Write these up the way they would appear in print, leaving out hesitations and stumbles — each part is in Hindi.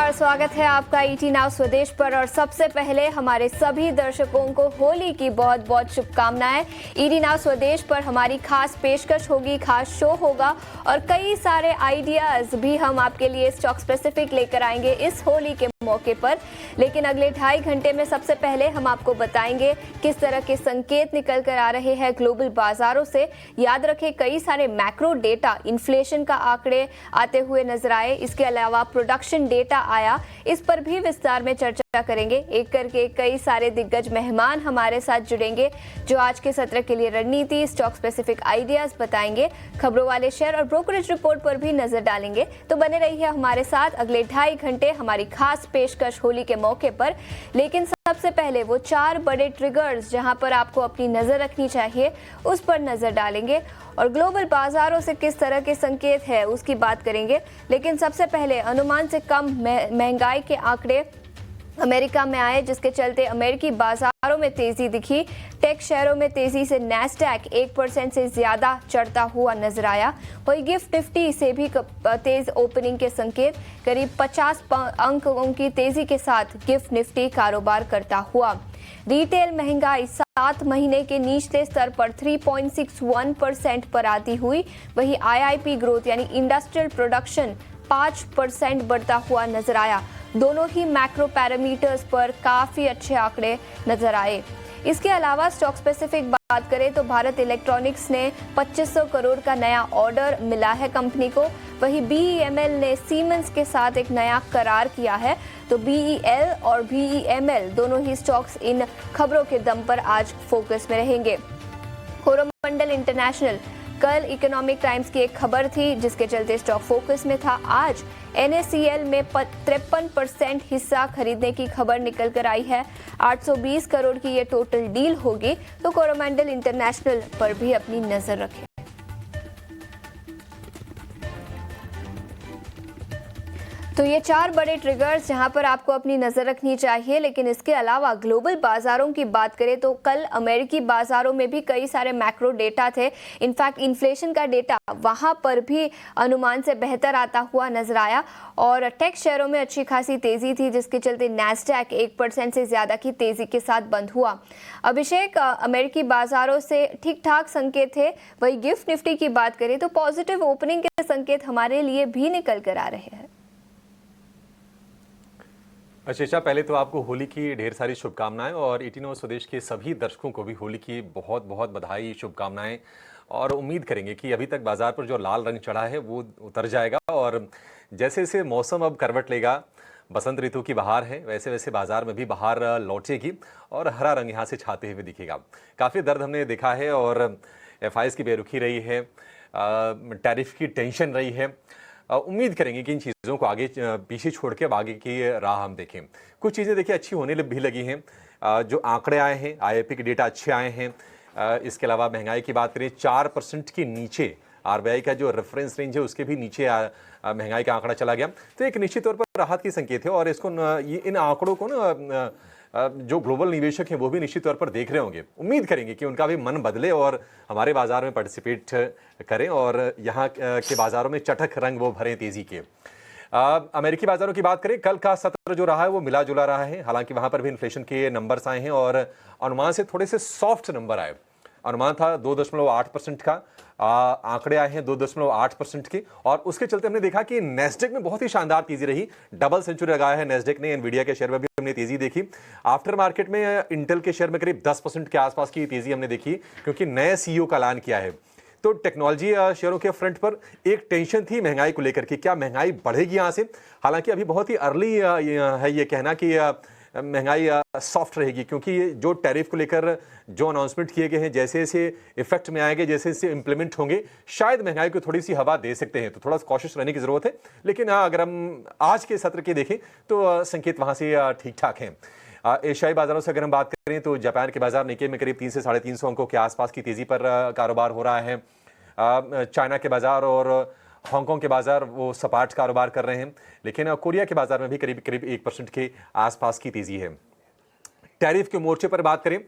नमस्कार, स्वागत है आपका ईटी नाउ स्वदेश पर। और सबसे पहले हमारे सभी दर्शकों को होली की बहुत बहुत शुभकामनाएं। ईटी नाउ स्वदेश पर हमारी खास पेशकश होगी, खास शो होगा और कई सारे आइडियाज भी हम आपके लिए स्टॉक स्पेसिफिक लेकर आएंगे इस होली के मौके पर। लेकिन अगले 2.5 घंटे में सबसे पहले हम आपको बताएंगे किस तरह के संकेत निकल कर आ रहे हैं ग्लोबल बाजारों से। याद रखें, कई सारे मैक्रो डेटा, इन्फ्लेशन का आंकड़े आते हुए नजर आए, इसके अलावा प्रोडक्शन डेटा आया, इस पर भी विस्तार में चर्चा करेंगे। एक करके कई सारे दिग्गज मेहमान हमारे साथ जुड़ेंगे जो आज के सत्र के लिए रणनीति, स्टॉक स्पेसिफिक आइडियाज बताएंगे, खबरों वाले शेयर और ब्रोकरेज रिपोर्ट पर भी नजर डालेंगे। तो बने रहिए हमारे साथ अगले 2.5 घंटे हमारी खास पेशकश होली के मौके पर। लेकिन सबसे पहले वो 4 बड़े ट्रिगर्स जहां पर आपको अपनी नजर रखनी चाहिए उस पर नजर डालेंगे और ग्लोबल बाजारों से किस तरह के संकेत है उसकी बात करेंगे। लेकिन सबसे पहले अनुमान से कम महंगाई के आंकड़े अमेरिका में आए, जिसके चलते अमेरिकी बाजारों में तेजी दिखी। टेक शेयरों में तेजी से नैस्डैक 1% से ज्यादा चढ़ता हुआ नजर आया। वही गिफ्ट निफ्टी से भी तेज ओपनिंग के संकेत, करीब 50 अंकों की तेजी के साथ गिफ्ट निफ्टी कारोबार करता हुआ। रिटेल महंगाई 7 महीने के निचले स्तर पर 3.61% पर आती हुई। वही आईआईपी ग्रोथ यानी इंडस्ट्रियल प्रोडक्शन 5% बढ़ता हुआ नजर आया। दोनों ही मैक्रो पैरामीटर्स पर काफी अच्छे आंकड़े नजर आए। इसके अलावा स्टॉक स्पेसिफिक बात करें तो भारत इलेक्ट्रॉनिक्स ने 2500 करोड़ का नया ऑर्डर मिला है कंपनी को। वही बीईएमएल ने सीमेंस के साथ एक नया करार किया है। तो बीईएल और बीईएमएल दोनों ही स्टॉक्स इन खबरों के दम पर आज फोकस में रहेंगे। कोरोमंडल इंटरनेशनल, कल इकोनॉमिक टाइम्स की एक खबर थी जिसके चलते स्टॉक फोकस में था। आज एनएसईएल में 53% हिस्सा खरीदने की खबर निकल कर आई है। 820 करोड़ की ये टोटल डील होगी। तो कोरोमंडल इंटरनेशनल पर भी अपनी नजर रखें। तो ये 4 बड़े ट्रिगर्स जहां पर आपको अपनी नजर रखनी चाहिए। लेकिन इसके अलावा ग्लोबल बाजारों की बात करें तो कल अमेरिकी बाजारों में भी कई सारे मैक्रो डेटा थे। इनफैक्ट इन्फ्लेशन का डेटा वहां पर भी अनुमान से बेहतर आता हुआ नजर आया और टेक शेयरों में अच्छी खासी तेजी थी, जिसके चलते नैस्डैक 1% से ज्यादा की तेजी के साथ बंद हुआ। अभिषेक, अमेरिकी बाजारों से ठीक ठाक संकेत थे। वही गिफ्ट निफ्टी की बात करें तो पॉजिटिव ओपनिंग के संकेत हमारे लिए भी निकल कर आ रहे हैं। आशीषा, पहले तो आपको होली की ढेर सारी शुभकामनाएं और ईटी नाउ स्वदेश के सभी दर्शकों को भी होली की बहुत बहुत बधाई, शुभकामनाएं। और उम्मीद करेंगे कि अभी तक बाजार पर जो लाल रंग चढ़ा है वो उतर जाएगा और जैसे जैसे मौसम अब करवट लेगा, बसंत ऋतु की बहार है, वैसे वैसे बाजार में भी बहार लौटेगी और हरा रंग यहाँ से छाते हुए दिखेगा। काफ़ी दर्द हमने देखा है और एफआईएस की बेरुखी रही है, टैरिफ की टेंशन रही है। उम्मीद करेंगे कि इन चीज़ों को आगे पीछे छोड़ के अब आगे की राह हम देखें। कुछ चीज़ें देखिए अच्छी होने भी लगी हैं। जो आंकड़े आए हैं, आईआईपी के डेटा अच्छे आए हैं। इसके अलावा महंगाई की बात करें, 4% के नीचे आरबीआई का जो रेफरेंस रेंज है उसके भी नीचे महंगाई का आंकड़ा चला गया। तो एक निश्चित तौर पर राहत की संकेत है और इसको इन आंकड़ों को ना जो ग्लोबल निवेशक हैं वो भी निश्चित तौर पर देख रहे होंगे। उम्मीद करेंगे कि उनका भी मन बदले और हमारे बाजार में पार्टिसिपेट करें और यहाँ के बाजारों में चटक रंग वो भरें तेजी के। अमेरिकी बाजारों की बात करें, कल का सत्र जो रहा है वो मिला जुला रहा है। हालांकि वहां पर भी इन्फ्लेशन के नंबर्स आए हैं और अनुमान से थोड़े से सॉफ्ट नंबर आए। अनुमान था 2.8% का, आंकड़े आए हैं 2.8% के और उसके चलते हमने देखा कि नेस्डेक में बहुत ही शानदार तेजी रही। डबल सेंचुरी लगाया है नेस्डेक ने। एनवीडिया के शेयर में भी हमने तेजी देखी। आफ्टर मार्केट में इंटेल के शेयर में करीब 10% के आसपास की तेजी हमने देखी क्योंकि नए सीईओ का ऐलान किया है। तो टेक्नोलॉजी शेयरों के फ्रंट पर एक टेंशन थी महंगाई को लेकर कि क्या महंगाई बढ़ेगी यहाँ से। हालांकि अभी बहुत ही अर्ली है ये कहना कि महंगाई सॉफ्ट रहेगी क्योंकि ये जो टैरिफ को लेकर जो अनाउंसमेंट किए गए हैं, जैसे जैसे इफेक्ट में आएंगे, जैसे जैसे इंप्लीमेंट होंगे, शायद महंगाई को थोड़ी सी हवा दे सकते हैं। तो थोड़ा कॉशियस रहने की जरूरत है। लेकिन हाँ, अगर हम आज के सत्र के देखें तो संकेत वहां से ठीक ठाक हैं। एशियाई बाजारों से अगर हम बात करें तो जापान के बाजार निक्के में करीब 300 से 350 अंकों के आसपास की तेजी पर कारोबार हो रहा है। चाइना के बाजार और हांगकांग के बाजार वो सपाट कारोबार कर रहे हैं। लेकिन कोरिया के बाजार में भी करीब 1% के आसपास की तेजी है। टैरिफ के मोर्चे पर बात करें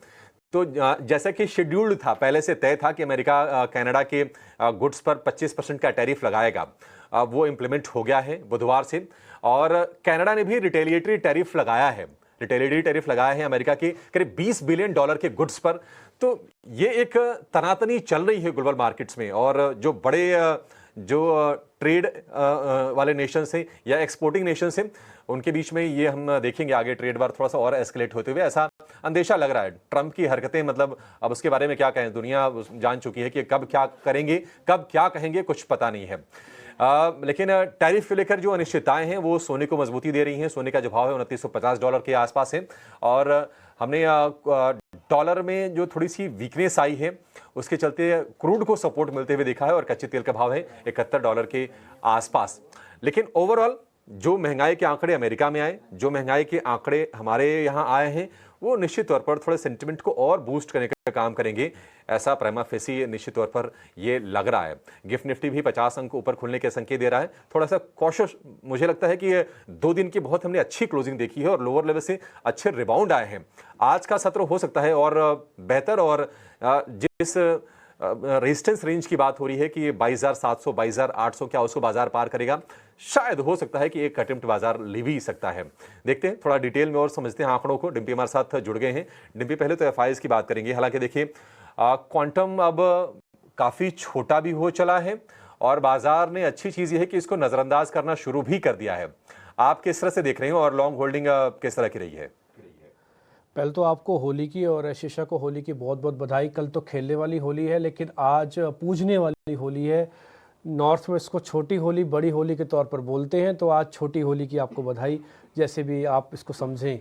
तो जैसा कि शेड्यूल्ड था, पहले से तय था कि अमेरिका कनाडा के गुड्स पर 25% का टैरिफ लगाएगा। वो इम्प्लीमेंट हो गया है बुधवार से, और कनाडा ने भी रिटेलिएटरी टैरिफ लगाया है। रिटेलिएटरी टैरिफ लगाया है अमेरिका के करीब $20 बिलियन के गुड्स पर। तो ये एक तनातनी चल रही है ग्लोबल मार्केट्स में, और जो बड़े जो ट्रेड वाले नेशंस हैं या एक्सपोर्टिंग नेशंस हैं, उनके बीच में ये हम देखेंगे आगे ट्रेड वार थोड़ा सा और एस्केलेट होते हुए, ऐसा अंदेशा लग रहा है। ट्रंप की हरकतें, मतलब अब उसके बारे में क्या कहें, दुनिया जान चुकी है कि कब क्या करेंगे, कब क्या कहेंगे, कुछ पता नहीं है। लेकिन टैरिफ को लेकर जो अनिश्चितताएं हैं वो सोने को मजबूती दे रही हैं। सोने का जो भाव है $2950 के आसपास है, और हमने डॉलर में जो थोड़ी सी वीकनेस आई है उसके चलते क्रूड को सपोर्ट मिलते हुए देखा है, और कच्चे तेल का भाव है $71 के आसपास। लेकिन ओवरऑल जो महंगाई के आंकड़े अमेरिका में आए, जो महंगाई के आंकड़े हमारे यहाँ आए हैं, वो निश्चित तौर पर थोड़े सेंटिमेंट को और बूस्ट करने का काम करेंगे, ऐसा प्राइमा फेसी निश्चित तौर पर ये लग रहा है। गिफ्ट निफ्टी भी 50 अंक ऊपर खुलने के संकेत दे रहा है। थोड़ा सा कॉशियस मुझे लगता है कि 2 दिन की बहुत हमने अच्छी क्लोजिंग देखी है और लोअर लेवल से अच्छे रिबाउंड आए हैं। आज का सत्र हो सकता है और बेहतर, और जिस रेजिस्टेंस रेंज की बात हो रही है कि 22,700 22,800 क्या उसको बाजार पार करेगा, शायद हो सकता है कि एक अटेम्प्ट बाजार ले भी सकता है। देखते हैं, थोड़ा डिटेल में और समझते हैं आंकड़ों को। डिम्पी हमारे साथ जुड़ गए हैं। डिम्पी, पहले तो एफआईएस की बात करेंगे। हालांकि देखिए क्वांटम अब काफ़ी छोटा भी हो चला है, और बाजार ने अच्छी चीज़ ये है कि इसको नज़रअंदाज करना शुरू भी कर दिया है। आप किस तरह से देख रहे हैं, और लॉन्ग होल्डिंग किस तरह की रही है? पहले तो आपको होली की और शीशा को होली की बहुत बहुत बधाई। कल तो खेलने वाली होली है, लेकिन आज पूजने वाली होली है। नॉर्थ में इसको छोटी होली बड़ी होली के तौर पर बोलते हैं, तो आज छोटी होली की आपको बधाई, जैसे भी आप इसको समझें।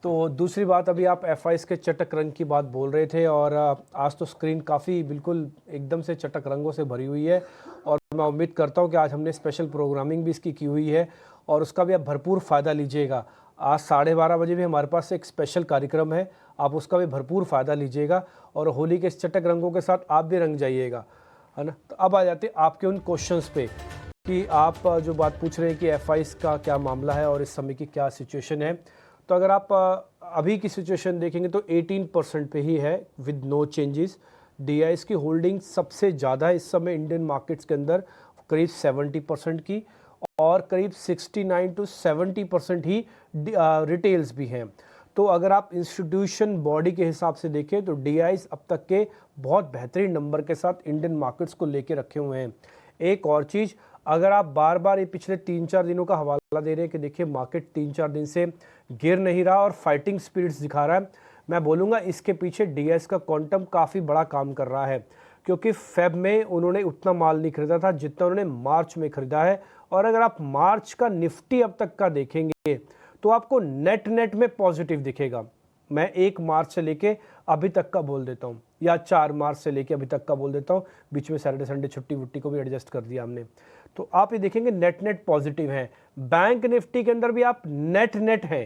तो दूसरी बात, अभी आप एफआईएस के चटक रंग की बात बोल रहे थे, और आज तो स्क्रीन काफ़ी बिल्कुल एकदम से चटक रंगों से भरी हुई है, और मैं उम्मीद करता हूँ कि आज हमने स्पेशल प्रोग्रामिंग भी इसकी की हुई है, और उसका भी आप भरपूर फ़ायदा लीजिएगा। आज 12:30 बजे भी हमारे पास एक स्पेशल कार्यक्रम है, आप उसका भी भरपूर फ़ायदा लीजिएगा, और होली के इस चटक रंगों के साथ आप भी रंग जाइएगा, है ना। तो अब आ जाते हैं आपके उन क्वेश्चंस पे कि आप जो बात पूछ रहे हैं कि एफआईएस का क्या मामला है और इस समय की क्या सिचुएशन है। तो अगर आप अभी की सिचुएशन देखेंगे तो 18% पे ही है विद नो चेंजेस। डीआईएस की होल्डिंग सबसे ज़्यादा है इस समय इंडियन मार्केट्स के अंदर, करीब 70% की, और करीब 69 to 70% ही रिटेल्स भी हैं। तो अगर आप इंस्टीट्यूशन बॉडी के हिसाब से देखें तो डीआईएस अब तक के बहुत बेहतरीन नंबर के साथ इंडियन मार्केट्स को लेके रखे हुए हैं। एक और चीज़, अगर आप बार बार ये पिछले 3-4 दिनों का हवाला दे रहे हैं कि देखिए मार्केट 3-4 दिन से गिर नहीं रहा और फाइटिंग स्पिरिट्स दिखा रहा है, मैं बोलूँगा इसके पीछे डीआईएस का क्वांटम काफ़ी बड़ा काम कर रहा है, क्योंकि फेब में उन्होंने उतना माल नहीं खरीदा था जितना उन्होंने मार्च में खरीदा है। और अगर आप मार्च का निफ्टी अब तक का देखेंगे तो आपको नेट में पॉजिटिव दिखेगा। मैं 1 मार्च से लेके अभी तक का बोल देता हूँ, या 4 मार्च से लेके अभी तक का बोल देता हूँ, बीच में सैटरडे संडे छुट्टी वुट्टी को भी एडजस्ट कर दिया हमने। तो आप ये देखेंगे नेट पॉजिटिव है। बैंक निफ्टी के अंदर भी आप नेट है,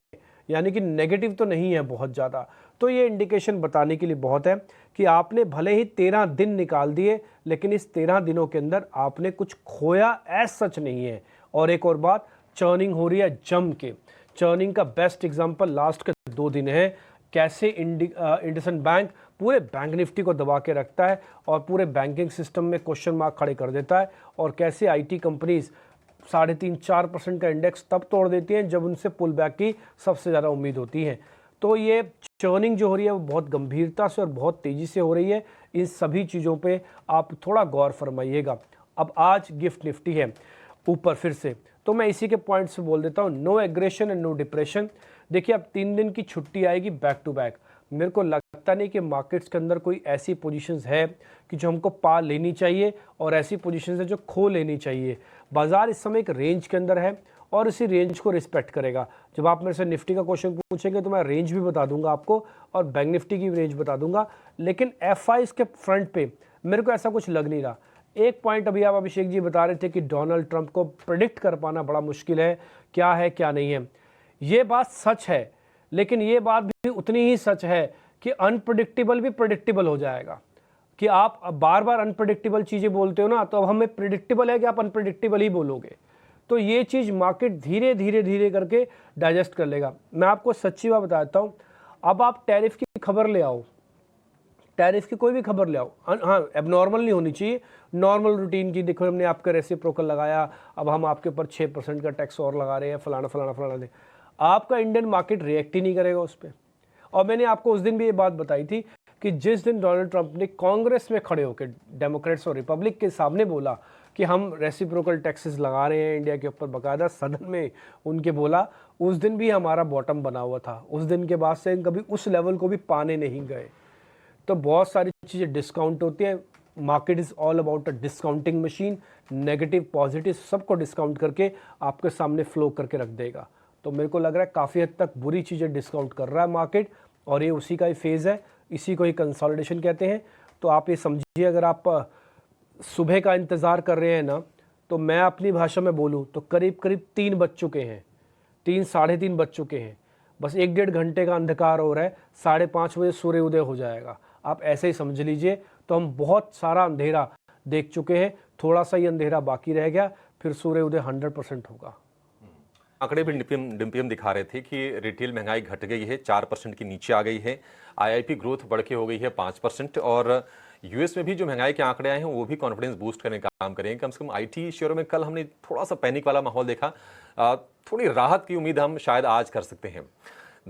यानी कि नेगेटिव तो नहीं है बहुत ज़्यादा। तो ये इंडिकेशन बताने के लिए बहुत है कि आपने भले ही 13 दिन निकाल दिए, लेकिन इस 13 दिनों के अंदर आपने कुछ खोया एज सच नहीं है। और एक और बात, चर्निंग हो रही है जम के। चर्निंग का बेस्ट एग्जांपल लास्ट के 2 दिन है, कैसे इंडसइंड बैंक पूरे बैंक निफ्टी को दबा के रखता है और पूरे बैंकिंग सिस्टम में क्वेश्चन मार्क खड़े कर देता है, और कैसे आईटी कंपनीज 3.5-4% का इंडेक्स तब तोड़ देती हैं जब उनसे पुल बैक की सबसे ज़्यादा उम्मीद होती है। तो ये चर्निंग जो हो रही है वो बहुत गंभीरता से और बहुत तेज़ी से हो रही है। इन सभी चीज़ों पे आप थोड़ा गौर फरमाइएगा। अब आज गिफ्ट निफ्टी है ऊपर फिर से, तो मैं इसी के पॉइंट से बोल देता हूँ, no aggression and no depression. देखिए अब 3 दिन की छुट्टी आएगी बैक टू बैक। मेरे को लगता नहीं कि मार्केट्स के अंदर कोई ऐसी पोजीशंस है कि जो हमको पा लेनी चाहिए और ऐसी पोजीशंस है जो खो लेनी चाहिए। बाजार इस समय एक रेंज के अंदर है और इसी रेंज को रिस्पेक्ट करेगा। जब आप मेरे से निफ्टी का क्वेश्चन पूछेंगे तो मैं रेंज भी बता दूंगा आपको और बैंक निफ्टी की रेंज बता दूंगा, लेकिन एफआईएस के फ्रंट पे मेरे को ऐसा कुछ लग नहीं रहा। एक पॉइंट अभी आप अभिषेक जी बता रहे थे कि डोनाल्ड ट्रंप को प्रेडिक्ट कर पाना बड़ा मुश्किल है क्या नहीं है। ये बात सच है, लेकिन ये बात भी उतनी ही सच है कि अनप्रेडिक्टेबल भी प्रेडिक्टेबल हो जाएगा। कि आप बार बार अनप्रेडिक्टेबल चीज़ें बोलते हो ना, तो अब हमें प्रेडिक्टेबल है कि आप अनप्रेडिक्टेबल ही बोलोगे। तो ये चीज़ मार्केट धीरे धीरे करके डाइजेस्ट कर लेगा। मैं आपको सच्ची बात बताता हूँ, अब आप टैरिफ की खबर ले आओ, टैरिफ की कोई भी खबर ले आओ, हाँ एबनॉर्मल नहीं होनी चाहिए, नॉर्मल रूटीन की, देखो हमने आपका रेसिप्रोकल लगाया, अब हम आपके ऊपर 6% का टैक्स और लगा रहे हैं, फलाना फलाना फलाना दे, आपका इंडियन मार्केट रिएक्ट ही नहीं करेगा उस पर। और मैंने आपको उस दिन भी ये बात बताई थी कि जिस दिन डोनाल्ड ट्रंप ने कांग्रेस में खड़े होकर डेमोक्रेट्स और रिपब्लिक के सामने बोला कि हम रेसिप्रोकल टैक्सेस लगा रहे हैं इंडिया के ऊपर, बाकायदा सदन में उनके बोला, उस दिन भी हमारा बॉटम बना हुआ था। उस दिन के बाद से कभी उस लेवल को भी पाने नहीं गए। तो बहुत सारी चीज़ें डिस्काउंट होती हैं, market is all about a discounting machine, negative positive सबको डिस्काउंट करके आपके सामने फ्लो करके रख देगा। तो मेरे को लग रहा है काफ़ी हद तक बुरी चीज़ें डिस्काउंट कर रहा है मार्केट, और ये उसी का ही फेज़ है, इसी को ही कंसोलिडेशन कहते हैं। तो आप ये समझिए, अगर आप सुबह का इंतज़ार कर रहे हैं ना, तो मैं अपनी भाषा में बोलूँ तो करीब करीब 3 बज चुके हैं, 3 साढ़े 3 बज चुके हैं, बस 1-1.5 घंटे का अंधकार हो रहा है, 5:30 बजे सूर्य उदय हो जाएगा। आप ऐसे ही समझ लीजिए। तो हम बहुत सारा अंधेरा देख चुके हैं, थोड़ा सा ही अंधेरा बाकी रह गया, फिर सूर्य उदय 100% होगा। आंकड़े भी डिम्पियम दिखा रहे थे कि रिटेल महंगाई घट गई है, 4% के नीचे आ गई है, आईआईपी ग्रोथ बढ़ के हो गई है 5%, और यूएस में भी जो महंगाई के आंकड़े आए हैं वो भी कॉन्फिडेंस बूस्ट करने का काम करेंगे। कम से कम आईटी शेयरों में कल हमने थोड़ा सा पैनिक वाला माहौल देखा, थोड़ी राहत की उम्मीद हम शायद आज कर सकते हैं।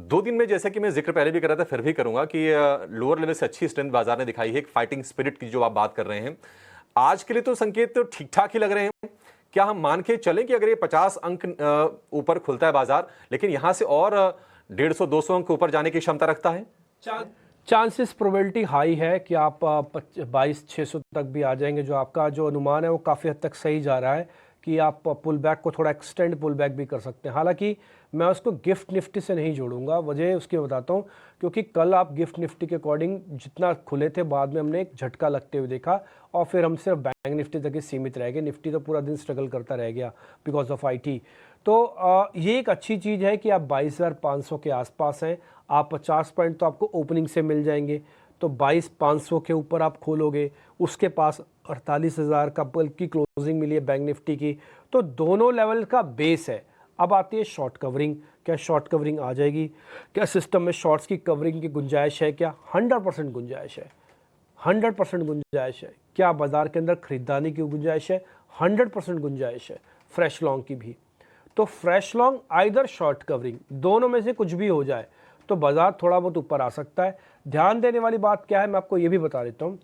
2 दिन में, जैसे कि मैं जिक्र पहले भी कर रहा था, फिर भी करूंगा कि लोअर लेवल से अच्छी स्ट्रेंथ बाजार ने दिखाई है, एक फाइटिंग स्पिरिट की जो आप बात कर रहे हैं। आज के लिए तो संकेत तो ठीक ठाक ही लग रहे हैं। क्या हम मान के चलें कि अगर ये 50 अंक ऊपर खुलता है बाजार, लेकिन यहां से और 150-200 अंक ऊपर जाने की क्षमता रखता है? चांसेस प्रोबेबिलिटी हाई है कि आप 22,600 तक भी आ जाएंगे। जो आपका जो अनुमान है वो काफ़ी हद तक सही जा रहा है कि आप पुल बैक को थोड़ा एक्सटेंड पुल बैक भी कर सकते हैं। हालांकि मैं उसको गिफ्ट निफ्टी से नहीं जोड़ूंगा, वजह उसकी बताता हूँ, क्योंकि कल आप गिफ्ट निफ्टी के अकॉर्डिंग जितना खुले थे, बाद में हमने एक झटका लगते हुए देखा, और फिर हम सिर्फ बैंक निफ्टी तक ही सीमित रह गए। निफ्टी तो पूरा दिन स्ट्रगल करता रह गया बिकॉज ऑफ आईटी। तो ये एक अच्छी चीज़ है कि आप 22,500 के आसपास हैं, आप 50 पॉइंट तो आपको ओपनिंग से मिल जाएंगे, तो 22,500 के ऊपर आप खोलोगे, उसके पास 48,000 का की क्लोजिंग मिली है बैंक निफ्टी की, तो दोनों लेवल का बेस है। अब आती है शॉर्ट कवरिंग, क्या शॉर्ट कवरिंग आ जाएगी? क्या सिस्टम में शॉर्ट्स की कवरिंग की गुंजाइश है? क्या 100% गुंजाइश है, 100% गुंजाइश है। क्या बाजार के अंदर खरीदारी की गुंजाइश है? 100% गुंजाइश है, फ्रेश लॉन्ग की भी। तो fresh long either short covering, दोनों में से कुछ भी हो जाए तो बाजार थोड़ा बहुत ऊपर आ सकता है। ध्यान देने वाली बात क्या है, मैं आपको ये भी बता देता हूँ।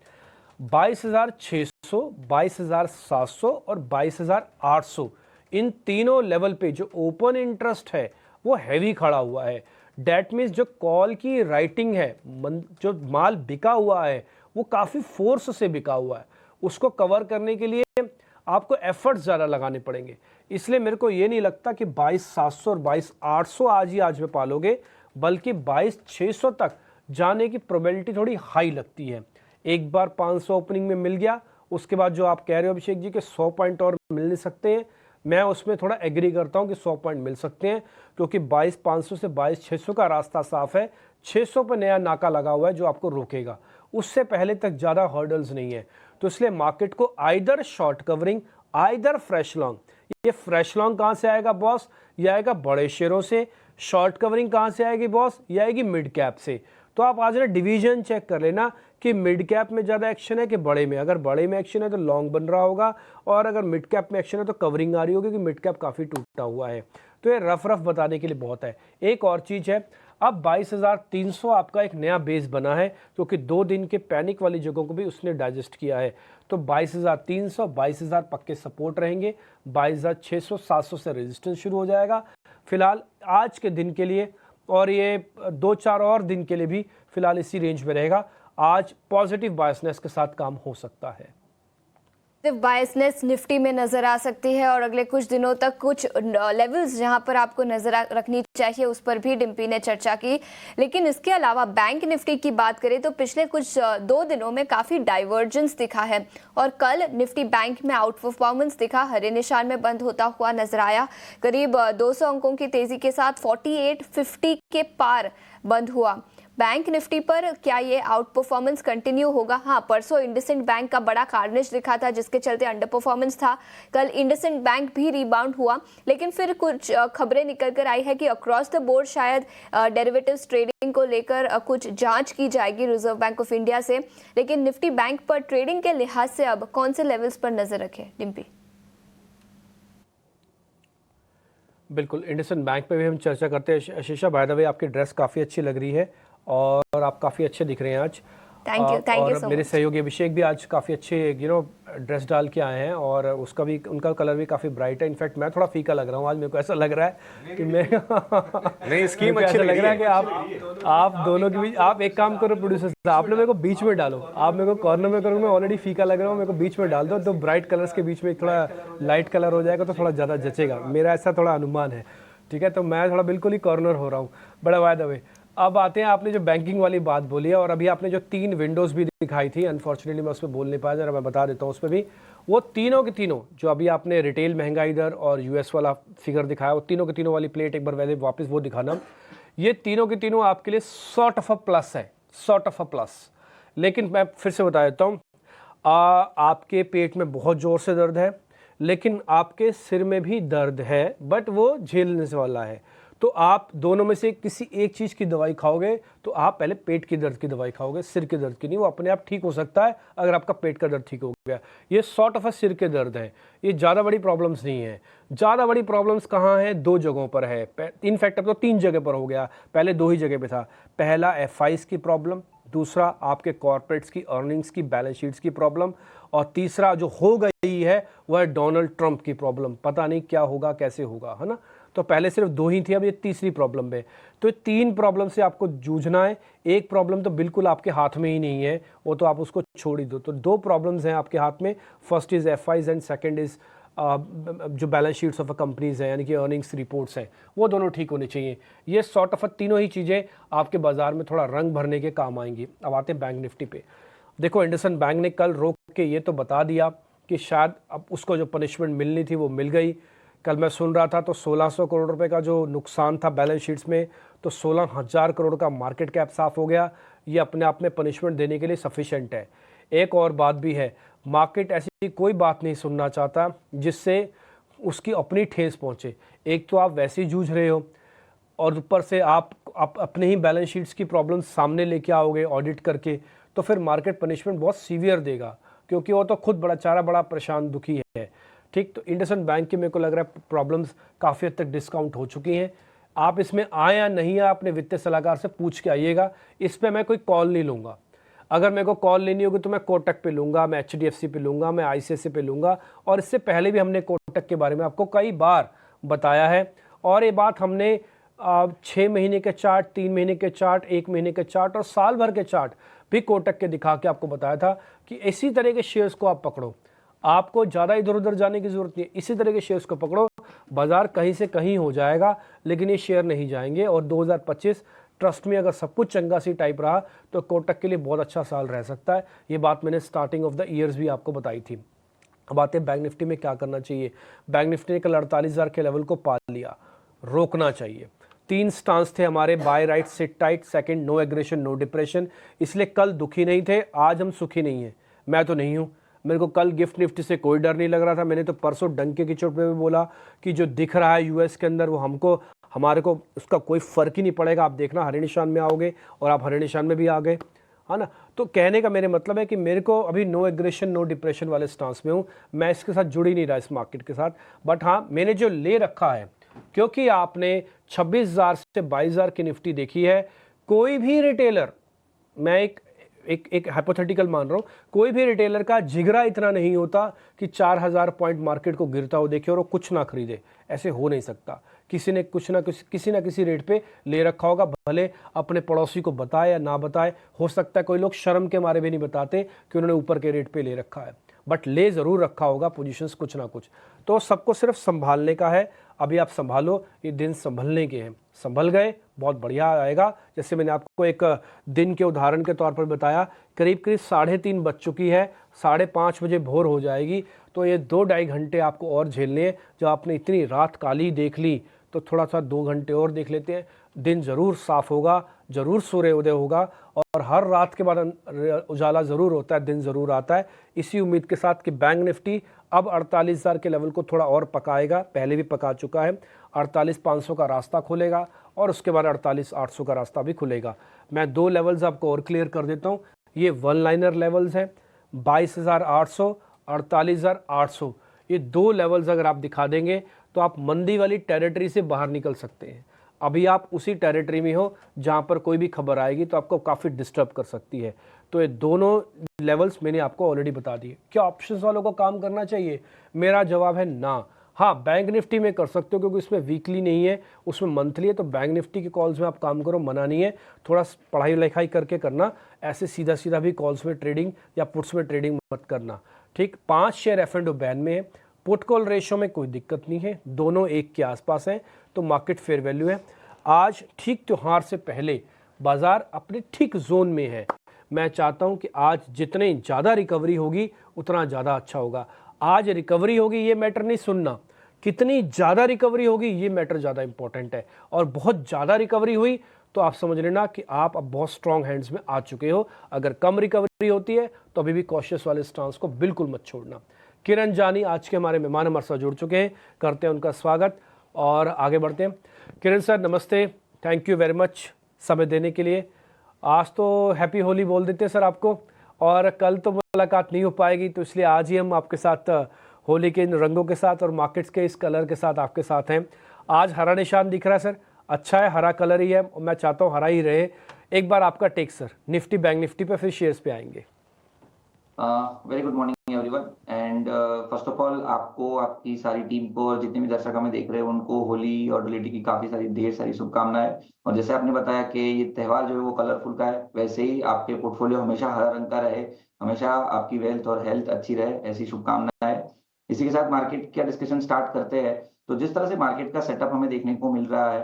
22,600, 22,700 और 22,800, इन तीनों लेवल पे जो ओपन इंटरेस्ट है वो हैवी खड़ा हुआ है। डेट मीन्स जो कॉल की राइटिंग है, जो माल बिका हुआ है वो काफ़ी फोर्स से बिका हुआ है, उसको कवर करने के लिए आपको एफर्ट्स ज़्यादा लगाने पड़ेंगे। इसलिए मेरे को ये नहीं लगता कि 22,700 और 22,800 आज में पालोगे, बल्कि 22,600 तक जाने की प्रोबेबिलिटी थोड़ी हाई लगती है। एक बार 500 ओपनिंग में मिल गया, उसके बाद जो आप कह रहे हो अभिषेक जी कि 100 पॉइंट और मिल नहीं सकते हैं, मैं उसमें थोड़ा एग्री करता हूं कि 100 पॉइंट मिल सकते हैं, क्योंकि 22,500 से 22,600 का रास्ता साफ है। 600 पर नया नाका लगा हुआ है जो आपको रोकेगा, उससे पहले तक ज़्यादा हर्डल्स नहीं है। तो इसलिए मार्केट को either short covering, either fresh long. ये फ्रेश लॉन्ग कहाँ से आएगा बॉस? ये आएगा बड़े शेयरों से। शॉर्ट कवरिंग कहाँ से आएगी बॉस? ये आएगी मिड कैप से। तो आप आज ना डिवीजन चेक कर लेना कि मिड कैप में ज़्यादा एक्शन है कि बड़े में। अगर बड़े में एक्शन है तो लॉन्ग बन रहा होगा, और अगर मिड कैप में एक्शन है तो कवरिंग आ रही होगी, क्योंकि मिड कैप काफ़ी टूटा हुआ है। तो ये रफ बताने के लिए बहुत है। एक और चीज़ है, अब 22,300 आपका एक नया बेस बना है, क्योंकि 2 दिन के पैनिक वाली जगहों को भी उसने डाइजेस्ट किया है। तो 22,300, 22,000 पक्के सपोर्ट रहेंगे, 22,600, 700 से रेजिस्टेंस शुरू हो जाएगा फिलहाल आज के दिन के लिए, और ये 2-4 और दिन के लिए भी फिलहाल इसी रेंज में रहेगा। आज पॉजिटिव बायसनेस के साथ काम हो सकता है। बायसनेस निफ्टी में नजर आ सकती है, और अगले कुछ दिनों तक कुछ लेवल्स जहां पर आपको नजर रखनी चाहिए उस पर भी डिम्पी ने चर्चा की। लेकिन इसके अलावा बैंक निफ्टी की बात करें तो पिछले कुछ 2 दिनों में काफ़ी डाइवर्जेंस दिखा है, और कल निफ्टी बैंक में आउट परफॉर्मेंस दिखा, हरे निशान में बंद होता हुआ नजर आया। करीब 200 अंकों की तेजी के साथ 4850 के पार बंद हुआ। बैंक निफ्टी पर क्या ये आउट परफॉर्मेंस कंटिन्यू होगा? हाँ, परसों इंडसइंड बैंक का बड़ा कार्नेज दिखा था जिसके चलते अंडर परफॉर्मेंस था। कल इंडसइंड बैंक भी रिबाउंड हुआ, लेकिन फिर कुछ खबरें निकल कर आई है कि अक्रॉस द बोर्ड शायद डेरिवेटिव्स ट्रेडिंग को लेकर कुछ जांच की जाएगी रिजर्व बैंक ऑफ इंडिया से। लेकिन निफ्टी बैंक पर ट्रेडिंग के लिहाज से अब कौन से लेवल्स पर नजर रखें, डिम्पी? बिल्कुल, इंडसइंड बैंक पे भी हम चर्चा करते हैं। आशीषा, बाय द वे आपकी ड्रेस काफ़ी अच्छी लग रही है और आप काफ़ी अच्छे दिख रहे हैं आज। थैंक यू और सो मेरे मच। सहयोगी अभिषेक भी आज काफ़ी अच्छे ड्रेस डाल के आए हैं और उनका कलर भी काफ़ी ब्राइट है। इनफैक्ट मैं थोड़ा फीका लग रहा हूँ आज। मेरे को ऐसा लग रहा है कि मैं नहीं, स्कीम मेरे को अच्छी ऐसा लग रहा है है कि आप दोनों के बीच, आप एक काम करो प्रोड्यूसर साहब, आप लोग मेरे को बीच में डालो। आप मेरे को कॉर्नर में करो, मैं ऑलरेडी फीका लग रहा हूँ, मेरे को बीच में डाल दो तो ब्राइट कलर्स के बीच में थोड़ा लाइट कलर हो जाएगा तो थोड़ा ज़्यादा जचेगा। मेरा ऐसा थोड़ा अनुमान है, ठीक है? तो मैं थोड़ा बिल्कुल ही कॉर्नर हो रहा हूँ, बड़ा बाय द वे। अब आते हैं, आपने जो बैंकिंग वाली बात बोली है और अभी आपने जो 3 विंडोज़ भी दिखाई थी, अनफॉर्चुनेटली मैं उस पर बोल नहीं पाया, जरा मैं बता देता हूँ उस पर भी। वो तीनों के तीनों जो अभी आपने रिटेल महंगाई दर और यूएस वाला फिगर दिखाया, वो तीनों के तीनों वाली प्लेट एक बार वैसे वापस वो दिखाना। ये तीनों के तीनों आपके लिए सॉर्ट ऑफ अ प्लस है, सॉर्ट ऑफ अ प्लस। लेकिन मैं फिर से बता देता हूँ, आपके पेट में बहुत ज़ोर से दर्द है, लेकिन आपके सिर में भी दर्द है, बट वो झेलने से वाला है। तो आप दोनों में से किसी एक चीज़ की दवाई खाओगे तो आप पहले पेट की दर्द की दवाई खाओगे, सिर के दर्द की नहीं। वो अपने आप ठीक हो सकता है अगर आपका पेट का दर्द ठीक हो गया। ये सॉर्ट ऑफ अ सिर के दर्द है, ये ज़्यादा बड़ी प्रॉब्लम्स नहीं है। ज़्यादा बड़ी प्रॉब्लम्स कहाँ हैं? 2 जगहों पर है। इनफैक्ट अब तो 3 जगह पर हो गया, पहले 2 ही जगह पे था। पहला एफआईज की प्रॉब्लम, दूसरा आपके कॉर्पोरेट्स की अर्निंग्स की बैलेंस शीट्स की प्रॉब्लम, और तीसरा जो हो गई है वह है डोनाल्ड ट्रंप की प्रॉब्लम। पता नहीं क्या होगा, कैसे होगा, है ना? तो पहले सिर्फ 2 ही थी, अब ये तीसरी प्रॉब्लम है। तो 3 प्रॉब्लम से आपको जूझना है। एक प्रॉब्लम तो बिल्कुल आपके हाथ में ही नहीं है, वो तो आप उसको छोड़ ही दो। तो 2 प्रॉब्लम्स हैं आपके हाथ में। First is FIs and second is जो balance sheets of a companies हैं, यानी कि अर्निंग्स रिपोर्ट्स हैं, वो दोनों ठीक होने चाहिए। ये सॉर्ट ऑफ तीनों ही चीज़ें आपके बाजार में थोड़ा रंग भरने के काम आएंगी। अब आते हैं बैंक निफ्टी पे। देखो, इंडसइंड बैंक ने कल रोक के ये तो बता दिया कि शायद अब उसको जो पनिशमेंट मिलनी थी वो मिल गई। कल मैं सुन रहा था तो 1600 करोड़ रुपए का जो नुकसान था बैलेंस शीट्स में, तो 16,000 करोड़ का मार्केट कैप साफ हो गया। ये अपने आप में पनिशमेंट देने के लिए सफिशेंट है। एक और बात भी है, मार्केट ऐसी कोई बात नहीं सुनना चाहता जिससे उसकी अपनी ठेस पहुंचे। एक तो आप वैसे ही जूझ रहे हो और ऊपर से आप अपने ही बैलेंस शीट्स की प्रॉब्लम सामने लेके आओगे ऑडिट करके, तो फिर मार्केट पनिशमेंट बहुत सीवियर देगा, क्योंकि वो तो खुद बड़ा परेशान दुखी है। ठीक, तो इंडसइंड बैंक की मेरे को लग रहा है प्रॉब्लम्स काफ़ी हद तक डिस्काउंट हो चुकी हैं। आप इसमें आए या नहीं आए, अपने वित्तीय सलाहकार से पूछ के आइएगा। इस पर मैं कोई कॉल नहीं लूँगा। अगर मेरे को कॉल लेनी होगी तो मैं कोटक पे लूँगा, मैं एचडीएफसी पे लूँगा, मैं आईसीआईसीआई पे लूँगा। और इससे पहले भी हमने कोटक के बारे में आपको कई बार बताया है, और ये बात हमने 6 महीने के चार्ट, 3 महीने के चार्ट, 1 महीने के चार्ट और साल भर के चार्ट भी कोटक के दिखा के आपको बताया था कि इसी तरह के शेयर्स को आप पकड़ो। आपको ज़्यादा इधर उधर जाने की ज़रूरत नहीं है, इसी तरह के शेयर्स को पकड़ो। बाजार कहीं से कहीं हो जाएगा, लेकिन ये शेयर नहीं जाएंगे। और 2025 ट्रस्ट में अगर सब कुछ चंगा सी टाइप रहा तो कोटक के लिए बहुत अच्छा साल रह सकता है। ये बात मैंने स्टार्टिंग ऑफ द ईयर्स भी आपको बताई थी। अब आते हैं बैंक निफ्टी में क्या करना चाहिए। बैंक निफ्टी ने कल 48,000 के लेवल को पा लिया, रोकना चाहिए। 3 स्टांस थे हमारे, buy right, sit tight, second no aggression no depression. इसलिए कल दुखी नहीं थे, आज हम सुखी नहीं हैं। मैं तो नहीं हूँ, मेरे को कल गिफ्ट निफ्टी से कोई डर नहीं लग रहा था। मैंने तो परसों डंके की चोट पे भी बोला कि जो दिख रहा है यूएस के अंदर वो हमारे को उसका कोई फ़र्क ही नहीं पड़ेगा। आप देखना हरे निशान में आओगे, और आप हरे निशान में भी आ गए, है ना। तो कहने का मेरे मतलब है कि मेरे को अभी नो एग्रेशन नो डिप्रेशन वाले स्टांस में हूँ। मैं इसके साथ जुड़ ही नहीं रहा, इस मार्केट के साथ। बट हाँ, मैंने जो ले रखा है, क्योंकि आपने 26,000 से 22,000 की निफ्टी देखी है, कोई भी रिटेलर, मैं एक हाइपोथेटिकल मान रहा हूँ, कोई भी रिटेलर का जिगरा इतना नहीं होता कि 4,000 पॉइंट मार्केट को गिरता हो देखे और वो कुछ ना खरीदे। ऐसे हो नहीं सकता। किसी ने किसी ना किसी रेट पे ले रखा होगा, भले अपने पड़ोसी को बताए या ना बताए। हो सकता है कोई लोग शर्म के मारे भी नहीं बताते कि उन्होंने ऊपर के रेट पे ले रखा है, बट ले ज़रूर रखा होगा पोजीशंस कुछ ना कुछ। तो सबको सिर्फ संभालने का है। अभी आप संभालो, ये दिन संभलने के हैं। संभल गए, बहुत बढ़िया आएगा। जैसे मैंने आपको एक दिन के उदाहरण के तौर पर बताया, करीब 3:30 बज चुकी है, 5:30 बजे भोर हो जाएगी। तो ये 2-2.5 घंटे आपको और झेलने हैं। जब आपने इतनी रात काली देख ली तो थोड़ा सा 2 घंटे और देख लेते हैं। दिन ज़रूर साफ होगा, ज़रूर सूर्य उदय होगा और हर रात के बाद उजाला ज़रूर होता है, दिन ज़रूर आता है। इसी उम्मीद के साथ कि बैंक निफ्टी अब 48,000 के लेवल को थोड़ा और पकाएगा, पहले भी पका चुका है। 48,500 का रास्ता खुलेगा और उसके बाद 48,800 का रास्ता भी खुलेगा। मैं 2 लेवल्स आपको और क्लियर कर देता हूँ। ये वन लाइनर लेवल्स हैं, 22,800, 48,800। ये 2 लेवल्स अगर आप दिखा देंगे तो आप मंदी वाली टेरिटरी से बाहर निकल सकते हैं। अभी आप उसी टेरिटरी में हो जहाँ पर कोई भी खबर आएगी तो आपको काफ़ी डिस्टर्ब कर सकती है। तो ये दोनों लेवल्स मैंने आपको ऑलरेडी बता दिए। क्या ऑप्शंस वालों को काम करना चाहिए? मेरा जवाब है ना। हाँ, बैंक निफ्टी में कर सकते हो क्योंकि उसमें वीकली नहीं है, उसमें मंथली है, तो बैंक निफ्टी के कॉल्स में आप काम करो, मना नहीं है। थोड़ा पढ़ाई लिखाई करके करना, ऐसे सीधा सीधा भी कॉल्स में ट्रेडिंग या पुट्स में ट्रेडिंग मत करना। ठीक, 5 शेयर F&O बैन में है। पुट कॉल रेशो में कोई दिक्कत नहीं है, दोनों 1 के आसपास हैं, तो मार्केट फेयर वैल्यू है। आज ठीक त्योहार से पहले बाजार अपने ठीक जोन में है। मैं चाहता हूं कि आज जितने ज़्यादा रिकवरी होगी उतना ज़्यादा अच्छा होगा। आज रिकवरी होगी ये मैटर नहीं सुनना, कितनी ज़्यादा रिकवरी होगी ये मैटर ज़्यादा इंपॉर्टेंट है। और बहुत ज़्यादा रिकवरी हुई तो आप समझ लेना कि आप अब बहुत स्ट्रॉन्ग हैंड्स में आ चुके हो। अगर कम रिकवरी होती है तो अभी भी कॉशियस वाले स्टांस को बिल्कुल मत छोड़ना। किरण जानी आज के हमारे मेहमान हमारे साथ जुड़ चुके हैं, करते हैं उनका स्वागत और आगे बढ़ते हैं। किरण सर नमस्ते, थैंक यू वेरी मच समय देने के लिए। आज तो हैप्पी होली बोल देते हैं सर आपको, और कल तो मुलाकात नहीं हो पाएगी, तो इसलिए आज ही हम आपके साथ होली के इन रंगों के साथ और मार्केट्स के इस कलर के साथ आपके साथ हैं। आज हरा निशान दिख रहा है सर, अच्छा है, हरा कलर ही है और मैं चाहता हूँ हरा ही रहे। एक बार आपका take sir, Nifty bank Nifty पे, फिर शेयर्स पे आएंगे। Very good morning everyone and first of all आपको, आपकी सारी टीम को और जितने भी दर्शक हमें देख रहे हैं उनको होली और धुलेंडी की काफी सारी ढेर सारी शुभकामनाएं। और जैसे आपने बताया कि ये त्यौहार जो है वो कलरफुल का है, वैसे ही आपके पोर्टफोलियो हमेशा हरा रंग का रहे, हमेशा आपकी वेल्थ और हेल्थ अच्छी रहे, ऐसी शुभकामनाएं। इसी के साथ मार्केट का डिस्कशन स्टार्ट करते हैं। तो जिस तरह से मार्केट का सेटअप हमें देखने को मिल रहा है,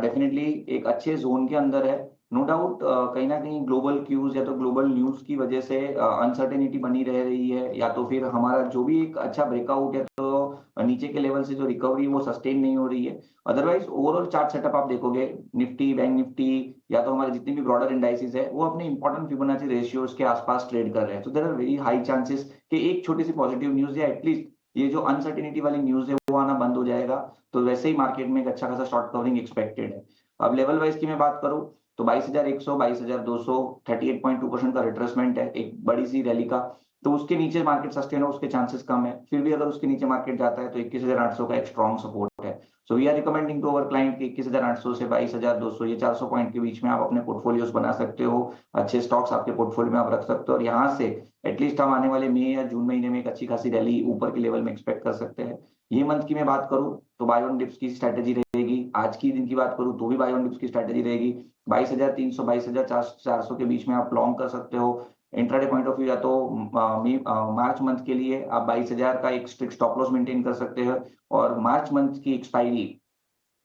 डेफिनेटली एक अच्छे जोन के अंदर है। नो डाउट कहीं ना कहीं ग्लोबल क्यूज या तो ग्लोबल न्यूज की वजह से अनसर्टेनिटी बनी रह रही है, या तो फिर हमारा जो भी एक अच्छा ब्रेकआउट है तो नीचे के लेवल से जो रिकवरी है वो सस्टेन नहीं हो रही है। अदरवाइज ओवरऑल चार्ट सेटअप आप देखोगे, निफ्टी बैंक निफ्टी या तो हमारे जितने भी ब्रॉडर इंडाइसिस है वो अपने इंपॉर्टेंट फिबोनाची रेशियोज के आसपास ट्रेड कर रहे हैं। तो there are very high chances कि एक छोटी सी पॉजिटिव न्यूज या एटलीस्ट ये जो अनसर्टेनिटी वाली न्यूज है वो आना बंद हो जाएगा। तो वैसे ही मार्केट में एक अच्छा खासा शॉर्ट कवरिंग एक्सपेक्टेड है। अब लेवल वाइज की मैं बात करूं तो 22,100 22,200 38.2% का रिट्रेसमेंट है एक बड़ी सी रैली का। तो उसके नीचे मार्केट सस्टेन हो उसके चांसेस कम है, फिर भी अगर उसके नीचे मार्केट जाता है तो 21,800 का एक स्ट्रॉन्ग सपोर्ट है। So we are recommending to our client कि 21,800 से 22,200 ये 400 पॉइंट के बीच में आप अपने पोर्टफोलियोज बना सकते हो, अच्छे स्टॉक्स आपके पोर्टफोलियो में आप रख सकते हो और यहाँ से एटलीस्ट हम आने वाले मई या जून महीने में एक अच्छी खासी रैली ऊपर के लेवल में एक्सपेक्ट कर सकते हैं। ये मंथ की मैं बात करूं तो बाय ऑन डिप्स की स्ट्रेटेजी रहेगी। आज की दिन की बात करूं तो भी बाय ऑन डिप्स की स्ट्रेटेजी रहेगी। 22,300 22,400 के बीच में आप लॉन्ग कर सकते हो। इंट्राडे पॉइंट ऑफ व्यू या तो मार्च मंथ के लिए आप 22,000 का एक स्ट्रिक्ट स्टॉप लॉस मेंटेन कर सकते हैं और मार्च मंथ की एक्सपायरी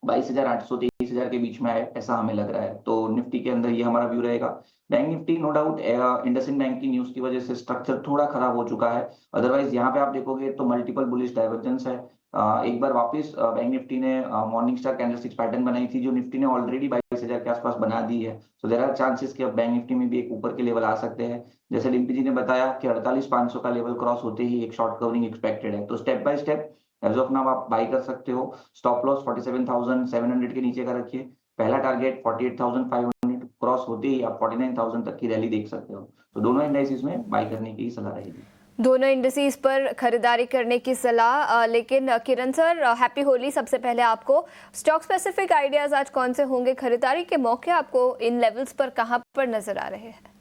22,800 23,000 के बीच में आए ऐसा हमें लग रहा है। तो निफ्टी के अंदर ये हमारा व्यू रहेगा। Bank Nifty no doubt IndusInd bank की न्यूज की वजह से स्ट्रक्चर थोड़ा खराब हो चुका है, अदरवाइज यहाँ पे आप देखोगे तो मल्टीपल बुलिश डाइवर्जेंस है। एक बार वापस बैंक निफ्टी ने मॉर्निंग स्टार कैंडलस्टिक्स पैटर्न बनाई थी जो निफ्टी ने ऑलरेडी 22,000 के आसपास बना दी है। सो देयर आर चांसेस कि अब बैंक निफ्टी में भी एक ऊपर के लेवल आ सकते हैं। जैसे डिम्पी जी ने बताया कि 48,500 का लेवल क्रॉस होते ही एक शॉर्ट कवरिंग एक्सपेक्टेड है। तो step by step as of now आप बाई कर सकते हो। स्टॉप लॉस 47,700 के नीचे का रखिए। पहला टारगेट 48,500 क्रॉस होते ही आप 49,000 तक की रैली देख सकते हो। तो दोनों इंडाइसिस में बाई करने की सलाह रहेगी। दोनों इंडस्ट्रीज पर खरीदारी करने की सलाह। लेकिन किरण सर, हैप्पी होली सबसे पहले आपको। स्टॉक स्पेसिफिक आइडियाज आज कौन से होंगे? खरीदारी के मौके आपको इन लेवल्स पर कहां पर नजर आ रहे हैं?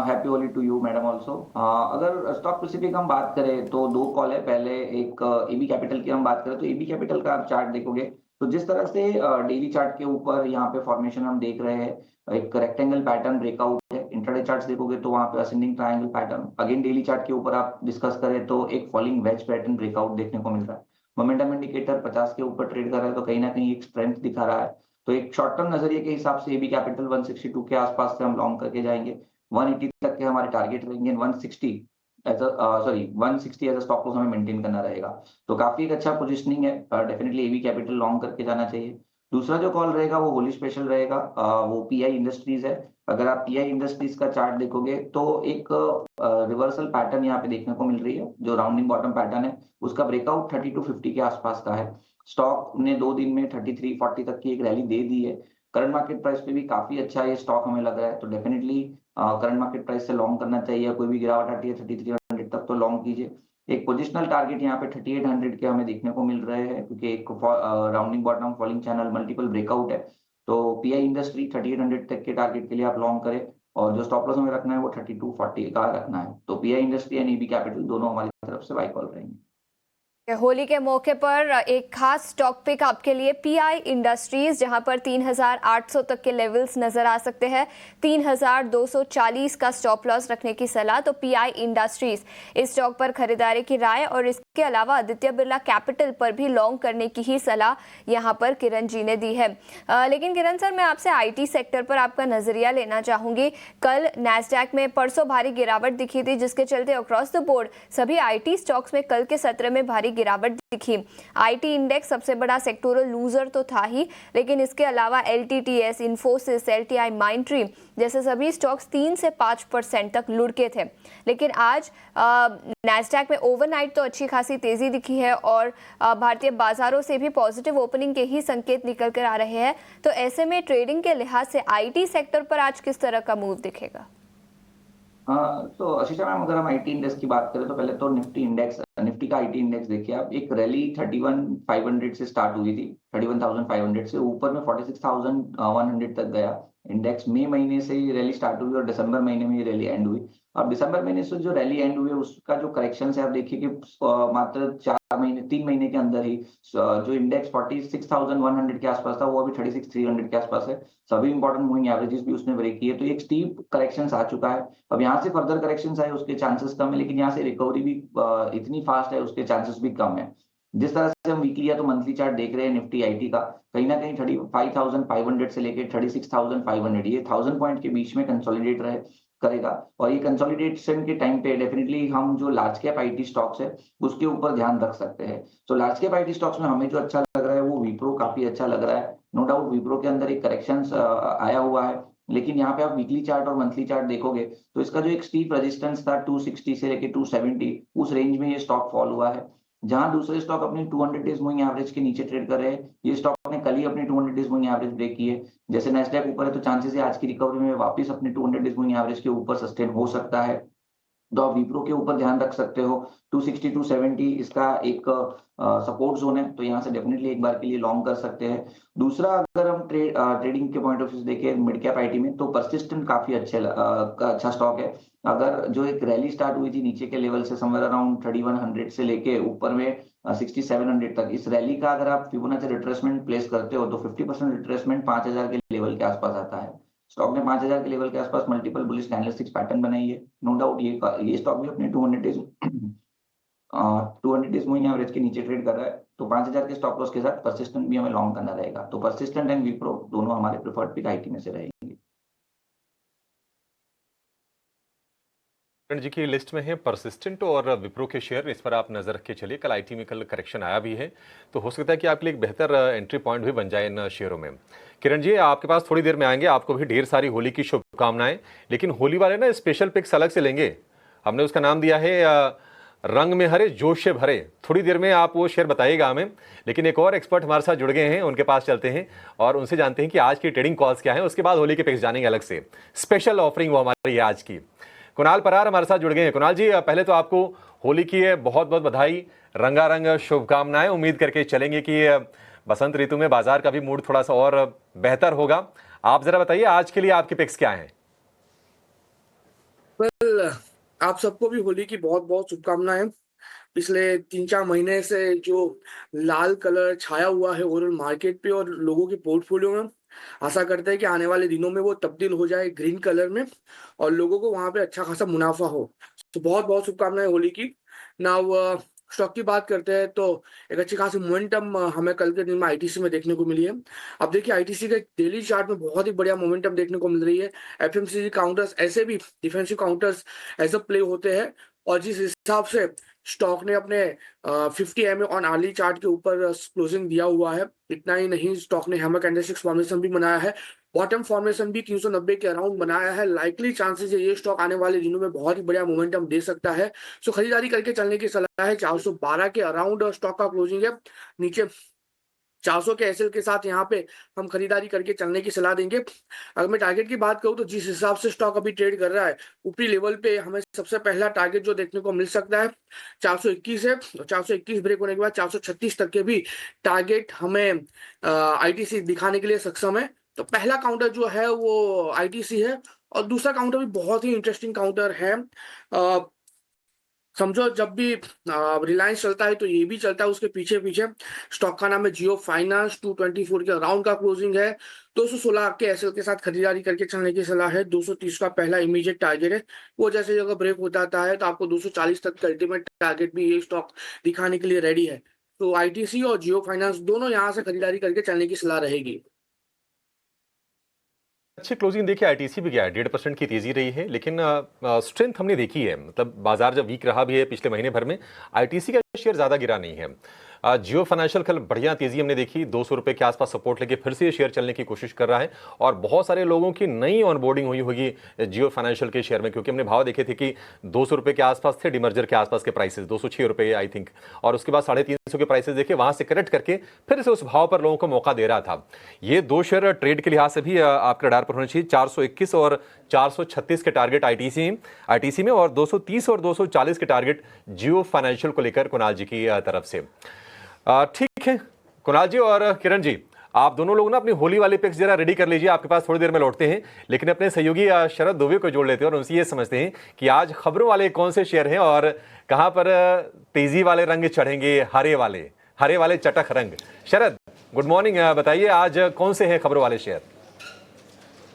Happy Holi to you madam also. अगर स्टॉक स्पेसिफिक हम बात करें तो 2 कॉल है। पहले एक एबी कैपिटल की हम बात करें तो एबी कैपिटल का आप चार्ट देखोगे तो जिस तरह से डेली चार्ट के ऊपर यहाँ पे फॉर्मेशन हम देख रहे हैं, एक रेक्टेंगल पैटर्न ब्रेकआउट है। इंट्राडे चार्ट्स देखोगे तो वहां पे ascending triangle pattern. Again daily chart के ऊपर आप डिस्कस करें तो एक फॉलिंग वेज पैटर्न ब्रेकआउट देखने को मिल रहा है। मोमेंटम इंडिकेटर 50 के ऊपर ट्रेड कर रहा है तो कहीं ना कहीं एक स्ट्रेंथ दिखा रहा है। तो एक शॉर्ट टर्म नजरिए के हिसाब से एबी कैपिटल 162 के आसपास से हम लॉन्ग करके जाएंगे। 180 तक के हमारे टारगेट रहेंगे। 160 as a sorry 160 as a stop loss हमें मेंटेन करना रहेगा। तो काफी एक अच्छा पोजीशनिंग है, डेफिनेटली एबी कैपिटल लॉन्ग करके जाना चाहिए। दूसरा जो कॉल रहेगा वो होली स्पेशल रहेगा, वो पीआई इंडस्ट्रीज है। अगर आप पीआई इंडस्ट्रीज का चार्ट देखोगे तो एक रिवर्सल पैटर्न यहाँ पे देखने को मिल रही है, जो राउंडिंग बॉटम पैटर्न है उसका ब्रेकआउट 3250 के आसपास का है। स्टॉक ने 2 दिन में 3340 तक की एक रैली दे दी है। करंट मार्केट प्राइस पे भी काफी अच्छा ये स्टॉक हमें लग रहा है, तो डेफिनेटली करंट मार्केट प्राइस से लॉन्ग करना चाहिए। कोई भी गिरावट आती है 3300 तक तो लॉन्ग कीजिए। एक पोजिशनल टारगेट यहाँ पे 3800 के हमें देखने को मिल रहे हैं, क्योंकि एक rounding bottom falling channel multiple breakout है। तो पीआई इंडस्ट्री 3800 तक के टारगेट के लिए आप लॉन्ग करें, और जो स्टॉप लॉस हमें रखना है वो 3240 का रखना है। तो pi industry and EB capital दोनों हमारी तरफ से बाय कॉल रहेंगे। होली के मौके पर एक खास स्टॉक पिक आपके लिए पीआई इंडस्ट्रीज, जहां पर 3800 तक के लेवल्स नजर आ सकते हैं। 3240 का स्टॉप लॉस रखने की सलाह। तो पीआई इंडस्ट्रीज इस स्टॉक पर खरीदारी की राय, और इसके अलावा आदित्य बिरला कैपिटल पर भी लॉन्ग करने की ही सलाह यहां पर किरण जी ने दी है। लेकिन किरण सर, मैं आपसे आईटी सेक्टर पर आपका नजरिया लेना चाहूंगी। कल नैस्डैक में परसों भारी गिरावट दिखी थी, जिसके चलते अक्रॉस द बोर्ड सभी आईटी स्टॉक्स में कल के सत्र में भारी गिरावट दिखी। आईटी इंडेक्स सबसे बड़ा सेक्टोरल लूजर तो था ही, लेकिन इसके अलावा एलटीटीएस, इन्फोसिस, एलटीआई, माइंडट्री जैसे सभी स्टॉक्स 3 से 5% तक लुढ़के थे। लेकिन आज नैस्डैक में ओवरनाइट तो अच्छी खासी तेजी दिखी है, और भारतीय बाजारों से भी पॉजिटिव ओपनिंग के ही संकेत निकल कर आ रहे हैं। तो ऐसे में ट्रेडिंग के लिहाज से आईटी सेक्टर पर आज किस तरह का मूव दिखेगा? तो आशीषा मैम, अगर हम आईटी इंडेक्स की बात करें तो पहले तो निफ्टी का आईटी इंडेक्स देखिए आप। एक रैली 31,500 से स्टार्ट हुई थी, 31,500 से ऊपर में 46,100 तक गया। इंडेक्स मई महीने से ये रैली स्टार्ट हुई और दिसंबर महीने में ये रैली एंड हुई। अब दिसंबर महीने से जो रैली एंड हुई है उसका जो करेक्शन है, आप देखिए कि मात्र 3 महीने के अंदर ही जो इंडेक्स 46,100 के आसपास था वो अभी 36,300 के आसपास है। सभी इंपॉर्टेंट मूविंग एवरेजेस भी उसने ब्रेक किए, तो एक स्टीप करेक्शन आ चुका है। अब यहाँ से फर्दर करेक्शन आए उसके चांसेस कम है, लेकिन यहाँ से रिकवरी भी इतनी फास्ट है उसके चांसेस भी कम है। जिस तरह से हम वीकली या तो मंथली चार्ट देख रहे हैं निफ्टी आईटी का, कहीं ना कहीं 35,500 से लेकर 36,500 ये 1000 पॉइंट के बीच में कंसोलिडेट करेगा। और ये कंसोलिडेशन के टाइम पे डेफिनेटली हम जो लार्ज कैप आईटी स्टॉक्स है उसके ऊपर ध्यान रख सकते हैं। तो लार्ज कैप आईटी स्टॉक्स में हमें जो अच्छा लग रहा है वो विप्रो काफी अच्छा लग रहा है। नो डाउट विप्रो के अंदर एक करेक्शन आया हुआ है, लेकिन यहाँ पे आप वीकली चार्ट और मंथली चार्ट देखोगे तो इसका जो एक स्टीप रेजिस्टेंस था 260 से लेके 270, उस रेंज में ये स्टॉक फॉल हुआ है। जहां दूसरे स्टॉक अपनी 200 डेज मूविंग एवरेज के नीचे ट्रेड कर रहे हैं, ये स्टॉक ने कल ही अपनी 200 डेज मूविंग एवरेज ब्रेक की है। जैसे नैस्डैक ऊपर है तो चांसेस है आज की रिकवरी में वापस अपने 200 डेज मूविंग एवरेज के ऊपर सस्टेन हो सकता है। तो आप विप्रो के ऊपर ध्यान रख सकते हो। 260 270 इसका एक सपोर्ट जोन है, तो यहाँ से डेफिनेटली एक बार के लिए लॉन्ग कर सकते हैं। दूसरा, अगर हम ट्रेडिंग के पॉइंट ऑफ व्यू से देखें मिड कैप आईटी में, तो परसिस्टेंट काफी अच्छा स्टॉक है। अगर जो एक रैली स्टार्ट हुई थी नीचे के लेवल से समवेयर अराउंड 3100 से लेके ऊपर में 6700 तक, इस रैली का अगर आप फिबोनाची रिट्रेसमेंट प्लेस करते हो तो 50% रिट्रेसमेंट 5000 के लेवल के आसपास आता है। स्टॉक ने 5000 के लेवल के आसपास मल्टीपल बुलिश कैंडलस्टिक्स पैटर्न बनाई है। नो डाउट ये स्टॉक भी अपने 200 डेज मूविंग एवरेज के नीचे ट्रेड कर रहा है, तो 5000 के स्टॉप लॉस के साथ परसिस्टेंट भी हमें लॉन्ग करना रहेगा। तो परसिस्टेंट एंड विप्रो दोनों हमारे प्रेफर्ड पिक आईटी में से रहेंगे। किरण जी की लिस्ट में है परसिस्टेंट और विप्रो के शेयर, इस पर आप नजर रख के चलिए। कल आईटी में कल करेक्शन आया भी है, तो हो सकता है कि आपके लिए एक बेहतर एंट्री पॉइंट भी बन जाए इन शेयरों में। किरण जी, आपके पास थोड़ी देर में आएंगे, आपको भी ढेर सारी होली की शुभकामनाएं। लेकिन होली वाले ना स्पेशल पिक्स अलग से लेंगे, हमने उसका नाम दिया है रंग में हरे जोश से भरे। थोड़ी देर में आप वो शेयर बताइएगा हमें, लेकिन एक और एक्सपर्ट हमारे साथ जुड़ गए हैं, उनके पास चलते हैं और उनसे जानते हैं कि आज की ट्रेडिंग कॉल्स क्या है। उसके बाद होली के पिक्स जानेंगे अलग से, स्पेशल ऑफरिंग वो हमारी है आज की। कुणाल परार हमारे साथ जुड़ गए हैं। कुणाल जी, पहले तो आपको होली की बहुत बहुत बधाई, रंगारंग शुभकामनाएं। उम्मीद करके चलेंगे कि बसंत ऋतु में बाजार का भी मूड थोड़ा सा और बेहतर होगा। आप जरा बताइए आज के लिए आपके पिक्स क्या हैं? आप सबको भी होली की बहुत बहुत शुभकामनाएं। पिछले 3-4 महीने से जो लाल कलर छाया हुआ है ओवरऑल मार्केट पे और लोगों के पोर्टफोलियो में, आशा करते हैं कि आने वाले दिनों में वो तब्दील हो जाए ग्रीन कलर में और लोगों को वहां पे अच्छा खासा मुनाफा हो। तो बहुत बहुत शुभकामनाएं होली की। नाउ स्टॉक की बात करते हैं तो एक अच्छी खासी मोमेंटम हमें कल के दिन में आईटीसी में देखने को मिली है। अब देखिए आईटीसी के डेली चार्ट में बहुत ही बढ़िया मोमेंटम देखने को मिल रही है। एफएमसीजी काउंटर्स ऐसे भी defensive counters as a play होते हैं, और जिस हिसाब से स्टॉक ने अपने 50 एमए ऑन अर्ली चार्ट के ऊपर क्लोजिंग दिया हुआ है, इतना ही नहीं स्टॉक ने हैमर कैंडलस्टिक्स फॉर्मेशन भी बनाया है, बॉटम फॉर्मेशन भी 390 के अराउंड बनाया है। लाइकली चांसेस है ये स्टॉक आने वाले दिनों में बहुत ही बढ़िया मोमेंटम दे सकता है। सो खरीदारी करके चलने की सलाह है। 412 के अराउंड स्टॉक का क्लोजिंग है। नीचे 400 के एसएल के साथ यहाँ पे हम खरीदारी करके चलने की सलाह देंगे। अगर मैं टारगेट की बात करूँ तो जिस हिसाब से स्टॉक अभी ट्रेड कर रहा है, ऊपरी लेवल पे हमें सबसे पहला टारगेट जो देखने को मिल सकता है 421 है। 421 ब्रेक होने के बाद 436 तक के भी टारगेट हमें आईटीसी दिखाने के लिए सक्षम है। तो पहला काउंटर जो है वो आईटीसी है और दूसरा काउंटर भी बहुत ही इंटरेस्टिंग काउंटर है। समझो जब भी रिलायंस चलता है तो ये भी चलता है उसके पीछे पीछे। स्टॉक का नाम है जियो फाइनेंस। 224 के राउंड का क्लोजिंग है। 216 के एसएल के साथ खरीदारी करके चलने की सलाह है। 230 का पहला इमीडिएट टारगेट है। वो जैसे जगह ब्रेक हो जाता है तो आपको 240 तक का अल्टीमेट टारगेट भी ये स्टॉक दिखाने के लिए रेडी है। तो आईटीसी और जियो फाइनेंस दोनों यहाँ से खरीदारी करके चलने की सलाह रहेगी। अच्छी क्लोजिंग देखिए आईटीसी भी गया है, 1.5% की तेजी रही है, लेकिन स्ट्रेंथ हमने देखी है। मतलब बाजार जब वीक रहा भी है पिछले महीने भर में, आईटीसी का शेयर ज्यादा गिरा नहीं है। जियो फाइनेंशियल कल बढ़िया तेजी हमने देखी, 200 रुपए के आसपास सपोर्ट लेके फिर से ये शेयर चलने की कोशिश कर रहा है और बहुत सारे लोगों की नई ऑनबोर्डिंग हुई होगी जियो फाइनेंशियल के शेयर में, क्योंकि हमने भाव देखे थे कि 200 रुपए के आसपास थे डिमर्जर के आसपास के प्राइसेस, 206 रुपए आई थिंक, और उसके बाद 350 के प्राइसेस देखे, वहां से करेक्ट करके फिर से उस भाव पर लोगों को मौका दे रहा था। ये दो शेयर ट्रेड के लिहाज से भी आपके रडार पर होने चाहिए। 421 और 436 के टारगेट आईटीसी में और 230 और 240 के टारगेट जियो फाइनेंशियल को लेकर कुणाल जी की तरफ से। ठीक है कुणाल जी और किरण जी, आप दोनों लोग ना अपनी होली वाली पिक्स जरा रेडी कर लीजिए, आपके पास थोड़ी देर में लौटते हैं, लेकिन अपने सहयोगी शरद दुबे को जोड़ लेते हैं और उनसे ये समझते हैं कि आज खबरों वाले कौन से शेयर हैं और कहां पर तेजी वाले रंग चढ़ेंगे, हरे वाले चटक रंग। शरद गुड मॉर्निंग, बताइए आज कौन से हैं खबरों वाले शेयर?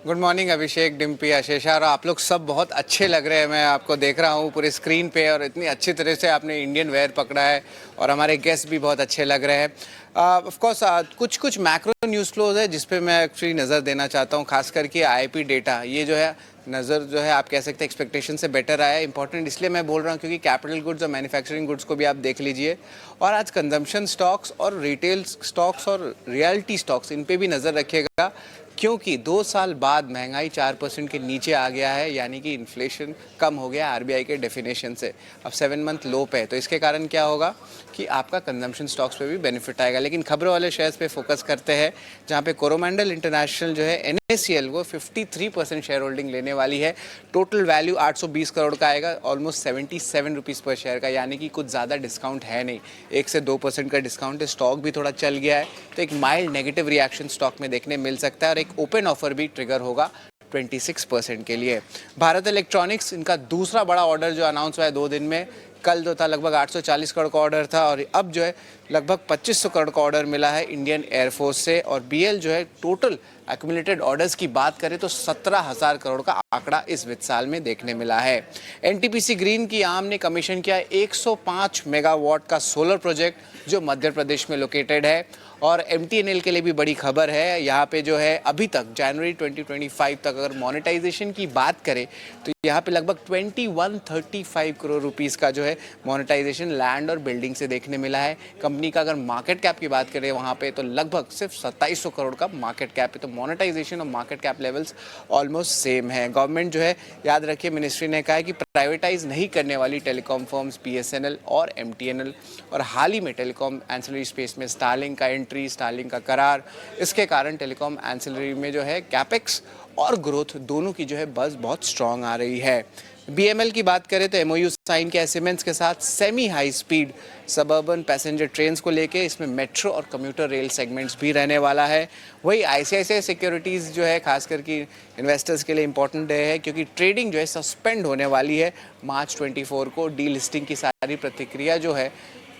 गुड मॉर्निंग अभिषेक, डिम्पी, आशीषा, और आप लोग सब बहुत अच्छे लग रहे हैं। मैं आपको देख रहा हूँ पूरे स्क्रीन पे और इतनी अच्छी तरह से आपने इंडियन वेयर पकड़ा है और हमारे गेस्ट भी बहुत अच्छे लग रहे हैं। ऑफ कोर्स कुछ मैक्रो न्यूज़ फ्लोज है जिस पे मैं एक्चुअली नज़र देना चाहता हूँ, खास करके आईपी डेटा। ये जो है नज़र जो है आप कह सकते हैं एक्सपेक्टेशन से बेटर आया है। इंपॉर्टेंट इसलिए मैं बोल रहा हूँ क्योंकि कैपिटल गुड्स और मैन्युफैक्चरिंग गुड्स को भी आप देख लीजिए, और आज कंजम्पशन स्टॉक्स और रिटेल स्टॉक्स और रियल्टी स्टॉक्स इन पे भी नज़र रखिएगा, क्योंकि 2 साल बाद महंगाई 4% के नीचे आ गया है, यानी कि इन्फ्लेशन कम हो गया आरबीआई के डेफिनेशन से, अब 7 मंथ लो पे है। तो इसके कारण क्या होगा कि आपका कंजम्पशन स्टॉक्स पे भी बेनिफिट आएगा। लेकिन खबरों वाले शेयर्स पे फोकस करते हैं, जहाँ पे कोरोमंडल इंटरनेशनल जो है NACL वो 53% शेयर होल्डिंग लेने वाली है। टोटल वैल्यू 820 करोड़ का आएगा, ऑलमोस्ट 77 रुपीज़ पर शेयर का, यानी कि कुछ ज़्यादा डिस्काउंट है नहीं, 1 से 2% का डिस्काउंट है। स्टॉक भी थोड़ा चल गया है तो एक माइल्ड नेगेटिव रिएक्शन स्टॉक में देखने मिल सकता है और एक ओपन ऑफर भी ट्रिगर होगा 26% के लिए। भारत इलेक्ट्रॉनिक्स, इनका दूसरा बड़ा ऑर्डर जो अनाउंस हुआ है 2 दिन में, कल जो था लगभग 840 करोड़ का ऑर्डर था और अब जो है लगभग 2500 करोड़ का ऑर्डर मिला है इंडियन एयरफोर्स से। और BL जो है टोटल एक्यूमुलेटेड ऑर्डर्स की बात करें तो 17,000 करोड़ का आंकड़ा इस वित्त साल में देखने मिला है। NTPC ग्रीन की आम ने कमीशन किया 105 मेगावाट का सोलर प्रोजेक्ट जो मध्य प्रदेश में लोकेटेड है। और MTNL के लिए भी बड़ी खबर है, यहाँ पे जो है अभी तक जनवरी 2025 तक अगर मोनेटाइजेशन की बात करें तो यहाँ पे लगभग 2135 करोड़ रुपीस का जो है मोनेटाइजेशन लैंड और बिल्डिंग से देखने मिला है। कंपनी का अगर मार्केट कैप की बात करें वहाँ पे तो लगभग सिर्फ 2700 करोड़ का मार्केट कैप है। तो मोनेटाइजेशन और market cap levels almost same है। गवर्नमेंट जो है, याद रखिए, मिनिस्ट्री ने कहा है कि प्राइवेटाइज नहीं करने वाली टेलीकॉम फर्म्स BSNL और MTNL, और हाल ही में टेलीकॉम एंसिलरी स्पेस में स्टारलिंक का एंट्री, स्टारलिंक का करार, इसके कारण टेलीकॉम एंसिलरी में जो है कैपेक्स और ग्रोथ दोनों की जो है बस बहुत स्ट्रांग आ रही है। BML की बात करें तो MOU साइन किया सिमेंस के साथ semi high speed suburban passenger trains को लेके, इसमें मेट्रो और कम्यूटर रेल सेगमेंट्स भी रहने वाला है। वही ICICI सिक्योरिटीज़ जो है खास करके इन्वेस्टर्स के लिए इंपॉर्टेंट डे है, क्योंकि ट्रेडिंग जो है सस्पेंड होने वाली है मार्च 24 को। डी लिस्टिंग की सारी प्रतिक्रिया जो है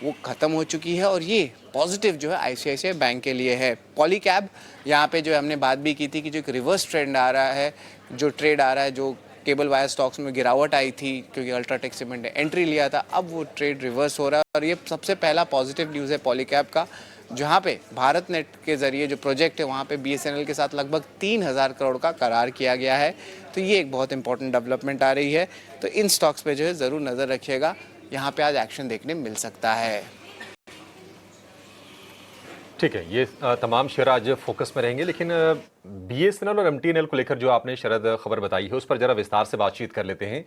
वो ख़त्म हो चुकी है और ये पॉजिटिव जो है ICICI बैंक के लिए है। पॉलीकैब, यहाँ पे जो हमने बात भी की थी कि जो एक रिवर्स ट्रेंड आ रहा है, जो ट्रेड आ रहा है, जो केबल वायर स्टॉक्स में गिरावट आई थी क्योंकि अल्ट्राटेक सीमेंट ने एंट्री लिया था, अब वो ट्रेड रिवर्स हो रहा है और ये सबसे पहला पॉजिटिव न्यूज़ है पॉलीकैब का। जहाँ पे भारत नेट के ज़रिए जो प्रोजेक्ट है वहाँ पे BSNL के साथ लगभग 3000 करोड़ का करार किया गया है। तो ये एक बहुत इंपॉर्टेंट डेवलपमेंट आ रही है। तो इन स्टॉक्स पे जो है ज़रूर नज़र रखिएगा, यहाँ पे आज एक्शन देखने मिल सकता है। ठीक है, ये तमाम शेयर आज फोकस में रहेंगे, लेकिन BSNL और MTNL को लेकर जो आपने शरद खबर बताई है उस पर जरा विस्तार से बातचीत कर लेते हैं।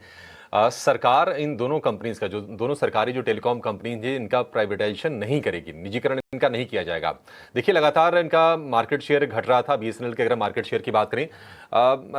सरकार इन दोनों कंपनीज का, जो दोनों सरकारी जो टेलीकॉम कंपनीज हैं, इनका प्राइवेटाइजेशन नहीं करेगी, निजीकरण इनका नहीं किया जाएगा। देखिए, लगातार इनका मार्केट शेयर घट रहा था। BSNL के अगर मार्केट शेयर की बात करें,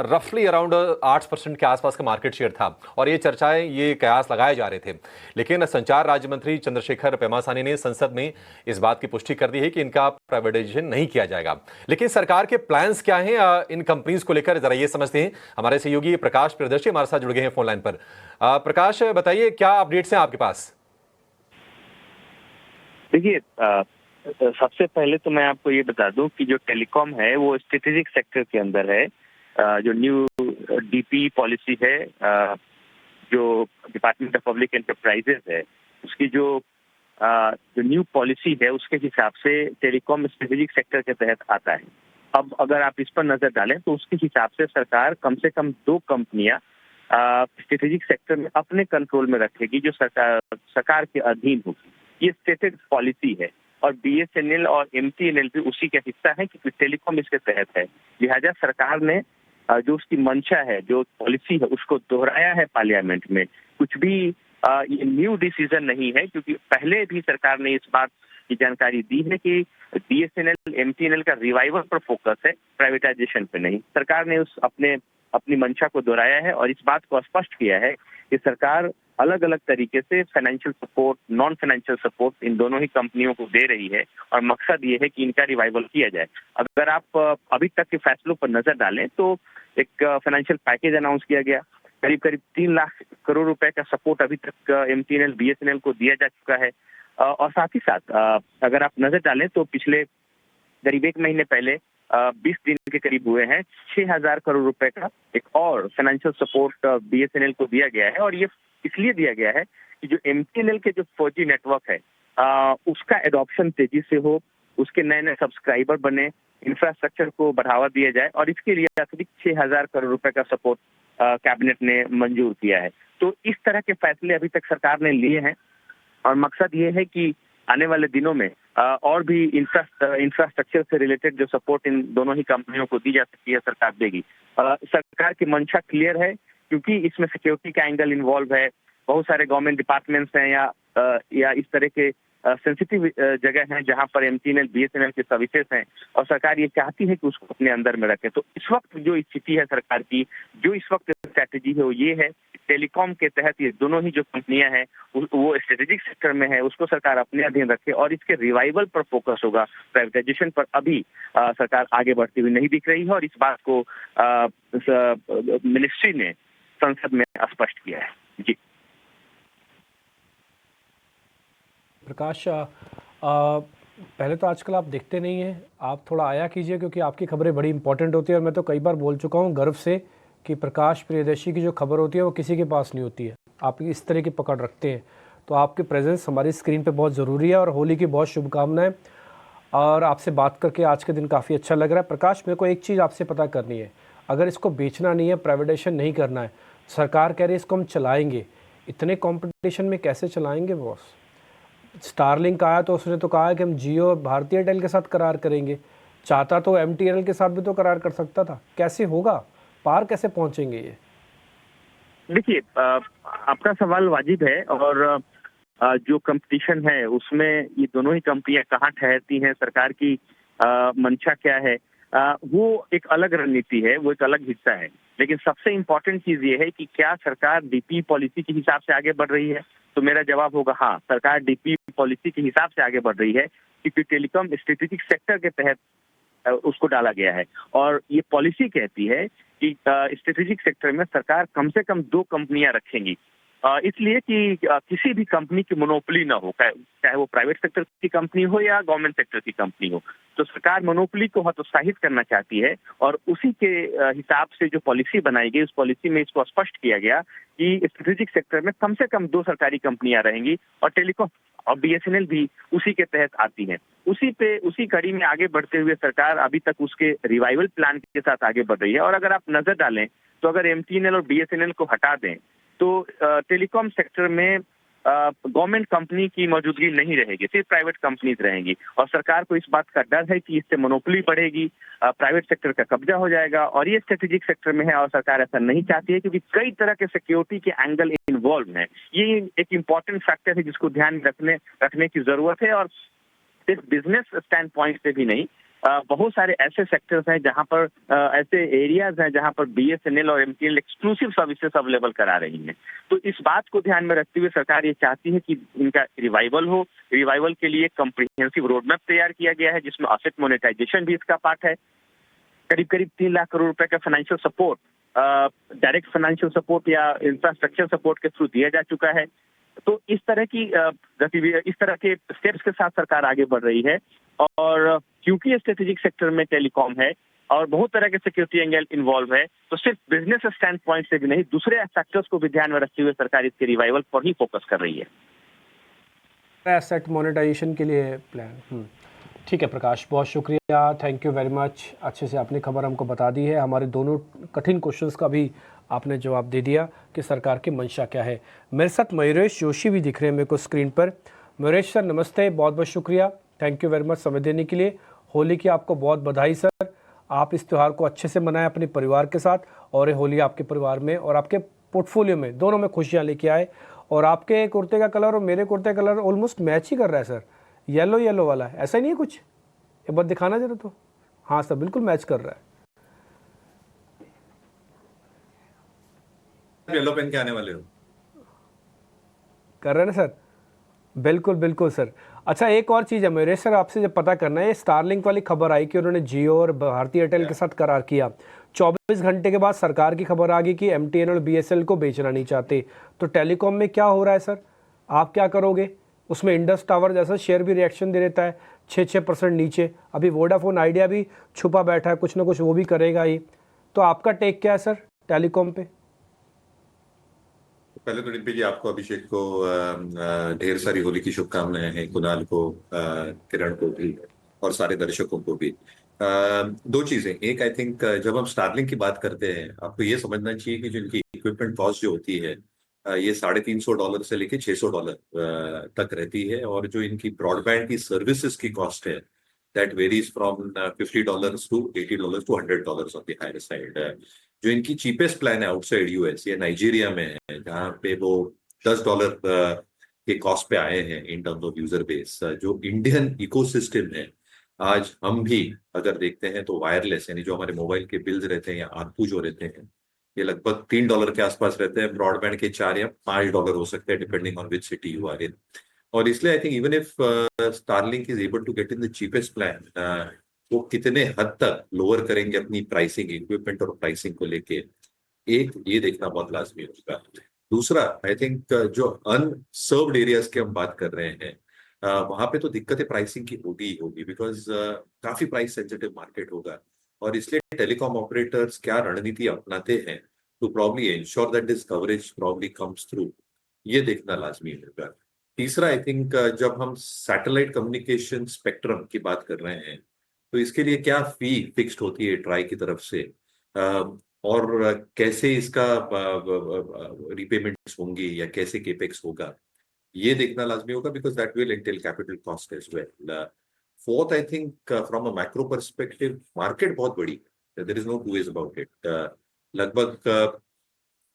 रफली अराउंड 8% के आसपास का मार्केट शेयर था और ये चर्चाएं, ये कयास लगाए जा रहे थे। लेकिन संचार राज्य मंत्री चंद्रशेखर पेमासानी ने संसद में इस बात की पुष्टि कर दी है कि इनका प्राइवेटाइजेशन नहीं किया जाएगा। लेकिन सरकार के प्लान्स क्या हैं इन कंपनीज को लेकर, जरा ये समझते हैं। हमारे सहयोगी प्रकाश प्रियदर्शी हमारे साथ जुड़ गए हैं फोन लाइन पर। प्रकाश, बताइए क्या अपडेट्स हैं आपके पास? देखिए, सबसे पहले तो मैं आपको ये बता दूं कि जो टेलीकॉम है वो स्ट्रेटेजिक सेक्टर के अंदर है। जो न्यू DP पॉलिसी है, जो डिपार्टमेंट ऑफ पब्लिक एंटरप्राइजेस है, उसकी जो न्यू पॉलिसी है उसके हिसाब से टेलीकॉम स्ट्रेटेजिक सेक्टर के तहत आता है। अब अगर आप इस पर नजर डालें तो उसके हिसाब से सरकार कम से कम 2 कंपनियां स्ट्रेटेजिक सेक्टर में अपने कंट्रोल में रखेगी, जो सरकार के अधीन होगी। ये स्टेटेड पॉलिसी है और BSNL और MTNL भी उसी का हिस्सा है क्योंकि टेलीकॉम इसके तहत है। लिहाजा सरकार ने जो उसकी मंशा है, जो पॉलिसी है, उसको दोहराया है पार्लियामेंट में। कुछ भी ये न्यू डिसीजन नहीं है, क्योंकि पहले भी सरकार ने इस बात की जानकारी दी है कि BSNL MTNL का रिवाइवल पर फोकस है, प्राइवेटाइजेशन पे नहीं। सरकार ने अपनी मंशा को दोहराया है और इस बात को स्पष्ट किया है कि सरकार अलग अलग तरीके से financial support, non financial support in दोनों ही कंपनियों को दे रही है और मकसद ये है कि इनका रिवाइवल किया जाए। अगर आप अभी तक के फैसलों पर नजर डालें तो एक फाइनेंशियल पैकेज अनाउंस किया गया, करीब 3 लाख करोड़ रुपए का सपोर्ट अभी तक MTNL BSNL को दिया जा चुका है। और साथ ही साथ अगर आप नजर डालें तो पिछले करीब 1 महीने पहले 20 दिन के करीब हुए हैं, 6000 करोड़ रुपए का एक और फाइनेंशियल सपोर्ट BSNL को दिया गया है। और ये इसलिए दिया गया है कि जो MTNL के जो 4G नेटवर्क है उसका एडॉप्शन तेजी से हो, उसके नए सब्सक्राइबर बने, इंफ्रास्ट्रक्चर को बढ़ावा दिया जाए और इसके लिए अतिरिक्त 6000 करोड़ रुपए का सपोर्ट कैबिनेट ने मंजूर किया है। तो इस तरह के फैसले अभी तक सरकार ने लिए हैं और मकसद ये है कि आने वाले दिनों में और भी इंफ्रास्ट्रक्चर से रिलेटेड जो सपोर्ट इन दोनों ही कंपनियों को दी जा सकती है, सरकार देगी। सरकार की मंशा क्लियर है क्योंकि इसमें सिक्योरिटी का एंगल इन्वॉल्व है। बहुत सारे गवर्नमेंट डिपार्टमेंट्स हैं या इस तरह के सेंसिटिव जगह हैं जहां पर MTNL BSNL के सर्विसेज हैं और सरकार ये चाहती है कि उसको अपने अंदर में रखे। तो इस वक्त जो स्थिति है सरकार की, जो इस वक्त स्ट्रैटेजी है वो ये है, टेलीकॉम के तहत ये दोनों ही जो कंपनियां हैं वो स्ट्रेटेजिक सेक्टर में है, उसको सरकार अपने अधीन रखे और इसके रिवाइवल पर फोकस होगा। प्राइवेटाइजेशन पर अभी सरकार आगे बढ़ती हुई नहीं दिख रही है और इस बात को मिनिस्ट्री ने संसद में स्पष्ट किया है। जी प्रकाश, पहले तो आजकल आप दिखते नहीं हैं, आप थोड़ा आया कीजिए क्योंकि आपकी खबरें बड़ी इंपॉर्टेंट होती है और मैं तो कई बार बोल चुका हूं गर्व से कि प्रकाश प्रियदर्शी की जो खबर होती है वो किसी के पास नहीं होती है। आप इस तरह की पकड़ रखते हैं, तो आपकी प्रेजेंस हमारी स्क्रीन पे बहुत ज़रूरी है और होली की बहुत शुभकामनाएं। और आपसे बात करके आज के दिन काफ़ी अच्छा लग रहा है। प्रकाश, मेरे को एक चीज़ आपसे पता करनी है, अगर इसको बेचना नहीं है, प्राइवेटाइजेशन नहीं करना है, सरकार कह रही है इसको हम चलाएँगे, इतने कॉम्पिटिशन में कैसे चलाएँगे बॉस? स्टारलिंक आया तो उसने तो कहा कि हम जियो भारती एयरटेल के साथ करार करेंगे, चाहता तो MTNL के साथ भी तो करार कर सकता था। कैसे होगा, पार कैसे पहुंचेंगे ये? देखिए, आपका सवाल वाजिब है और जो कंपटीशन है उसमें ये दोनों ही कंपनियां कहाँ ठहरती हैं, सरकार की मंशा क्या है, वो एक अलग रणनीति है, वो एक अलग हिस्सा है। लेकिन सबसे इम्पोर्टेंट चीज ये है कि क्या सरकार DP पॉलिसी के हिसाब से आगे बढ़ रही है? तो मेरा जवाब होगा हाँ, सरकार DP पॉलिसी के हिसाब से आगे बढ़ रही है क्योंकि टेलीकॉम स्ट्रेटेजिक सेक्टर के तहत उसको डाला गया है और ये पॉलिसी कहती है कि स्ट्रेटेजिक सेक्टर में सरकार कम से कम 2 कंपनियां रखेंगी इसलिए कि किसी भी कंपनी की मोनोपोली ना हो, चाहे वो प्राइवेट सेक्टर की कंपनी हो या गवर्नमेंट सेक्टर की कंपनी हो। तो सरकार मोनोपोली को हतोत्साहित करना चाहती है और उसी के हिसाब से जो पॉलिसी बनाई गई, उस पॉलिसी में इसको स्पष्ट किया गया कि स्ट्रेटेजिक सेक्टर में कम से कम 2 सरकारी कंपनियां रहेंगी और टेलीकॉम और बीएसएनएल भी उसी के तहत आती हैं। उसी कड़ी में आगे बढ़ते हुए सरकार अभी तक उसके रिवाइवल प्लान के साथ आगे बढ़ रही है। और अगर आप नजर डालें तो अगर एमटीएनएल और बीएसएनएल को हटा दें तो टेलीकॉम सेक्टर में गवर्नमेंट कंपनी की मौजूदगी नहीं रहेगी, सिर्फ प्राइवेट कंपनीज रहेंगी। और सरकार को इस बात का डर है कि इससे मोनोपोली बढ़ेगी, प्राइवेट सेक्टर का कब्जा हो जाएगा और ये स्ट्रेटेजिक सेक्टर में है और सरकार ऐसा नहीं चाहती है क्योंकि कई तरह के सिक्योरिटी के एंगल इन्वॉल्व हैं। ये एक इम्पॉर्टेंट फैक्टर है जिसको ध्यान रखने की जरूरत है। और सिर्फ बिजनेस स्टैंड पॉइंट से भी नहीं, बहुत सारे ऐसे सेक्टर्स हैं जहां पर ऐसे एरियाज हैं जहां पर बीएसएनएल और एमटीएनएल एक्सक्लूसिव सर्विसेज अवेलेबल करा रही हैं। तो इस बात को ध्यान में रखते हुए सरकार ये चाहती है कि इनका रिवाइवल हो। रिवाइवल के लिए कम्प्रिहेंसिव रोड मैप तैयार किया गया है जिसमें असेट मोनेटाइजेशन भी इसका पार्ट है। करीब 3 लाख करोड़ रुपए का financial support, direct financial support या इंफ्रास्ट्रक्चर सपोर्ट के थ्रू दिया जा चुका है। तो इस तरह की गतिविधि, इस तरह के स्टेप्स के साथ सरकार आगे बढ़ रही है। और क्योंकि स्ट्रेटेजिक सेक्टर में टेलीकॉम है और बहुत तरह के सिक्योरिटी एंगल इन्वॉल्व है, तो सिर्फ बिजनेस स्टैंड पॉइंट से भी नहीं, दूसरे फैक्टर्स को भी ध्यान में रखते हुए सरकार इसके रिवाइवल पर ही फोकस कर रही है। एसेट मोनेटाइजेशन के लिए प्लान। ठीक है प्रकाश, बहुत शुक्रिया, थैंक यू वेरी मच। अच्छे से आपने खबर हमको बता दी है। हमारे दोनों कठिन क्वेश्चंस का भी आपने जवाब दे दिया कि सरकार की मंशा क्या है। मेरे साथ मयूरेश जोशी भी दिख रहे हैं मेरे को स्क्रीन पर। मयूरेश सर नमस्ते, बहुत बहुत शुक्रिया, थैंक यू वेरी मच समय देने के लिए। होली की आपको बहुत बधाई सर, आप इस त्यौहार को अच्छे से मनाएं अपने परिवार के साथ और ये होली आपके परिवार में और आपके पोर्टफोलियो में दोनों में खुशियाँ लेके आए। और आपके कुर्ते का कलर और मेरे कुर्ते का कलर ऑलमोस्ट मैच ही कर रहा है सर, येलो वाला है, ऐसा ही नहीं है कुछ? एक बार दिखाना जरा तो। हाँ सर, बिल्कुल मैच कर रहा है। येलो पहन के आने वाले हो? कर रहे हैं ना सर? बिल्कुल सर। अच्छा एक और चीज़ है मेरे सर, आपसे जब पता करना है, स्टारलिंक वाली खबर आई कि उन्होंने जियो और भारती एयरटेल के साथ करार किया। 24 घंटे के बाद सरकार की खबर आ गई कि एमटीएनएल और बीएसएनएल को बेचना नहीं चाहते। तो टेलीकॉम में क्या हो रहा है सर, आप क्या करोगे? उसमें इंडस टावर जैसा शेयर भी रिएक्शन दे देता है 6% नीचे। अभी वोडाफोन आइडिया भी छुपा बैठा है, कुछ ना कुछ वो भी करेगा ही। तो आपका टेक क्या है सर टेलीकॉम पे? पहले तो डिम्पी जी, आपको, अभिषेक को ढेर सारी होली की शुभकामनाएं हैं, कुणाल को, किरण को भी और सारे दर्शकों को भी। 2 चीजें, एक आई थिंक जब हम स्टारलिंक की बात करते हैं आपको ये समझना चाहिए कि जो इनकी इक्विपमेंट कॉस्ट जो होती है ये $350 से लेके $600 तक रहती है। और जो इनकी ब्रॉडबैंड की सर्विसेज की कॉस्ट है that varies from $50 to $80 to $100 on the higher side. जो इनकी चीपेस्ट प्लान है आउटसाइड यूएस या नाइजीरिया में है, जहाँ पे वो $10 के कॉस्ट पे आए हैं इन टर्म्स ऑफ यूजर बेस। जो इंडियन इकोसिस्टम है, आज हम भी अगर देखते हैं तो वायरलेस यानी जो हमारे मोबाइल के बिल्स रहते हैं या आरपू जो रहते हैं, ये लगभग $3 के आसपास रहते हैं। ब्रॉडबैंड के $4 या $5 हो सकते हैं depending on which city you are in. और इसलिए I think even if Starlink is able to get in the cheapest plan, वो कितने हद तक लोअर करेंगे अपनी प्राइसिंग, इक्विपमेंट और प्राइसिंग को लेके, एक ये देखना बहुत लाजमी होगा। दूसरा आई थिंक जो अनसर्व्ड एरियाज की हम बात कर रहे हैं, वहां पे तो दिक्कतें प्राइसिंग की होगी बिकॉज काफी प्राइस सेंसिटिव मार्केट होगा। और इसलिए टेलीकॉम ऑपरेटर्स क्या रणनीति अपनाते हैं to probably ensure that this coverage probably comes through, ये देखना लाजमी होगा। तीसरा आई थिंक जब हम सैटेलाइट कम्युनिकेशन स्पेक्ट्रम की बात कर रहे हैं तो इसके लिए क्या फी फिक्स्ड होती है ट्राई की तरफ से, और कैसे इसका रिपेमेंट्स होंगी या कैसे केपेक्स होगा, ये देखना लाजमी होगा because that will entail capital cost as well. Fourth I think from a macro perspective market बहुत बड़ी है, there is no two ways about it. लगभग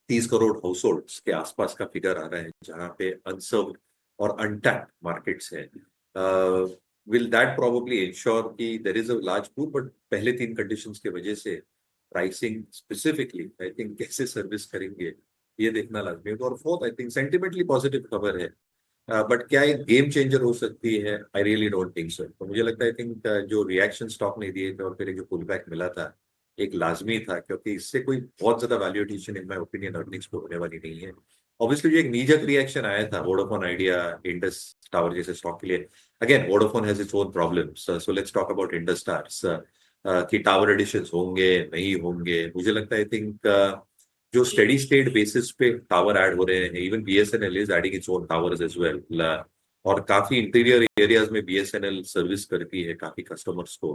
30 करोड़ हाउसहोल्ड्स के आसपास का फिगर आ रहा है जहां पे अनसर्व्ड और अनटैप्ड मार्केट्स हैं। विल दैट प्रोबेबली इंश्योर कि there is a large pool, but पहले 3 कंडीशंस के वजह से प्राइसिंग स्पेसिफिकली आई थिंक कैसे सर्विस करेंगे ये देखना लाजमी होगा। और fourth I think sentimentally positive खबर है, बट क्या एक गेम चेंजर हो सकती है, I really don't think so. तो मुझे लगता है आई थिंक जो रिएक्शन स्टॉक ने दिए थे और फिर जो पुल बैक मिला था एक लाजमी था, क्योंकि इससे कोई बहुत ज्यादा value addition in my opinion earnings को होने वाली नहीं है। ऑब्वियसली जो एक नीजक रिएक्शन आया था वोडाफोन आइडिया इंडस टावर जैसे स्टॉक के लिए, again Vodafone has its own problems, so let's talk about Indus stars कि टावर एडिशंस होंगे नहीं होंगे। मुझे लगता है आई थिंक जो स्टेडी स्टेट बेसिस पे टावर ऐड हो रहे हैं, even BSNL is adding its own towers as well, और काफी इंटीरियर एरियाज में बीएसएनएल सर्विस करती है काफी कस्टमर्स को,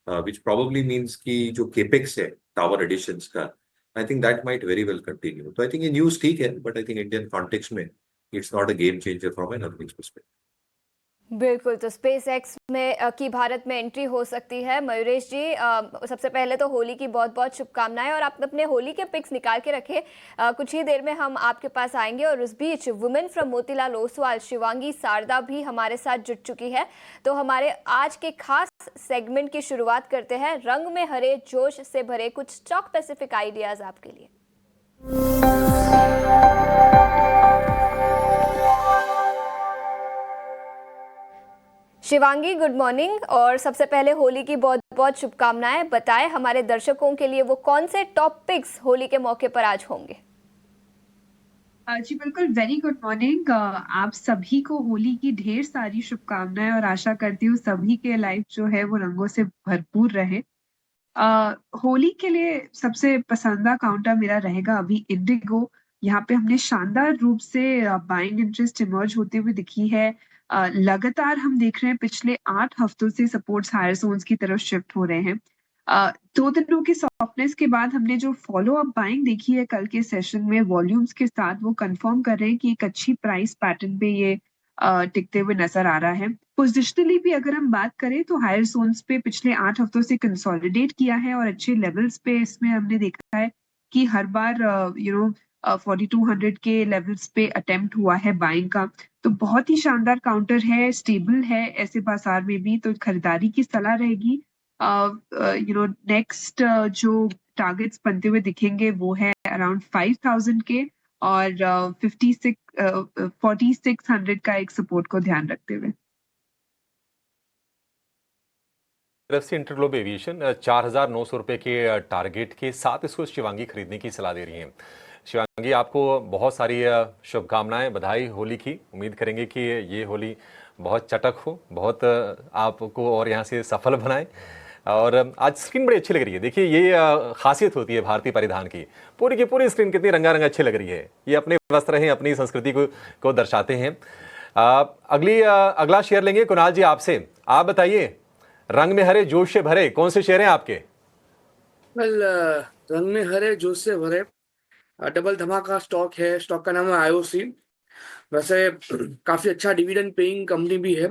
विच प्रोबेबली मींस कि जो केपेक्स है टावर एडिशंस का, I think that might very well continue. तो आई थिंक ये न्यूज ठीक है, but I think Indian context में it's not a game changer from an earnings perspective. बिल्कुल, तो स्पेस एक्स में की भारत में एंट्री हो सकती है। मयूरेश जी, सबसे पहले तो होली की बहुत बहुत शुभकामनाएं, और आप अपने होली के पिक्स निकाल के रखे, कुछ ही देर में हम आपके पास आएंगे। और उस बीच वुमेन फ्रॉम मोतीलाल ओसवाल शिवांगी शारदा भी हमारे साथ जुड़ चुकी है। तो हमारे आज के खास सेगमेंट की शुरुआत करते हैं रंग में हरे जोश से भरे कुछ स्टॉक स्पेसिफिक आइडियाज आपके लिए। शिवांगी, गुड मॉर्निंग, और सबसे पहले होली की बहुत बहुत शुभकामनाएं। बताएं हमारे दर्शकों के लिए वो कौन से टॉप पिक्स होली के मौके पर आज होंगे। जी बिल्कुल, वेरी गुड मॉर्निंग। आप सभी को होली की ढेर सारी शुभकामनाएं, और आशा करती हूँ सभी के लाइफ जो है वो रंगों से भरपूर रहे। होली के लिए सबसे पसंदीदा काउंटर मेरा रहेगा अभी इंडिगो। यहाँ पे हमने शानदार रूप से बाइंग इंटरेस्ट इमर्ज होते हुए दिखी है। लगातार हम देख रहे हैं पिछले 8 हफ्तों से सपोर्ट्स हायर जोन्स की तरफ शिफ्ट हो रहे हैं। 2 दिनों की सॉफ्टनेस के बाद हमने जो फॉलो अप बाइंग देखी है कल के सेशन में वॉल्यूम्स के साथ, वो कंफर्म कर रहे हैं कि एक अच्छी प्राइस पैटर्न पे ये टिकते हुए नजर आ रहा है। पोजिशनली भी अगर हम बात करें तो हायर जोन्स पे पिछले 8 हफ्तों से कंसोलिडेट किया है, और अच्छे लेवल्स पे इसमें हमने देखा है कि हर बार 4200 के लेवल्स पे अटेम्प्ट हुआ है बाइंग का। तो बहुत ही शानदार काउंटर है, स्टेबल है ऐसे बाजार में भी, तो खरीदारी की सलाह रहेगी। नेक्स्ट जो टारगेट्स बनते हुए दिखेंगे वो है अराउंड 5000 के, और 4600 का एक सपोर्ट को ध्यान रखते हुए। तरफ से इंटरग्लोब एविएशन 4900 रुपए के टारगेट के साथ इसको शिवांगी खरीदने की सलाह दे रही हैं। शिवांगी, आपको बहुत सारी शुभकामनाएं, बधाई होली की। उम्मीद करेंगे कि ये होली बहुत चटक हो, बहुत आपको और यहाँ से सफल बनाए। और आज स्क्रीन बड़ी अच्छी लग रही है। देखिए, ये खासियत होती है भारतीय परिधान की, पूरी की पूरी स्क्रीन कितनी रंगारंग अच्छी लग रही है। ये अपने वस्त्र हैं, अपनी संस्कृति को दर्शाते हैं। अगला शेयर लेंगे कुणाल जी आपसे। आप बताइए, रंग में हरे जोश से भरे कौन से शेयर हैं आपके? रंग में हरे जोश से भरे डबल धमाका स्टॉक है। स्टॉक का नाम है आईओसी। वैसे काफी अच्छा डिविडेंड पेइंग कंपनी भी है,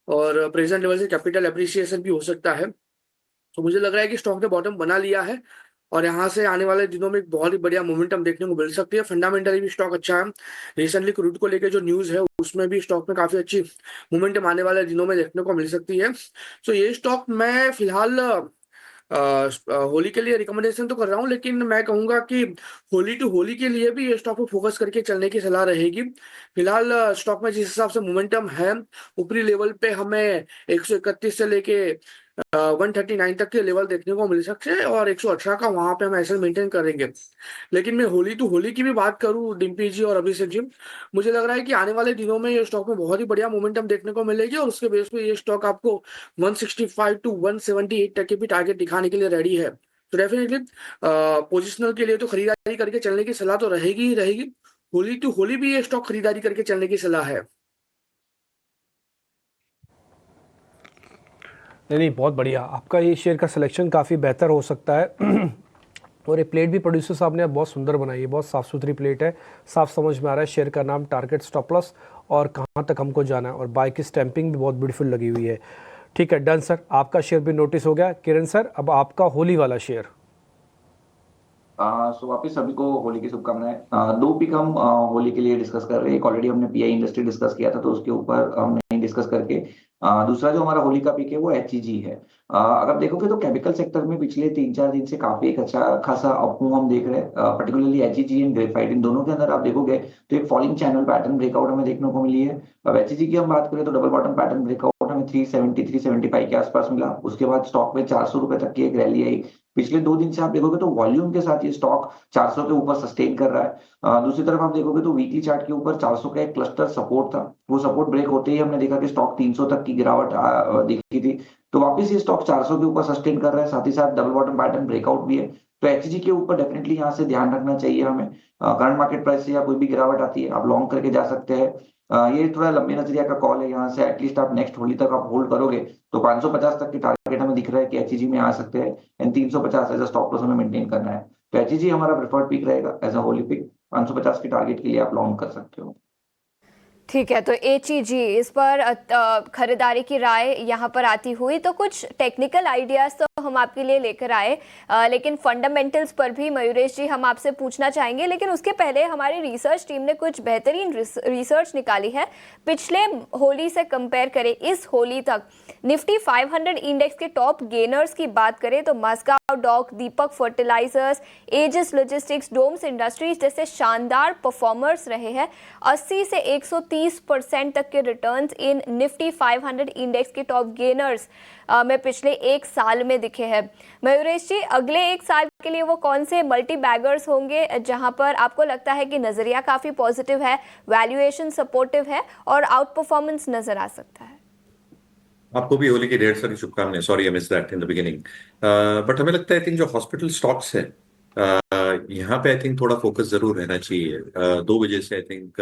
और प्रेजेंट लेवल से कैपिटल एप्रिसिएशन भी हो सकता है। तो मुझे लग रहा है कि स्टॉक ने बॉटम बना लिया है, और यहाँ से आने वाले दिनों में एक बहुत ही बढ़िया मोमेंटम देखने को मिल सकती है। फंडामेंटली भी स्टॉक अच्छा है। रिसेंटली क्रूड को लेकर जो न्यूज है उसमें भी स्टॉक में काफी अच्छी मोमेंटम आने वाले दिनों में देखने को मिल सकती है। तो ये स्टॉक मैं फिलहाल होली के लिए रिकमेंडेशन तो कर रहा हूँ, लेकिन मैं कहूंगा कि होली टू होली के लिए भी ये स्टॉक पे फोकस करके चलने की सलाह रहेगी। फिलहाल स्टॉक में जिस हिसाब से मोमेंटम है, ऊपरी लेवल पे हमें 131 से लेके 139 तक के लेवल देखने को मिल सकते हैं, और 118 का वहां पे हम ऐसे मेंटेन करेंगे। लेकिन मैं होली टू होली की भी बात करूं डिम्पी जी और अभिषेक जी, मुझे लग रहा है कि आने वाले दिनों में ये स्टॉक में बहुत ही बढ़िया मोमेंटम देखने को मिलेगी, और उसके बेस पे ये स्टॉक आपको 165 टू 178 तक के भी टारगेट दिखाने के लिए रेडी है। तो डेफिनेटली पोजिशनल के लिए तो खरीदारी करके चलने की सलाह तो रहेगी ही रहेगी। होली टू होली भी ये स्टॉक खरीदारी करके चलने की सलाह है। नहीं, बहुत बढ़िया। आपका ये शेयर का सिलेक्शन काफ़ी बेहतर हो सकता है। और ये प्लेट भी प्रोड्यूसर साहब ने बहुत सुंदर बनाई है, बहुत साफ़ सुथरी प्लेट है। साफ समझ में आ रहा है शेयर का नाम, टारगेट, स्टॉप लॉस और कहाँ तक हमको जाना है, और बाय की स्टैंपिंग भी बहुत ब्यूटीफुल लगी हुई है। ठीक है, डन सर, आपका शेयर भी नोटिस हो गया। किरण सर, अब आपका होली वाला शेयर। सो वापिस सभी को होली की शुभकामनाएं। 2 पिक हम होली के लिए डिस्कस कर रहे हैं। ऑलरेडी हमने पीआई इंडस्ट्री डिस्कस किया था, तो उसके ऊपर हमने डिस्कस करके दूसरा जो हमारा होली का पिक है वो एचईजी है। अगर देखोगे तो केमिकल सेक्टर में पिछले 3-4 दिन से काफी एक अच्छा खासा अपमूव हम देख रहे हैं, पर्टिकुलरली एचईजी एंड ग्रेफाइट। इन दोनों के अंदर आप देखोगे तो एक फॉलिंग चैनल पैटर्न ब्रेकआउट हमें देखने को मिली है। अब एचईजी की हम बात करें तो डबल बॉटम पैटर्न ब्रेकआउट हमें 370 375 के आसपास मिला। उसके बाद स्टॉक में 400 रुपए तक की एक रैली आई। पिछले 2 दिन से आप देखोगे तो वॉल्यूम के साथ ये स्टॉक 400 के ऊपर सस्टेन कर रहा है। दूसरी तरफ आप देखोगे तो वीकली चार्ट के ऊपर 400 का एक क्लस्टर सपोर्ट था, वो सपोर्ट ब्रेक होते ही हमने देखा कि स्टॉक 300 तक की गिरावट देखी थी। तो वापस ये स्टॉक 400 के ऊपर सस्टेन कर रहा है, साथ ही साथ डबल बॉटम पैटर्न ब्रेकआउट भी है। तो एचजी के ऊपर डेफिनेटली यहाँ से ध्यान रखना चाहिए हमें। करंट मार्केट प्राइस से या कोई भी गिरावट आती है आप लॉन्ग करके जा सकते हैं। ये थोड़ा लंबे नजरिया का कॉल है, यहाँ से एटलीस्ट आप नेक्स्ट होली तक आप होल्ड करोगे तो 550 तक की टारगेट हमें दिख रहा है कि एचईजी में आ सकते हैं, and 350 as a stop loss हमें मेंटेन करना है। तो एचईजी हमारा प्रेफर्ड पिक रहेगा एज अ होली पिक। 550 की टारगेट के लिए आप लॉन्ग कर सकते हो। ठीक है, तो एचईजी इस पर खरीदारी की राय यहाँ पर आती हुई, तो कुछ टेक्निकल आइडियाज तो हम आपके लिए लेकर आए, लेकिन फंडामेंटल्स पर भी मयूरेश जी हम आपसे पूछना चाहेंगे। लेकिन उसके पहले हमारी रिसर्च टीम ने कुछ बेहतरीन रिसर्च निकाली है। पिछले होली से कंपेयर करें इस होली तक निफ्टी 500 इंडेक्स के टॉप गेनर्स की बात करें तो Mazagon Dock, Deepak Fertilisers, Aegis Logistics, DOMS Industries जैसे शानदार परफॉर्मर्स रहे हैं। 80 से 130% तक के रिटर्न्स इन निफ्टी 500 इंडेक्स के टॉप गेनर्स में पिछले एक साल में दिखे हैं। मयूरेश जी, अगले एक साल के लिए वो कौन से मल्टी बैगर्स होंगे जहां पर आपको लगता है कि नजरिया काफी पॉजिटिव है, वैल्यूएशन सपोर्टिव है और आउट परफॉर्मेंस नजर आ सकता है? आपको भी होली की ढेर सारी शुभकामनाएं। Sorry I miss that in the beginning. But हमें लगता है आई थिंक जो हॉस्पिटल स्टॉक्स है यहाँ पे आई थिंक थोड़ा फोकस जरूर रहना चाहिए। 2 वजह से आई थिंक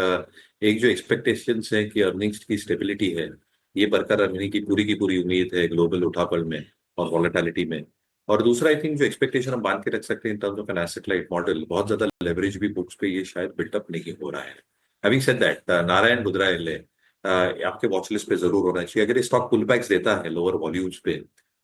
एक जो एक्सपेक्टेशंस है कि अर्निंग्स की स्टेबिलिटी है ये बरकरार रहने की पूरी उम्मीद है ग्लोबल उठापड़ में और वॉलेटिलिटी में। और दूसरा आई थिंक जो एक्सपेक्टेशन हम बांध के रख सकते हैं इन terms of an asset light model, बहुत ज्यादा लेवरेज भी बुक्स पे ये शायद बिल्टअप नहीं हो रहा है। हैविंग सेड दैट, नारायण रुद्रायल आपके वॉच लिस्ट पे जरूर होना चाहिए। अगर ये स्टॉक पुल बैक्स देता है लोअर वॉल्यूम्स पे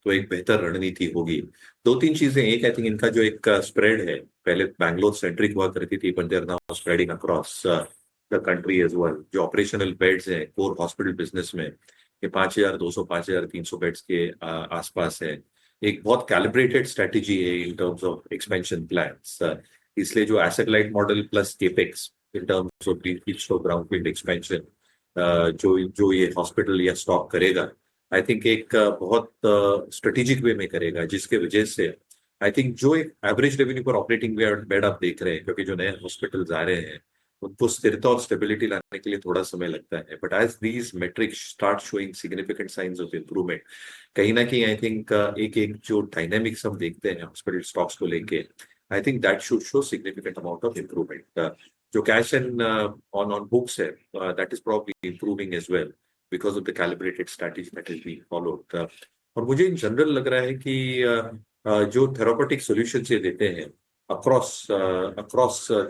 तो एक बेहतर रणनीति होगी। 2-3 चीजें, एक आई थिंक इनका जो एक स्प्रेड है, पहले बैंगलोर सेंट्रिक हुआ करती थी but they are now spreading across the country as well. जो ऑपरेशनल बेड्स हैं कोर हॉस्पिटल बिजनेस में ये 5200 5300 बेड्स के आसपास है। एक बहुत कैलिब्रेटेड स्ट्रेटेजी है in terms of expansion plans, इसलिए जो asset light model plus capex in terms of ground field expansion जो ये हॉस्पिटल या स्टॉक करेगा आई थिंक एक बहुत स्ट्रेटेजिक वे में करेगा, जिसके वजह से आई थिंक जो एक एवरेज रेवेन्यू पर ऑपरेटिंग बेड आप देख रहे हैं, क्योंकि जो नए हॉस्पिटल्स आ रहे हैं उनको स्थिरता और स्टेबिलिटी लाने के लिए थोड़ा समय लगता है। But as these metrics start showing significant signs of improvement, कहीं ना कहीं आई थिंक एक जो डायनेमिक्स हम देखते हैं हॉस्पिटल स्टॉक्स को लेके, I think that should show significant amount of improvement. जो कैश एंड ऑन बुक्स है that is probably improving as well because of the calibrated strategy that is being followed. और मुझे इन जनरल लग रहा है कि जो थेरापेटिक सॉल्यूशंस ये देते हैं across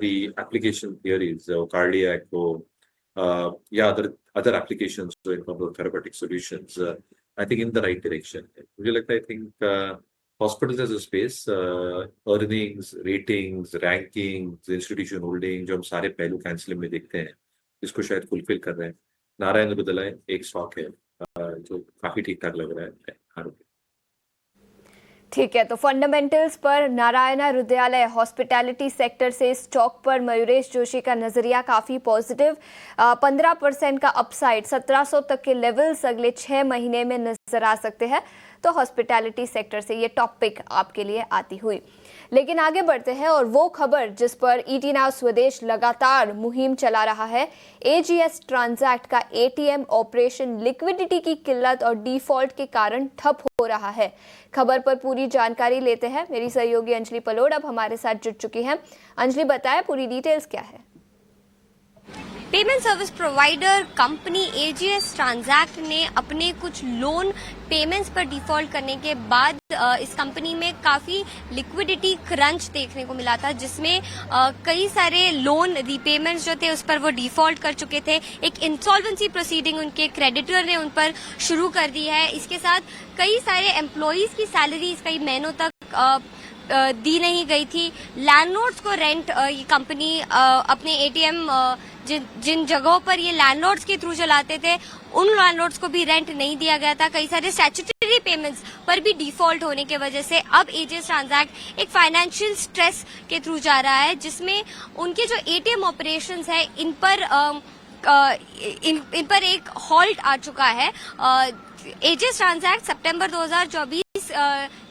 the application theories, cardiac या other applications in terms of therapeutic solutions, I think in the right direction. मुझे लगता है I think hospitals as a space, earnings, ratings, rankings, institution holding, जो हम सारे पहलू कैंसिल में देखते हैं इसको शायद फुलफिल कर रहे हैं। नारायण रुद्रायल एक स्टॉक है जो काफी ठीक ठाक लग रहा है। ठीक है, तो फंडामेंटल्स पर नारायण रुद्रायल हॉस्पिटैलिटी सेक्टर से स्टॉक पर मयूरेश जोशी का नजरिया काफी पॉजिटिव। 15% का अपसाइड 1700 तक के लेवल्स अगले 6 महीने में नजर आ सकते हैं। तो हॉस्पिटैलिटी सेक्टर से ये टॉपिक आपके लिए आती हुई, लेकिन आगे बढ़ते हैं और वो खबर जिस पर ईटी नाउ स्वदेश लगातार मुहिम चला रहा है। एजीएस ट्रांजैक्ट का एटीएम ऑपरेशन लिक्विडिटी की किल्लत और डिफॉल्ट के कारण ठप हो रहा है। खबर पर पूरी जानकारी लेते हैं। मेरी सहयोगी अंजलि पलोड अब हमारे साथ जुड़ चुकी हैं। अंजलि, बताएं पूरी डिटेल्स क्या है? Payment service provider company AGS transact ने अपने कुछ लोन पेमेंट्स पर डिफॉल्ट करने के बाद इस कंपनी में काफी लिक्विडिटी क्रंच देखने को मिला था, जिसमें कई सारे लोन रीपेमेंट्स जो थे उस पर वो डिफॉल्ट कर चुके थे। एक इंसॉल्वेंसी प्रोसीडिंग उनके क्रेडिटर ने उन पर शुरू कर दी है। इसके साथ कई सारे एम्प्लॉयज की सैलरीज कई महीनों तक दी नहीं गई थी। लैंडलॉर्ड्स को रेंट ये कंपनी अपने एटीएम जिन जगहों पर ये लैंडलॉर्ड्स के थ्रू चलाते थे उन लैंडलॉर्ड्स को भी रेंट नहीं दिया गया था। कई सारे स्टैट्यूटरी पेमेंट्स पर भी डिफॉल्ट होने की वजह से अब एजीएस ट्रांजैक्ट एक फाइनेंशियल स्ट्रेस के थ्रू जा रहा है, जिसमें उनके जो एटीएम ऑपरेशंस है इन पर एक हॉल्ट आ चुका है। एजीएस ट्रांजैक्ट सितंबर 2024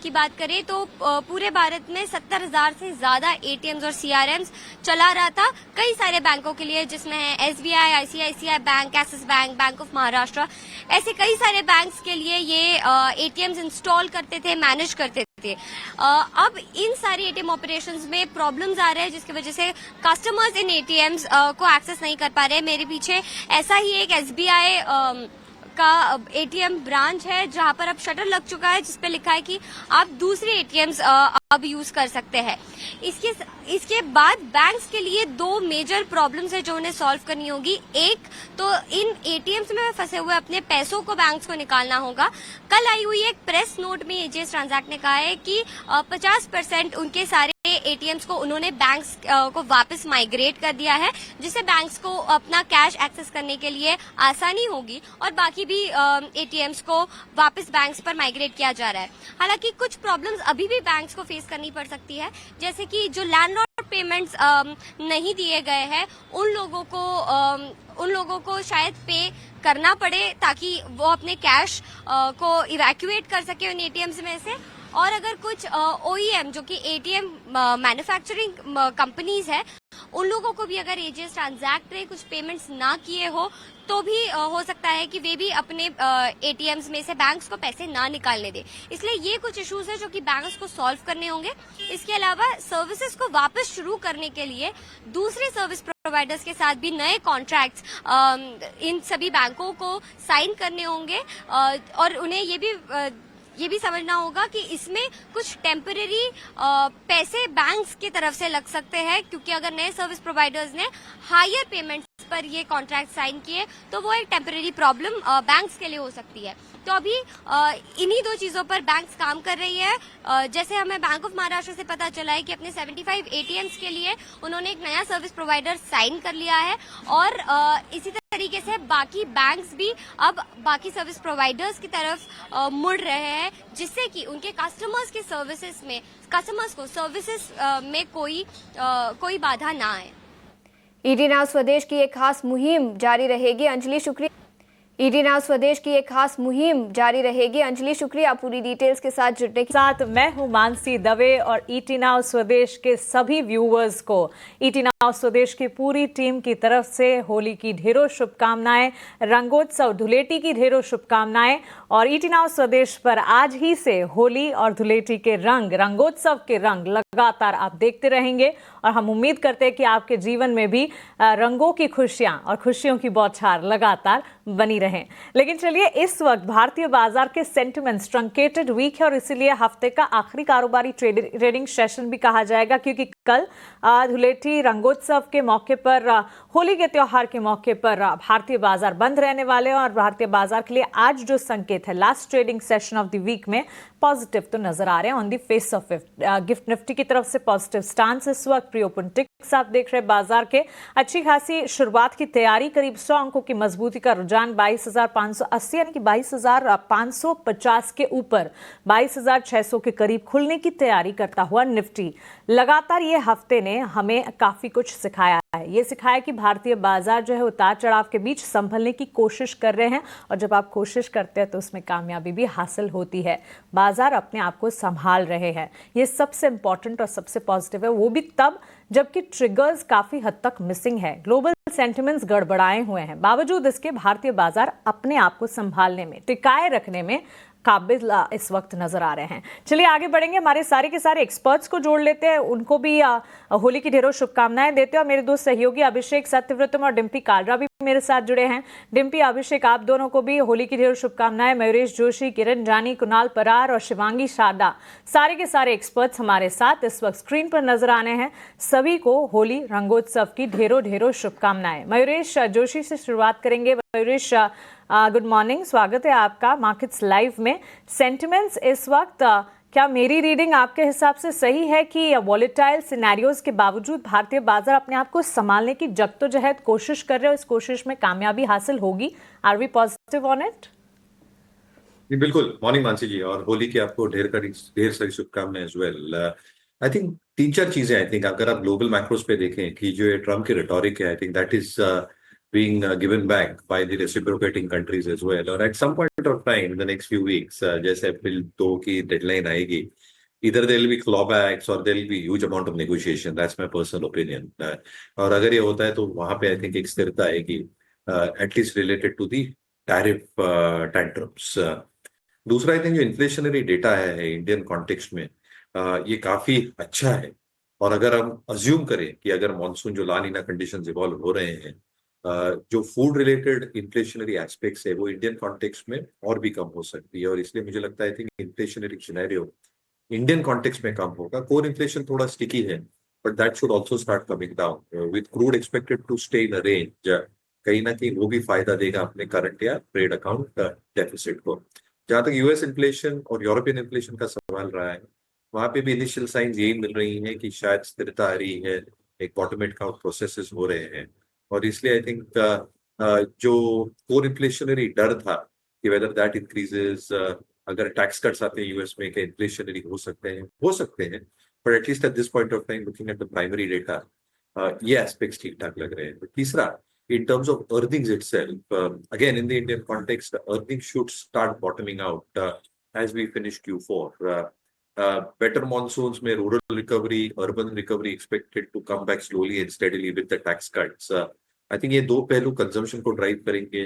की बात करें तो पूरे भारत में 70,000 से ज्यादा एटीएम्स और सीआरएम्स चला रहा था कई सारे बैंकों के लिए, जिसमें है SBI, ICICI bank, axis bank, bank of Maharashtra, ऐसे कई सारे बैंक्स के लिए ये एटीएम्स इंस्टॉल करते थे, मैनेज करते थे। अब इन सारी एटीएम ऑपरेशंस में प्रॉब्लम्स आ रहे हैं, जिसकी वजह से कस्टमर्स इन एटीएम्स को एक्सेस नहीं कर पा रहे हैं। मेरे पीछे ऐसा ही एक एसबीआई का एटीएम ब्रांच है जहां पर अब शटर लग चुका है, जिसपे लिखा है कि आप दूसरे एटीएम्स अब यूज कर सकते हैं। इसके बाद बैंक्स के लिए दो मेजर प्रॉब्लम्स है जो उन्हें सॉल्व करनी होगी। एक तो इन एटीएम्स में फंसे हुए अपने पैसों को बैंक्स को निकालना होगा। कल आई हुई एक प्रेस नोट में एजीएस ट्रांजैक्ट ने कहा है कि 50% उनके सारे एटीएम्स को उन्होंने बैंक्स को वापस माइग्रेट कर दिया है, जिससे बैंक्स को अपना कैश एक्सेस करने के लिए आसानी होगी और बाकी भी एटीएम्स को वापस बैंक्स पर माइग्रेट किया जा रहा है। हालांकि कुछ प्रॉब्लम्स अभी भी बैंक्स को फेस करनी पड़ सकती है, जैसे कि जो लैंडलॉर्ड पेमेंट्स नहीं दिए गए हैं उन लोगों को शायद पे करना पड़े ताकि वो अपने कैश को इवैक्यूएट कर सके उन एटीएम्स में से। और अगर कुछ ओईएम जो कि एटीएम मैन्युफैक्चरिंग कंपनीज है, उन लोगों को भी अगर एजीएस ट्रांजैक्ट ने कुछ पेमेंट्स ना किए हो तो भी हो सकता है कि वे भी अपने एटीएम्स में से बैंक्स को पैसे ना निकालने दे। इसलिए ये कुछ इश्यूज है जो कि बैंक्स को सॉल्व करने होंगे। इसके अलावा सर्विसेज को वापस शुरू करने के लिए दूसरे सर्विस प्रोवाइडर्स के साथ भी नए कॉन्ट्रैक्ट्स इन सभी बैंकों को साइन करने होंगे और उन्हें ये भी समझना होगा कि इसमें कुछ टेम्परेरी पैसे बैंक्स की तरफ से लग सकते हैं, क्योंकि अगर नए सर्विस प्रोवाइडर्स ने हायर पेमेंट्स पर ये कॉन्ट्रैक्ट साइन किए तो वो एक टेम्परेरी प्रॉब्लम बैंक्स के लिए हो सकती है। तो अभी इन्हीं दो चीजों पर बैंक्स काम कर रही है। जैसे हमें बैंक ऑफ महाराष्ट्र से पता चला है कि अपने 75 एटीएम्स के लिए उन्होंने एक नया सर्विस प्रोवाइडर साइन कर लिया है और इसी तरीके से बाकी बैंक्स भी अब बाकी सर्विस प्रोवाइडर्स की तरफ मुड़ रहे हैं, जिससे कि उनके कस्टमर्स को सर्विसेज में कोई बाधा ना आए। ईडी नाउ स्वदेश की एक खास मुहिम जारी रहेगी। अंजलि शुक्रिया। ईडी नाउ स्वदेश की एक खास मुहिम जारी रहेगी। अंजलि शुक्रिया पूरी डिटेल्स के साथ जुड़ने के साथ। मैं हूं मानसी दवे और ईटी नाउ स्वदेश के सभी व्यूअर्स को ईटी नाउ स्वदेश की पूरी टीम की तरफ से होली की ढेरों शुभकामनाएं, रंगोत्सव धुलेटी की ढेरों शुभकामनाएं। और ईटी नाउ स्वदेश पर आज ही से होली और धुलेटी के रंगोत्सव के रंग लगातार आप देखते रहेंगे और हम उम्मीद करते हैं कि आपके जीवन में भी रंगों की खुशियां और खुशियों की बौछार लगातार बनी रहें। लेकिन चलिए, इस वक्त भारतीय बाजार के सेंटिमेंट्स ट्रंकेटेड वीक है और इसीलिए हफ्ते का आखिरी कारोबारी ट्रेडिंग सेशन भी कहा जाएगा, क्योंकि कल धुलेटी रंगोत्सव के मौके पर, होली के त्योहार के मौके पर भारतीय बाजार बंद रहने वाले हैं और भारतीय बाजार के लिए आज जो संकेत है last trading session of the week में पॉजिटिव तो नजर आ रहे हैं on the face of it. Gift Nifty की तरफ से पॉजिटिव स्टांस इस वक्त। प्री ओपन टिक्स आप देख रहे हैं बाजार के अच्छी खासी शुरुआत की तैयारी, करीब 100 अंकों की मजबूती का रुझान 22,580 यानी कि 22,550 के ऊपर 22,600 के करीब खुलने की तैयारी करता हुआ निफ्टी। लगातार ये हफ्ते ने हमें काफी कुछ सिखाया है। ये सिखाया कि भारतीय बाजार जो है उतार चढ़ाव के बीच संभलने की कोशिश कर रहे हैं और जब आप कोशिश करते हैं तो उसमें कामयाबी भी हासिल होती है। बाजार अपने आप को संभाल रहे हैं, ये सबसे इंपॉर्टेंट और सबसे पॉजिटिव है, वो भी तब जबकि ट्रिगर्स काफी हद तक मिसिंग है। ग्लोबल सेंटिमेंट्स गड़बड़ाए हुए हैं, बावजूद इसके भारतीय बाजार अपने आप को संभालने में, टिकाए रखने में काबिल इस वक्त नजर आ रहे हैं। चलिए आगे बढ़ेंगे, हमारे सारे के सारे एक्सपर्ट्स को जोड़ लेते हैं, उनको भी होली की ढेरों शुभकामनाएं देते हैं। और मेरे दो सहयोगी अभिषेक सत्यव्रतम और डिम्पी कालरा भी मेरे साथ जुड़े हैं। डिम्पी, अभिषेक, आप दोनों को भी होली की ढेरों शुभकामनाएं। मयूरेश जोशी, किरण जानी, कुणाल परार और शिवांगी शारदा, सारे के सारे एक्सपर्ट्स हमारे साथ इस वक्त स्क्रीन पर नजर आने हैं। सभी को होली रंगोत्सव की ढेरों ढेरों शुभकामनाएं। मयूरेश जोशी से शुरुआत करेंगे। मयूरेश, गुड मॉर्निंग, स्वागत है आपका मार्केट्स लाइव में। सेंटिमेंट्स इस वक्त, क्या मेरी रीडिंग आपके हिसाब से सही है कि वॉलेटाइल सिनेरियोज के बावजूद भारतीय बाजार अपने आप को संभालने की जद्दोजहद कोशिश कर रहे हो, इस कोशिश में कामयाबी हासिल होगी? Are we positive on it? जी बिल्कुल। मॉर्निंग मानसी जी, और होली की आपको ढेर सारी शुभकामनाएं एज वेल। आई थिंक 3-4 चीजें, आई थिंक अगर आप ग्लोबल मैक्रोस पे देखें कि जो ये ट्रम्प की रिटोरिक है, I think that is being given back by the reciprocating countries as well. Or at some point of time, in the next few weeks, जैसे अप्रैल 2 की deadline आएगी, either there will be clawbacks or there will be huge amount of negotiation. That's my personal opinion. और अगर ये होता है तो वहाँ पे I think एक स्थिरता आएगी, at least related to the tariff tantrums. दूसरा I think जो inflationary data है इंडियन कॉन्टेक्स्ट में, ये काफी अच्छा है. और अगर हम अज्यूम करें कि अगर मॉनसून जो ला नीना कंडीशंस इवॉल्व हो रहे हैं, जो फूड रिलेटेड इन्फ्लेशनरी एस्पेक्ट्स है वो इंडियन कॉन्टेक्स्ट में और भी कम हो सकती है. और इसलिए मुझे लगता है कि इन्फ्लेशनरी सिनेरियो इंडियन कॉन्टेक्स्ट में कम होगा. कोर इन्फ्लेशन थोड़ा स्टिकी है, but that should also start coming down with crude expected to stay in a range. कहीं ना कहीं वो भी फायदा देगा अपने करंट या ट्रेड अकाउंट डेफिसिट को. जहां तक यूएस इन्फ्लेशन और यूरोपियन इन्फ्लेशन का सवाल रहा है, वहां पे भी इनिशियल साइंस यही मिल रही हैं कि शायद स्थिरता आ रही है, एक बॉटम आउट प्रोसेसेस हो रहे हैं. और इसलिए आई थिंक जो कोर इन्फ्लेशनरी डर था कि वेदर दैट इंक्रीजेस, अगर टैक्स कट्स आते हैं यूएस में, कि इन्फ्लेशनरी हो सकते हैं, but at least at this point of time looking at the primary data, ये एस्पेक्ट्स ठीक ठाक लग रहे हैं. तीसरा, in terms of earnings itself, again in the Indian context, earnings should start bottoming out as we finish Q4. Better monsoons में rural recovery, urban recovery expected to come back slowly and steadily with the tax cuts. I think ये दो पहलू consumption को drive करेंगे,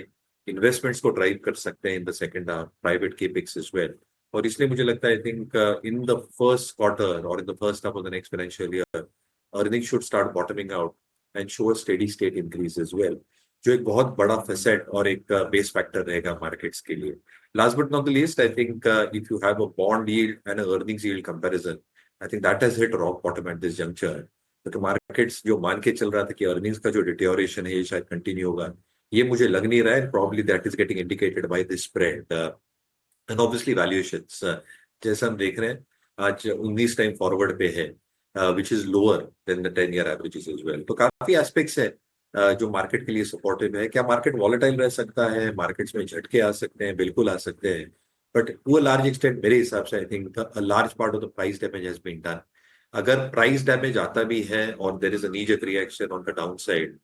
investments को drive कर सकते हैं in the second half, private capex as well. और इसलिए मुझे लगता है I think in the first quarter or in the first half of the next financial year, earnings should start bottoming out and show a steady state increase as well, जो एक बहुत बड़ा facet और एक base factor रहेगा markets के लिए. Last but not the least, I think if you have a bond yield and an earnings yield comparison, I think that has hit rock bottom at this juncture. तो markets जो मान के चल रहा था कि earnings का जो deterioration है ये शायद continue होगा, ये मुझे लग नहीं रहा है. Probably that is getting indicated by this spread. And obviously valuations, जैसा हम देख रहे हैं आज 19 टाइम फॉरवर्ड पे है, which is lower than the 10-year averages as well. तो काफी एस्पेक्ट्स है जो मार्केट के लिए सपोर्टिव है. क्या मार्केट वॉलेटाइल रह सकता है, मार्केट्स में झटके आ सकते हैं, बिल्कुल आ सकते हैं, but to a large extent मेरे हिसाब से I think a large part of the price damage has been done. अगर प्राइस डैमेज आता भी है और there is a knee jerk reaction on the down side,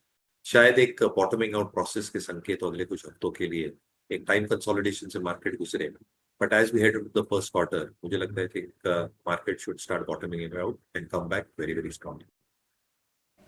शायद एक बॉटमिंग आउट प्रोसेस के संकेत अगले कुछ हफ्तों के लिए, एक टाइम कंसोलिडेशन से मार्केट गुजरेगा. But as we head into the first quarter, मुझे लगता है कि market should start bottoming out and come back very, very strongly.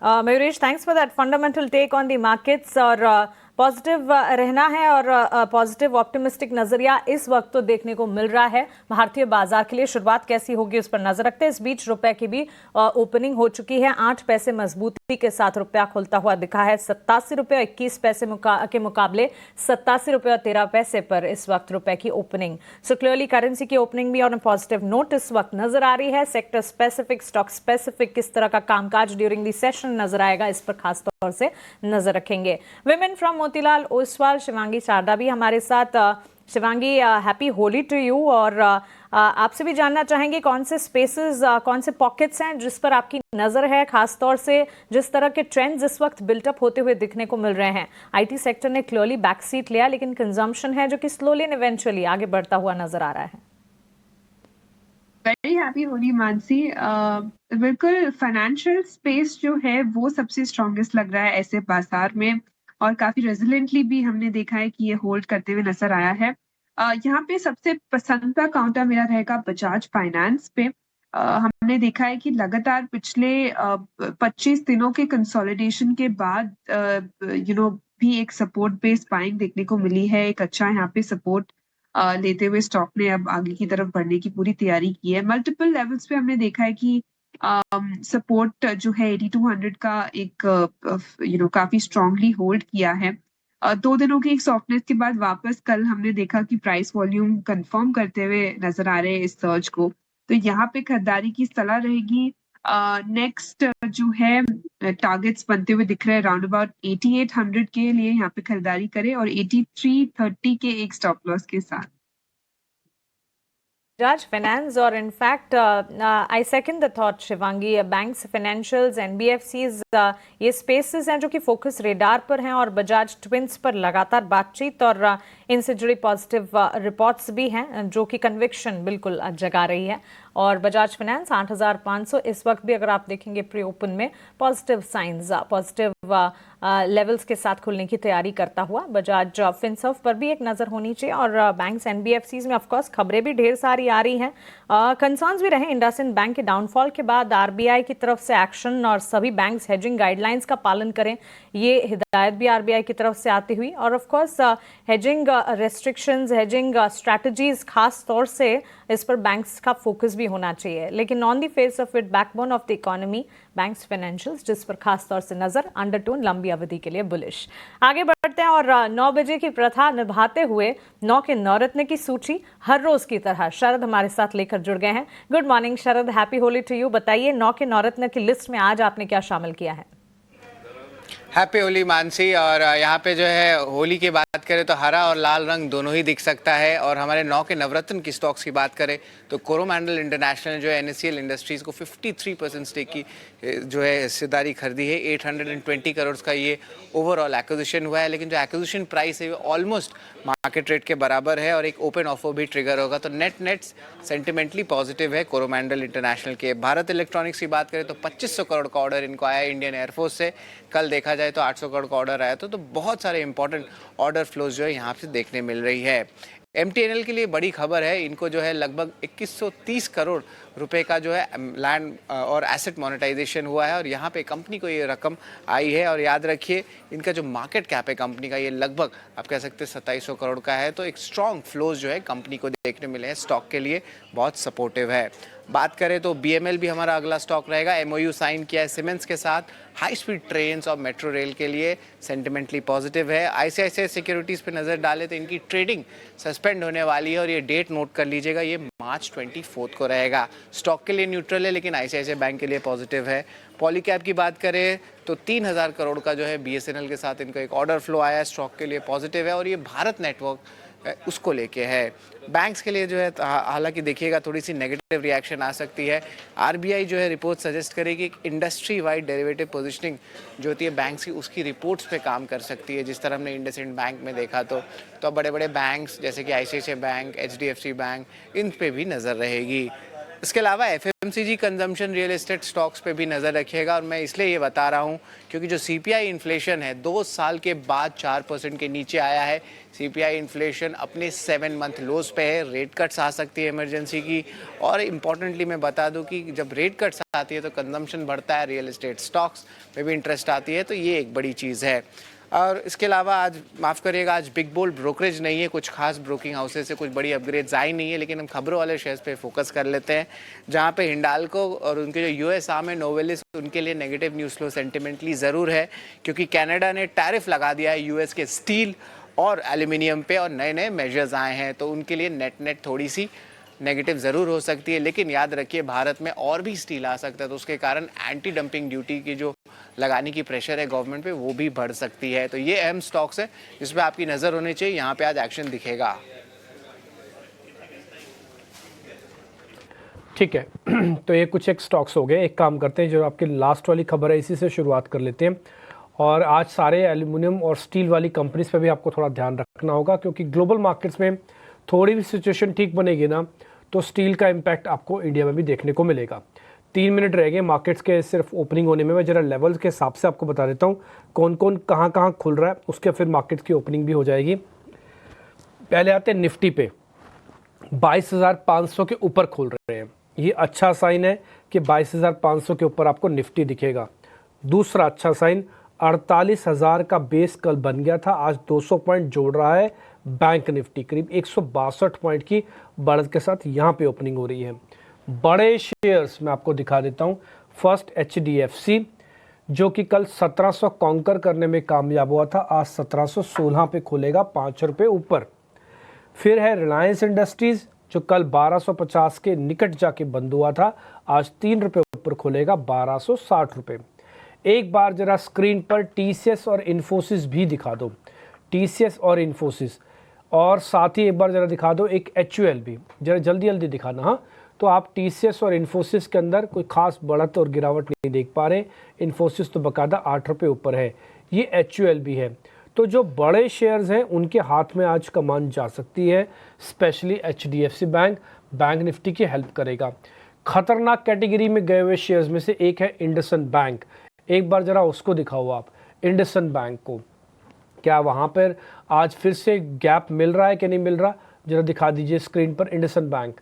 Mayuresh, thanks for that fundamental take on the markets. और पॉजिटिव रहना है और पॉजिटिव ऑप्टिमिस्टिक नजरिया इस वक्त तो देखने को मिल रहा है भारतीय बाजार के लिए. शुरुआत कैसी होगी उस पर नजर रखते हैं. इस बीच रुपए की भी ओपनिंग हो चुकी है. 8 पैसे मजबूती के साथ रुपया खुलता हुआ दिखा है. 87 रुपये 21 पैसे के मुकाबले 87 रुपये और 13 पैसे पर इस वक्त रुपए की ओपनिंग. सो क्लियरली करेंसी की ओपनिंग भी ऑन पॉजिटिव नोट इस वक्त नजर आ रही है. सेक्टर स्पेसिफिक, स्टॉक स्पेसिफिक किस तरह का कामकाज ड्यूरिंग द सेशन नजर आएगा, इस पर खास तौर से नजर रखेंगे. विमेन फ्रॉम मोतीलाल ओसवाल, शिवांगी शारदा भी हमारे साथ. Shivangi, happy Holi to you. और आपसे भी जानना चाहेंगे कौन से स्पेसेस, कौन से पॉकेट्स हैं जिस पर आपकी नज़र है, खास तौर से जिस तरह के ट्रेंड्स इस वक्त बिल्टअप होते हुए दिखने को मिल रहे हैं. आईटी सेक्टर ने क्लियरली बैक सीट लिया, लेकिन कंजम्पशन है जो कि स्लोली एंड इवेंचुअली आगे बढ़ता हुआ नजर आ रहा है. Very happy Holi Mansi. बिल्कुल फाइनेंशियल स्पेस जो है वो सबसे स्ट्रॉन्गेस्ट लग रहा है ऐसे बाजार में, और काफी रेजिलेंटली भी हमने देखा है कि ये होल्ड करते हुए नजर आया है. यहाँ पे सबसे पसंद का काउंटर मेरा रहेगा बजाज फाइनेंस पे. हमने देखा है कि लगातार पिछले 25 दिनों के कंसोलिडेशन के बाद भी एक सपोर्ट बेस्ड बाइंग देखने को मिली है. एक अच्छा यहाँ पे सपोर्ट लेते हुए स्टॉक ने अब आगे की तरफ बढ़ने की पूरी तैयारी की है. मल्टीपल लेवल्स पे हमने देखा है कि सपोर्ट जो है 8200 का एक काफी स्ट्रांगली होल्ड किया है. 2 दिनों की एक सॉफ्टनेस के बाद वापस कल हमने देखा कि प्राइस वॉल्यूम कंफर्म करते हुए नजर आ रहे हैं इस सर्ज को. तो यहाँ पे खरीदारी की सलाह रहेगी. नेक्स्ट जो है टारगेट्स बनते हुए दिख रहे हैं राउंड अबाउट 8800 के लिए यहाँ पे खरीदारी करें, और 8330 के एक स्टॉप लॉस के साथ. बजाज फाइनेंस और in fact I second the thought Shivangi, banks, financials, NBFCs, ये स्पेसेस हैं जो कि फोकस रेडार पर हैं और बजाज ट्विंस पर लगातार बातचीत और इनसे जुड़ी पॉजिटिव रिपोर्ट्स भी हैं जो कि कन्विक्शन बिल्कुल जगा रही है। और बजाज फाइनेंस 8,500 इस वक्त भी अगर आप देखेंगे प्री ओपन में पॉजिटिव साइंस, पॉजिटिव लेवल्स के साथ खुलने की तैयारी करता हुआ। बजाज फिनसर्व पर भी एक नज़र होनी चाहिए। और बैंक्स एनबीएफसीज में ऑफकोर्स खबरें भी ढेर सारी आ रही हैं, कंसर्न्स भी रहे। इंडसइंड बैंक के डाउनफॉल के बाद आरबीआई की तरफ से एक्शन और सभी बैंक्स हेजिंग गाइडलाइंस का पालन करें, ये हिदायत भी आरबीआई की तरफ से आती हुई। और of course hedging restrictions, hedging strategies खास तौर से इस पर बैंक्स का फोकस भी होना चाहिए। लेकिन on the face of it backbone of the economy banks financials, जिस पर खास तौर से नजर, अंडरटोन लंबी अवधि के लिए बुलिश। आगे बढ़ते हैं और 9 बजे की प्रथा निभाते हुए 9 के नवरत्न की सूची हर रोज की तरह शरद हमारे साथ लेकर जुड़ गए हैं। Good morning Sharad, happy Holi to you. बताइए 9 के नवरत्न की लिस्ट में आज आपने क्या शामिल किया है? हैप्पी होली मानसी। और यहाँ पे जो है होली की बात करें तो हरा और लाल रंग दोनों ही दिख सकता है। और हमारे 9 के नवरत्न की स्टॉक्स की बात करें तो कोरोमंडल इंटरनेशनल जो है NSCL इंडस्ट्रीज को 53% स्टेक की जो है हिस्सेदारी खरीदी है। 820 करोड़ का ये ओवरऑल एक्विजिशन हुआ है, लेकिन जो एक्विजिशन प्राइस है वो ऑलमोस्ट मार्केट रेट के बराबर है और एक ओपन ऑफर भी ट्रिगर होगा। तो नेट सेंटिमेंटली पॉजिटिव है कोरोमंडल इंटरनेशनल के। भारत इलेक्ट्रॉनिक्स की बात करें तो 2500 करोड़ का ऑर्डर इनको आया है इंडियन एयरफोर्स से। कल देखा जाए तो 800 करोड़ का ऑर्डर आया तो बहुत सारे इंपॉर्टेंट ऑर्डर फ्लोज जो है यहाँ से देखने मिल रही है। MTNL के लिए बड़ी खबर है, इनको जो है लगभग 2130 करोड़ रुपए का जो है लैंड और एसेट मोनेटाइजेशन हुआ है और यहाँ पे कंपनी को ये रकम आई है। और याद रखिए इनका जो मार्केट कैप है कंपनी का ये लगभग आप कह सकते हैं 2700 करोड़ का है। तो एक स्ट्रॉन्ग फ्लोज जो है कंपनी को देखने मिले हैं, स्टॉक के लिए बहुत सपोर्टिव है। बात करें तो BML भी हमारा अगला स्टॉक रहेगा। MOU साइन किया है सीमेंस के साथ हाई स्पीड ट्रेन्स और मेट्रो रेल के लिए, सेंटिमेंटली पॉजिटिव है। ICICI सिक्योरिटीज़ पे नज़र डालें तो इनकी ट्रेडिंग सस्पेंड होने वाली है और ये डेट नोट कर लीजिएगा, ये मार्च 24 को रहेगा। स्टॉक के लिए न्यूट्रल है लेकिन ICICI बैंक के लिए पॉजिटिव है। पॉलीकैब की बात करें तो 3000 करोड़ का जो है BSNL के साथ इनको एक ऑर्डर फ्लो आया है, स्टॉक के लिए पॉजिटिव है और ये भारत नेटवर्क उसको लेके है। बैंक्स के लिए जो है हालांकि देखिएगा थोड़ी सी नेगेटिव रिएक्शन आ सकती है। RBI जो है रिपोर्ट सजेस्ट करेगी कि इंडस्ट्री वाइड डेरिवेटिव पोजीशनिंग जो होती है बैंक्स की उसकी रिपोर्ट्स पे काम कर सकती है, जिस तरह हमने इंडसइंड बैंक में देखा। तो बड़े बड़े बैंक्स जैसे कि ICICI बैंक, HDFC बैंक, इन पे भी नज़र रहेगी। इसके अलावा FMCG consumption real estate stocks पे भी नज़र रखिएगा। और मैं इसलिए ये बता रहा हूँ क्योंकि जो CPI इन्फ्लेशन है 2 साल के बाद 4% के नीचे आया है। CPI इन्फ्लेशन अपने 7 मंथ लोज पे है। रेट कट्स आ सकती है इमरजेंसी की। और इम्पॉर्टेंटली मैं बता दूं कि जब रेट कट्स आती है तो कंजम्पशन बढ़ता है, रियल एस्टेट स्टॉक्स में भी इंटरेस्ट आती है, तो ये एक बड़ी चीज़ है। और इसके अलावा आज माफ़ करिएगा आज बिग बोल्ड ब्रोकरेज नहीं है, कुछ खास ब्रोकिंग हाउसेज से कुछ बड़ी अपग्रेड्स आई नहीं है, लेकिन हम खबरों वाले शेयर्स पे फोकस कर लेते हैं जहां पे हिंडाल्को और उनके जो US आर्म है नोवेलिस, उनके लिए नेगेटिव न्यूज़ फ्लो सेंटिमेंटली ज़रूर है क्योंकि कनाडा ने टैरिफ लगा दिया है US के स्टील और एल्यूमिनियम पे और नए नए मेजर्स आए हैं, तो उनके लिए नेट थोड़ी सी नेगेटिव ज़रूर हो सकती है। लेकिन याद रखिए भारत में और भी स्टील आ सकता है, तो उसके कारण एंटी डंपिंग ड्यूटी की जो लगाने की प्रेशर है गवर्नमेंट पे वो भी बढ़ सकती है। तो ये अहम स्टॉक्स है जिस पे आपकी नज़र होनी चाहिए, यहाँ पे आज एक्शन दिखेगा। ठीक है तो ये कुछ एक स्टॉक्स हो गए। एक काम करते हैं, जो आपकी लास्ट वाली खबर है इसी से शुरुआत कर लेते हैं। और आज सारे एल्यूमिनियम और स्टील वाली कंपनीज पे भी आपको थोड़ा ध्यान रखना होगा क्योंकि ग्लोबल मार्केट्स में थोड़ी भी सिचुएशन ठीक बनेगी ना तो स्टील का इम्पैक्ट आपको इंडिया में भी देखने को मिलेगा। 3 मिनट रह गए मार्केट्स के सिर्फ ओपनिंग होने में। मैं जरा लेवल्स के हिसाब से आपको बता देता हूँ कौन कौन कहाँ खुल रहा है, उसके फिर मार्केट्स की ओपनिंग भी हो जाएगी। पहले आते हैं निफ्टी पे, 22,500 के ऊपर खुल रहे हैं। ये अच्छा साइन है कि 22,500 के ऊपर आपको निफ्टी दिखेगा। दूसरा अच्छा साइन 48,000 का बेस कल बन गया था, आज 200 पॉइंट जोड़ रहा है बैंक निफ्टी, करीब 162 पॉइंट की बढ़त के साथ यहाँ पे ओपनिंग हो रही है। बड़े शेयर्स मैं आपको दिखा देता हूँ। फर्स्ट HDFC जो कि कल 1700 कॉन्कर करने में कामयाब हुआ था, आज 1716 पे खुलेगा, 5 रुपये ऊपर। फिर है रिलायंस इंडस्ट्रीज जो कल 1250 के निकट जाके बंद हुआ था, आज 3 रुपये ऊपर खुलेगा, 1260 रुपये। एक बार जरा स्क्रीन पर TCS और इन्फोसिस भी दिखा दो, TCS और इन्फोसिस, और साथ ही एक बार ज़रा दिखा दो एक HUL भी, जरा जल्दी जल्दी दिखाना। हाँ, तो आप TCS और इन्फोसिस के अंदर कोई खास बढ़त और गिरावट नहीं देख पा रहे। इन्फोसिस तो बकायदा 8 रुपये ऊपर है, ये HUL भी है। तो जो बड़े शेयर्स हैं उनके हाथ में आज कमान जा सकती है, specially HDFC bank, bank Nifty की हेल्प करेगा। खतरनाक कैटेगरी में गए हुए शेयर्स में से एक है इंडसइंड बैंक। एक बार जरा उसको दिखाओ आप, इंडसइंड बैंक को, क्या वहाँ पर आज फिर से गैप मिल रहा है कि नहीं मिल रहा, जरा दिखा दीजिए स्क्रीन पर। इंडसइंड बैंक,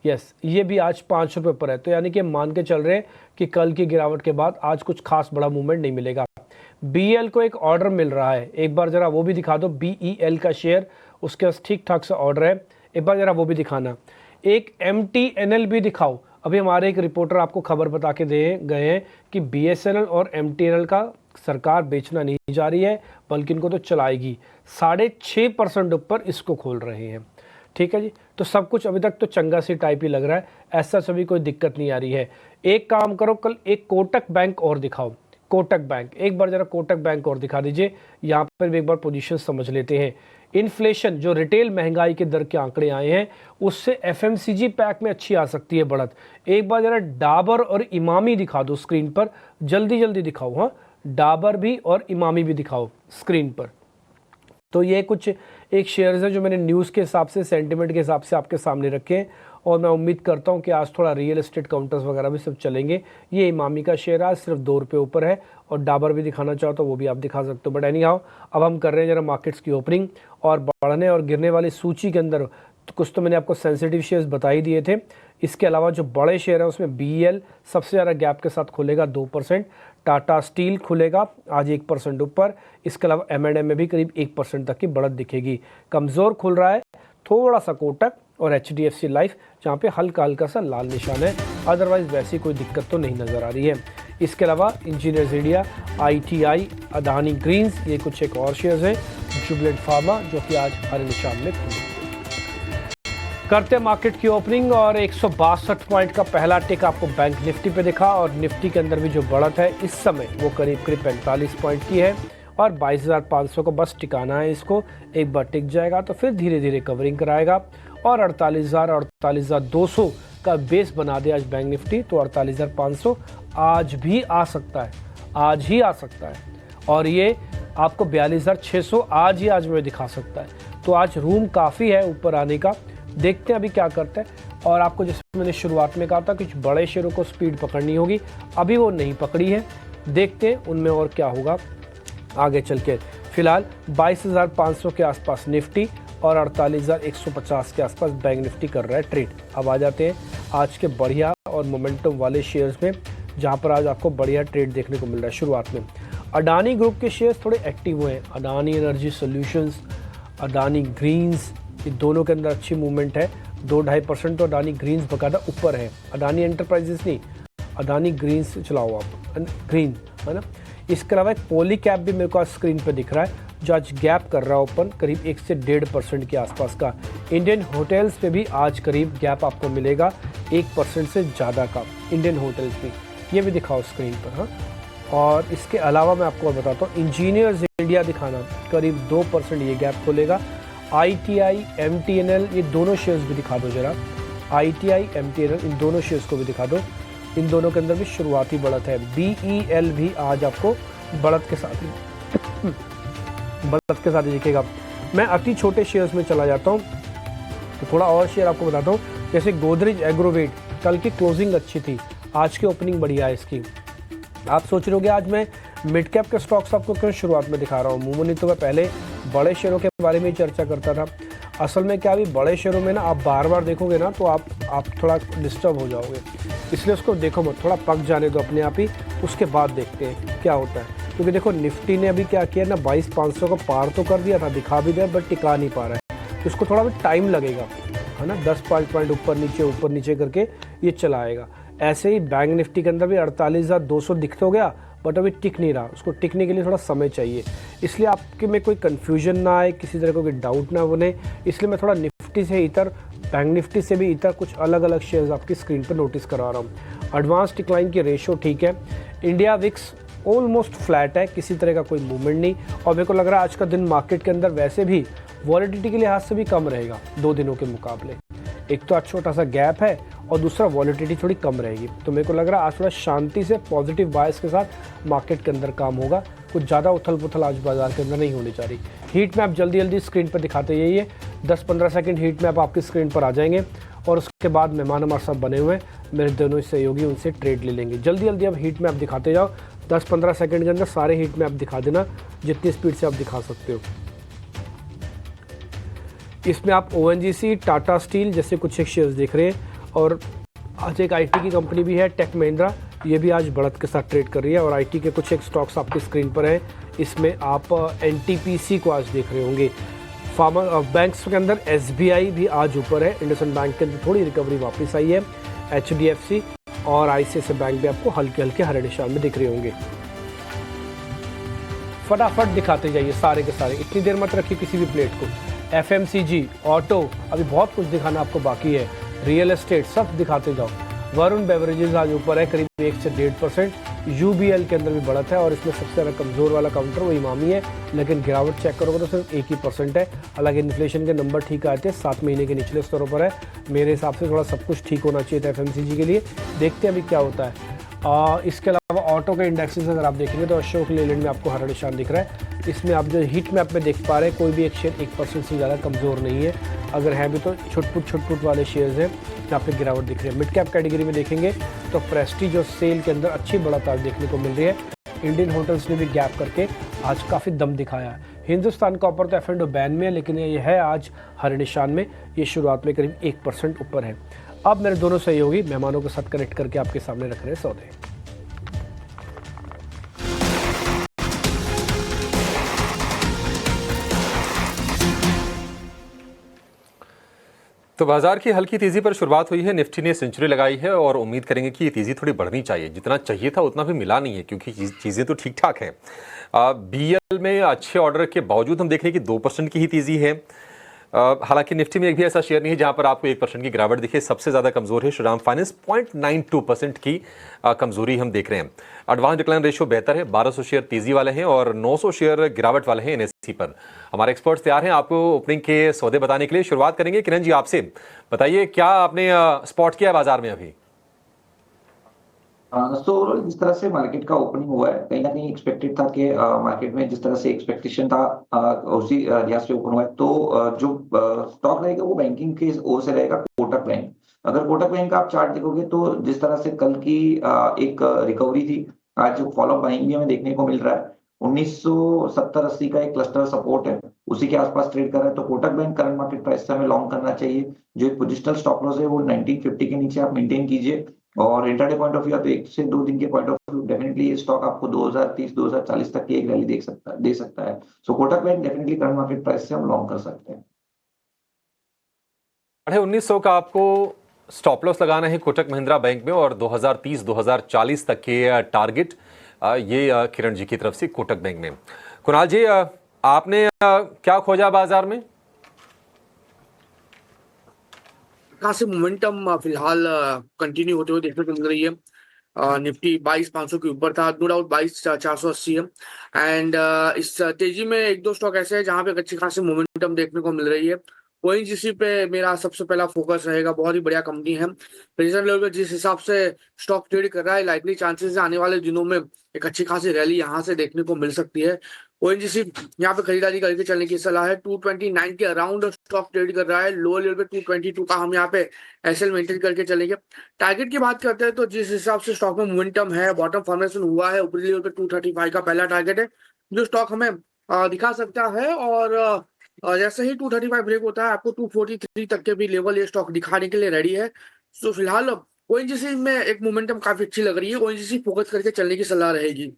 यस, ये भी आज 5 रुपये पर है, तो यानी कि मान के चल रहे हैं कि कल की गिरावट के बाद आज कुछ खास बड़ा मूवमेंट नहीं मिलेगा। BEL को एक ऑर्डर मिल रहा है, एक बार जरा वो भी दिखा दो। BEL का शेयर, उसके पास ठीक ठाक सा ऑर्डर है, एक बार जरा वो भी दिखाना। एक MTNL भी दिखाओ। अभी हमारे एक रिपोर्टर आपको खबर बता के दे गए हैं कि BSNL और MTNL का सरकार बेचना नहीं जा रही है, बल्कि इनको तो चलाएगी। 6.5% ऊपर इसको खोल रहे हैं। ठीक है जी, तो सब कुछ अभी तक तो चंगा सी टाइप ही लग रहा है, ऐसा सभी कोई दिक्कत नहीं आ रही है। एक काम करो, कल एक कोटक बैंक और दिखाओ। कोटक बैंक, एक बार जरा कोटक बैंक और दिखा दीजिए। यहाँ पर भी एक बार पोजीशन समझ लेते हैं। इन्फ्लेशन, जो रिटेल महंगाई के दर के आंकड़े आए हैं, उससे FMCG पैक में अच्छी आ सकती है बढ़त। एक बार जरा डाबर और इमामी दिखा दो स्क्रीन पर, जल्दी जल्दी दिखाओ। हाँ, डाबर भी और इमामी भी दिखाओ स्क्रीन पर। तो ये कुछ एक शेयर्स हैं जो मैंने न्यूज़ के हिसाब से, सेंटिमेंट के हिसाब से आपके सामने रखे हैं, और मैं उम्मीद करता हूं कि आज थोड़ा रियल एस्टेट काउंटर्स वगैरह भी सब चलेंगे। ये इमामी का शेयर आज सिर्फ 2 रुपये ऊपर है, और डाबर भी दिखाना चाहो तो वो भी आप दिखा सकते हो। बट एनी हाउ, अब हम कर रहे हैं जरा मार्केट्स की ओपनिंग, और बढ़ने और गिरने वाली सूची के अंदर तो कुछ तो मैंने आपको सेंसिटिव शेयर्स बता ही दिए थे। इसके अलावा जो बड़े शेयर हैं उसमें BEL सबसे ज़्यादा गैप के साथ खुलेगा 2%, टाटा स्टील खुलेगा आज 1% ऊपर। इसके अलावा M&M में भी करीब 1% तक की बढ़त दिखेगी। कमज़ोर खुल रहा है थोड़ा सा कोटक और HDFC लाइफ, जहाँ पे हल्का हल्का सा लाल निशान है, अदरवाइज़ वैसी कोई दिक्कत तो नहीं नज़र आ रही है। इसके अलावा engineers India, ITI, Adani greens, ये कुछ एक और शेयर्स हैं। जुबिलेंट फार्मा जो कि आज हरे निशान में खुले। करते मार्केट की ओपनिंग, और 162 पॉइंट का पहला टिक आपको बैंक निफ्टी पे दिखा, और निफ्टी के अंदर भी जो बढ़त है इस समय वो करीब 45 पॉइंट की है, और 22,500 को बस टिकाना है इसको। एक बार टिक जाएगा तो फिर धीरे धीरे कवरिंग कराएगा, और 48,000 और 48,200 का बेस बना दे आज बैंक निफ्टी, तो 48,500 आज भी आ सकता है, आज ही आ सकता है। और ये आपको 42,600 आज में दिखा सकता है। तो आज रूम काफ़ी है ऊपर आने का, देखते हैं अभी क्या करते हैं। और आपको जैसे मैंने शुरुआत में कहा था, कुछ बड़े शेयरों को स्पीड पकड़नी होगी, अभी वो नहीं पकड़ी है, देखते हैं उनमें और क्या होगा आगे चल के। फिलहाल 22,500 के आसपास निफ्टी और 48,150 के आसपास बैंक निफ्टी कर रहा है ट्रेड। अब आ जाते हैं आज के बढ़िया और मोमेंटम वाले शेयर्स में, जहां पर आज आपको बढ़िया ट्रेड देखने को मिल रहा है। शुरुआत में अडानी ग्रुप के शेयर्स थोड़े एक्टिव हुए हैं। Adani energy solutions, Adani greens, ये दोनों के अंदर अच्छी मूवमेंट है। 2-2.5% तो अडानी ग्रीन्स बकायदा ऊपर है, अडानी एंटरप्राइजेस नहीं, अडानी ग्रीन्स चलाओ आप, ग्रीन है ना। इसके अलावा एक पॉली कैप भी मेरे को आज स्क्रीन पे दिख रहा है, जो आज गैप कर रहा है ओपन, करीब 1 से 1.5% के आसपास का। इंडियन होटल्स पे भी आज करीब गैप आपको मिलेगा 1% से ज़्यादा का, इंडियन होटल्स भी, ये भी दिखाओ स्क्रीन पर। हाँ, और इसके अलावा मैं आपको बताता हूँ, इंजीनियर्स इंडिया दिखाना, करीब 2% ये गैप खोलेगा। ITI, MTNL, ये दोनों शेयर्स भी दिखा दो जरा। ITI, MTNL, इन दोनों शेयर्स को भी दिखा दो, इन दोनों के अंदर भी शुरुआती बढ़त है। BEL भी आज आपको बढ़त के साथ ही दिखेगा। मैं अति छोटे शेयर्स में चला जाता हूँ, तो थोड़ा और शेयर आपको बताता हूँ, जैसे गोदरेज एग्रोवेट, कल की क्लोजिंग अच्छी थी, आज की ओपनिंग बढ़िया है इसकी। आप सोच रहे होगे आज मैं मिड कैप के स्टॉक्स आपको क्यों शुरुआत में दिखा रहा हूँ। अमूमन तो मैं पहले बड़े शेयरों के बारे में ही चर्चा करता था। असल में क्या, अभी बड़े शेयरों में ना आप बार बार देखोगे ना तो आप थोड़ा डिस्टर्ब हो जाओगे, इसलिए उसको देखो मत, थोड़ा पक जाने दो अपने आप ही, उसके बाद देखते हैं क्या होता है। क्योंकि देखो निफ्टी ने अभी क्या किया ना, 22,500 को पार तो कर दिया था, दिखा भी दिया, बट टिका नहीं पा रहा है, इसको थोड़ा भी टाइम लगेगा, है ना। 10 पॉइंट ऊपर नीचे करके ये चलाएगा। ऐसे ही बैंक निफ्टी के अंदर भी 48,200 दिख तो गया, बट अभी टिक नहीं रहा, उसको टिकने के लिए थोड़ा समय चाहिए। इसलिए आपके में कोई कन्फ्यूजन ना आए, किसी तरह का कोई डाउट ना बने, इसलिए मैं थोड़ा निफ्टी से इतर, बैंक निफ्टी से भी इतर कुछ अलग अलग शेयर्स आपकी स्क्रीन पर नोटिस करा रहा हूँ। एडवांस डिक्लाइन की रेशो ठीक है। इंडिया विक्स ऑलमोस्ट फ्लैट है, किसी तरह का कोई मूवमेंट नहीं, और मेरे को लग रहा है आज का दिन मार्केट के अंदर वैसे भी वॉलेटिलिटी के लिहाज से भी कम रहेगा 2 दिनों के मुकाबले। एक तो आज छोटा सा गैप है, और दूसरा वॉलिटिलिटी थोड़ी कम रहेगी। तो मेरे को लग रहा है आज थोड़ा शांति से पॉजिटिव बायस के साथ मार्केट के अंदर काम होगा। कुछ ज़्यादा उथल पुथल आज बाजार के अंदर नहीं होनी चाहिए। हीट मैप जल्दी जल्दी स्क्रीन पर दिखाते जाइए, 10-15 सेकंड हीट मैप आपकी स्क्रीन पर आ जाएंगे और उसके बाद मेहमान हमारे साथ बने हुए हैं, मेरे दोनों सहयोगी, उनसे ट्रेड ले लेंगे। जल्दी जल्दी अब हीट मैप दिखाते जाओ, 10-15 सेकंड के अंदर सारे हीट मैप दिखा देना जितनी स्पीड से आप दिखा सकते हो। इसमें आप ONGC, टाटा स्टील जैसे कुछ एक शेयर्स देख रहे हैं और आज एक IT की कंपनी भी है टेक महिंद्रा, ये भी आज बढ़त के साथ ट्रेड कर रही है और IT के कुछ एक स्टॉक्स आपकी स्क्रीन पर हैं। इसमें आप NTPC को आज देख रहे होंगे। फार्मा बैंक्स के अंदर SBI भी आज ऊपर है, इंडसइंड बैंक के अंदर थोड़ी रिकवरी वापस आई है, HDFC और ICICI बैंक भी आपको हल्के हल्के हरे निशान में दिख रहे होंगे। फटाफट दिखाते जाइए सारे के सारे, इतनी देर मत रखिए किसी भी प्लेट को। FMCG, ऑटो, अभी बहुत कुछ दिखाना आपको बाकी है, रियल एस्टेट, सब दिखाते जाओ। वरुण बेवरेजेस आज ऊपर है करीब 1 से 1.5%। UBL के अंदर भी बढ़त है और इसमें सबसे ज़्यादा कमज़ोर वाला काउंटर वो इमामी है, लेकिन गिरावट चेक करोगे तो सिर्फ 1% है। हालांकि इन्फ्लेशन के नंबर ठीक आए थे, 7 महीने के निचले स्तरों पर है। मेरे हिसाब से थोड़ा सब कुछ ठीक होना चाहिए था FMCG के लिए, देखते हैं अभी क्या होता है। इसके अलावा ऑटो के इंडेक्सेस अगर आप देखेंगे तो अशोक लेलैंड में आपको हरा निशान दिख रहा है। इसमें आप जो हीट मैप में देख पा रहे हैं कोई भी एक शेयर 1% से ज़्यादा कमज़ोर नहीं है, अगर है भी तो छुटपुट वाले शेयर्स हैं जहाँ पे गिरावट दिख रही है। मिड कैप कैटेगरी में देखेंगे तो प्रेस्टीज और सेल के अंदर अच्छी बढ़त आज देखने को मिल रही है। इंडियन होटल्स ने भी गैप करके आज काफ़ी दम दिखाया है। हिंदुस्तान कॉपर तो F&O बैन में है, लेकिन ये है आज हरे निशान में, ये शुरुआत में करीब 1% ऊपर है। अब मेरे दोनों सहयोगी मेहमानों के साथ कनेक्ट करके आपके सामने रख रहे हैं सौदे। तो बाजार की हल्की तेजी पर शुरुआत हुई है, निफ्टी ने सेंचुरी लगाई है और उम्मीद करेंगे कि ये तेजी थोड़ी बढ़नी चाहिए। जितना चाहिए था उतना भी मिला नहीं है क्योंकि चीज़ें तो ठीक ठाक हैं। BL में अच्छे ऑर्डर के बावजूद हम देख रहे हैं कि 2% की ही तेजी है। हालांकि निफ्टी में एक भी ऐसा शेयर नहीं है जहां पर आपको 1% की गिरावट दिखे। सबसे ज़्यादा कमज़ोर है श्रीराम फाइनेंस, 0.92% की कमज़ोरी हम देख रहे हैं। एडवांस डिक्लाइन रेशियो बेहतर है, 1200 शेयर तेज़ी वाले हैं और 900 शेयर गिरावट वाले हैं NSE पर। हमारे एक्सपर्ट्स तैयार हैं आपको ओपनिंग के सौदे बताने के लिए। शुरुआत करेंगे किरण जी आपसे, बताइए क्या आपने स्पॉट किया बाजार में अभी? ओवरऑल जिस तरह से मार्केट का ओपनिंग हुआ है, कहीं ना कहीं एक्सपेक्टेड था कि मार्केट में जिस तरह से एक्सपेक्टेशन था उसी लिहाज से ओपन हुआ है। तो जो स्टॉक रहेगा वो बैंकिंग के ओर से रहेगा कोटक बैंक। अगर कोटक बैंक का आप चार्ट देखोगे तो जिस तरह से कल की एक रिकवरी थी, आज फॉलो बाइंग भी हमें देखने को मिल रहा है। 1970-80 का एक क्लस्टर सपोर्ट है, उसी के आसपास ट्रेड कर रहा है। तो Kotak bank current market price से हमें लॉन्ग करना चाहिए। जो एक पोजिशनल स्टॉप लॉस है वो 1950 के नीचे आप मेंटेन कीजिए और इंट्राडे पॉइंट ऑफ व्यू तो 1 से 2 दिन के पॉइंट ऑफ व्यू डेफिनेटली ये स्टॉक आपको 2030-2040 तक की एक रैली दे सकता है। So Kotak bank definitely current market price से हम लॉन्ग कर सकते हैं। 1900 का आपको स्टॉप लॉस लगाना है कोटक महिंद्रा बैंक में और 2030-2040 तक के टारगेट ये किरण जी की तरफ से कोटक बैंक में। कुणाल जी आपने क्या खोजा बाजार में? कहाँ से मोमेंटम फिलहाल कंटिन्यू होते हुए देखने को मिल रही है। निफ्टी 22,500 के ऊपर था, नो डाउट 22,480 है। एंड इस तेजी में 1-2 स्टॉक ऐसे हैं जहां पे अच्छी खासी मोमेंटम देखने को मिल रही है। ONGC पे मेरा सबसे पहला फोकस रहेगा, बहुत ही बढ़िया कंपनी है। प्रेजेंट लेवल पे जिस हिसाब से स्टॉक ट्रेड कर रहा है, लाइकली चांसेस है आने वाले दिनों में एक अच्छी खासी रैली यहाँ से देखने को मिल सकती है। ONGC यहाँ पे खरीदारी करके चलने की सलाह है। 229 के अराउंड स्टॉक ट्रेड कर रहा है, लोअर लेवल पे 222 का हम यहाँ पे SL मेंटेन करके चलेंगे। टारगेट की बात करते हैं तो जिस हिसाब से स्टॉक में मोमेंटम है, बॉटम फॉर्मेशन हुआ है, ऊपरी लेवल पे 235 का पहला टारगेट है जो स्टॉक हमें दिखा सकता है। और जैसे ही 235 ब्रेक होता है आपको 243 तक के भी लेवल ये स्टॉक दिखाने के लिए रेडी है। तो फिलहाल ONGC में एक मोमेंटम काफी अच्छी लग रही है, ONGC फोकस करके चलने की सलाह रहेगी।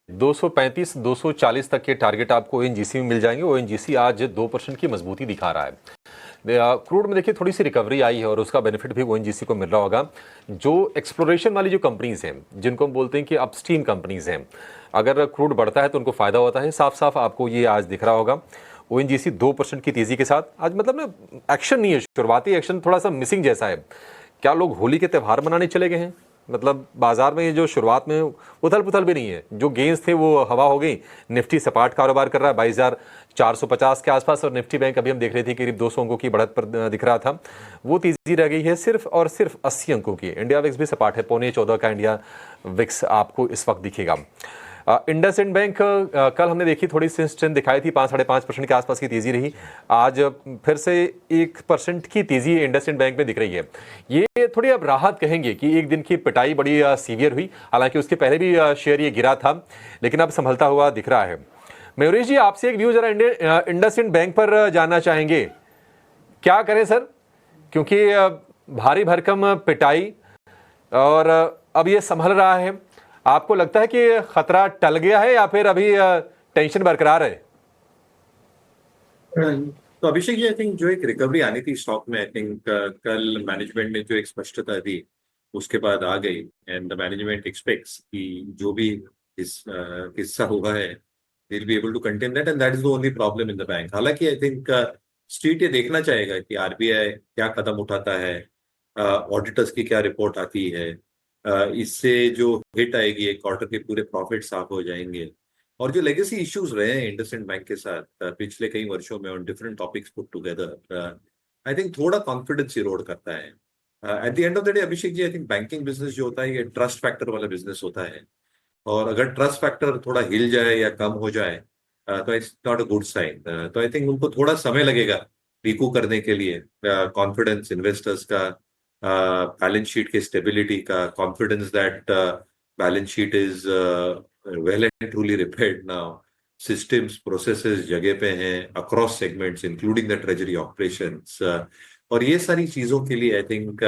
235-240 तक के टारगेट आपको ONGC में मिल जाएंगे। ONGC आज 2% की मजबूती दिखा रहा है। क्रूड में देखिए थोड़ी सी रिकवरी आई है और उसका बेनिफिट भी ONGC को मिल रहा होगा। जो एक्सप्लोरेशन वाली जो कंपनीज हैं, जिनको हम बोलते हैं कि अपस्ट्रीम कंपनीज हैं, अगर क्रूड बढ़ता है तो उनको फायदा होता है। साफ साफ आपको ये आज दिख रहा होगा। ONGC 2% की तेजी के साथ आज मतलब ना एक्शन नहीं है, शुरुआती एक्शन थोड़ा सा मिसिंग जैसा है। क्या लोग होली के त्यौहार मनाने चले गए हैं? मतलब बाजार में ये जो शुरुआत में उथल पुथल भी नहीं है, जो गेंस थे वो हवा हो गई। निफ्टी सपाट कारोबार कर रहा है 22,450 के आसपास, और निफ्टी बैंक अभी हम देख रहे थे करीब 200 अंकों की बढ़त पर दिख रहा था, वो तेजी रह गई है सिर्फ और सिर्फ 80 अंकों की। इंडिया विक्स भी सपाट है, 14.25 का इंडिया विक्स आपको इस वक्त दिखेगा। इंडसइंड बैंक कल हमने देखी थोड़ी सी स्ट्रेंथ दिखाई थी, 5-5.5% के आसपास की तेजी रही। आज फिर से 1% की तेजी इंडसइंड बैंक में दिख रही है। ये थोड़ी अब राहत कहेंगे कि एक दिन की पिटाई बड़ी सीवियर हुई, हालांकि उसके पहले भी शेयर ये गिरा था, लेकिन अब संभलता हुआ दिख रहा है। मयूरेश जी, आपसे एक व्यू जरा इंडसइंड बैंक पर जानना चाहेंगे, क्या करें सर, क्योंकि भारी भरकम पिटाई और अब ये संभल रहा है। आपको लगता है कि खतरा टल गया है या फिर अभी टेंशन बरकरार है? तो अभिषेक जी, आई थिंक जो एक रिकवरी आनी थी स्टॉक में, आई थिंक कल मैनेजमेंट ने जो एक स्पष्टता दी उसके बाद आ गई, एंड द मैनेजमेंट एक्सपेक्ट्स कि जो भी इस किस्सा हुआ है they'll be able to contain that, and that is the only problem in the bank. हालांकि आई थिंक स्ट्रीट ये देखना चाहेगा कि आरबीआई क्या कदम उठाता है, ऑडिटर्स की क्या रिपोर्ट आती है, इससे जो हिट आएगी एक क्वार्टर के पूरे प्रॉफिट साफ हो जाएंगे, और जो लेगेसी इश्यूज रहे हैं इंडसइंड बैंक के साथ पिछले कई वर्षों में on different topics put together, I think थोड़ा कॉन्फिडेंस इरोड करता है। At the end of the day Abhishek ji, I think banking business जो होता है ये ट्रस्ट फैक्टर वाला बिजनेस होता है, और अगर ट्रस्ट फैक्टर थोड़ा हिल जाए या कम हो जाए तो it's not a good sign. तो आई थिंक उनको थोड़ा समय लगेगा रिकू करने के लिए, कॉन्फिडेंस इन्वेस्टर्स का, बैलेंस शीट के स्टेबिलिटी का, confidence that balance sheet is well and truly repaired now, systems processes जगह पे हैं across segments including the treasury operations, और ये सारी चीजों के लिए आई थिंक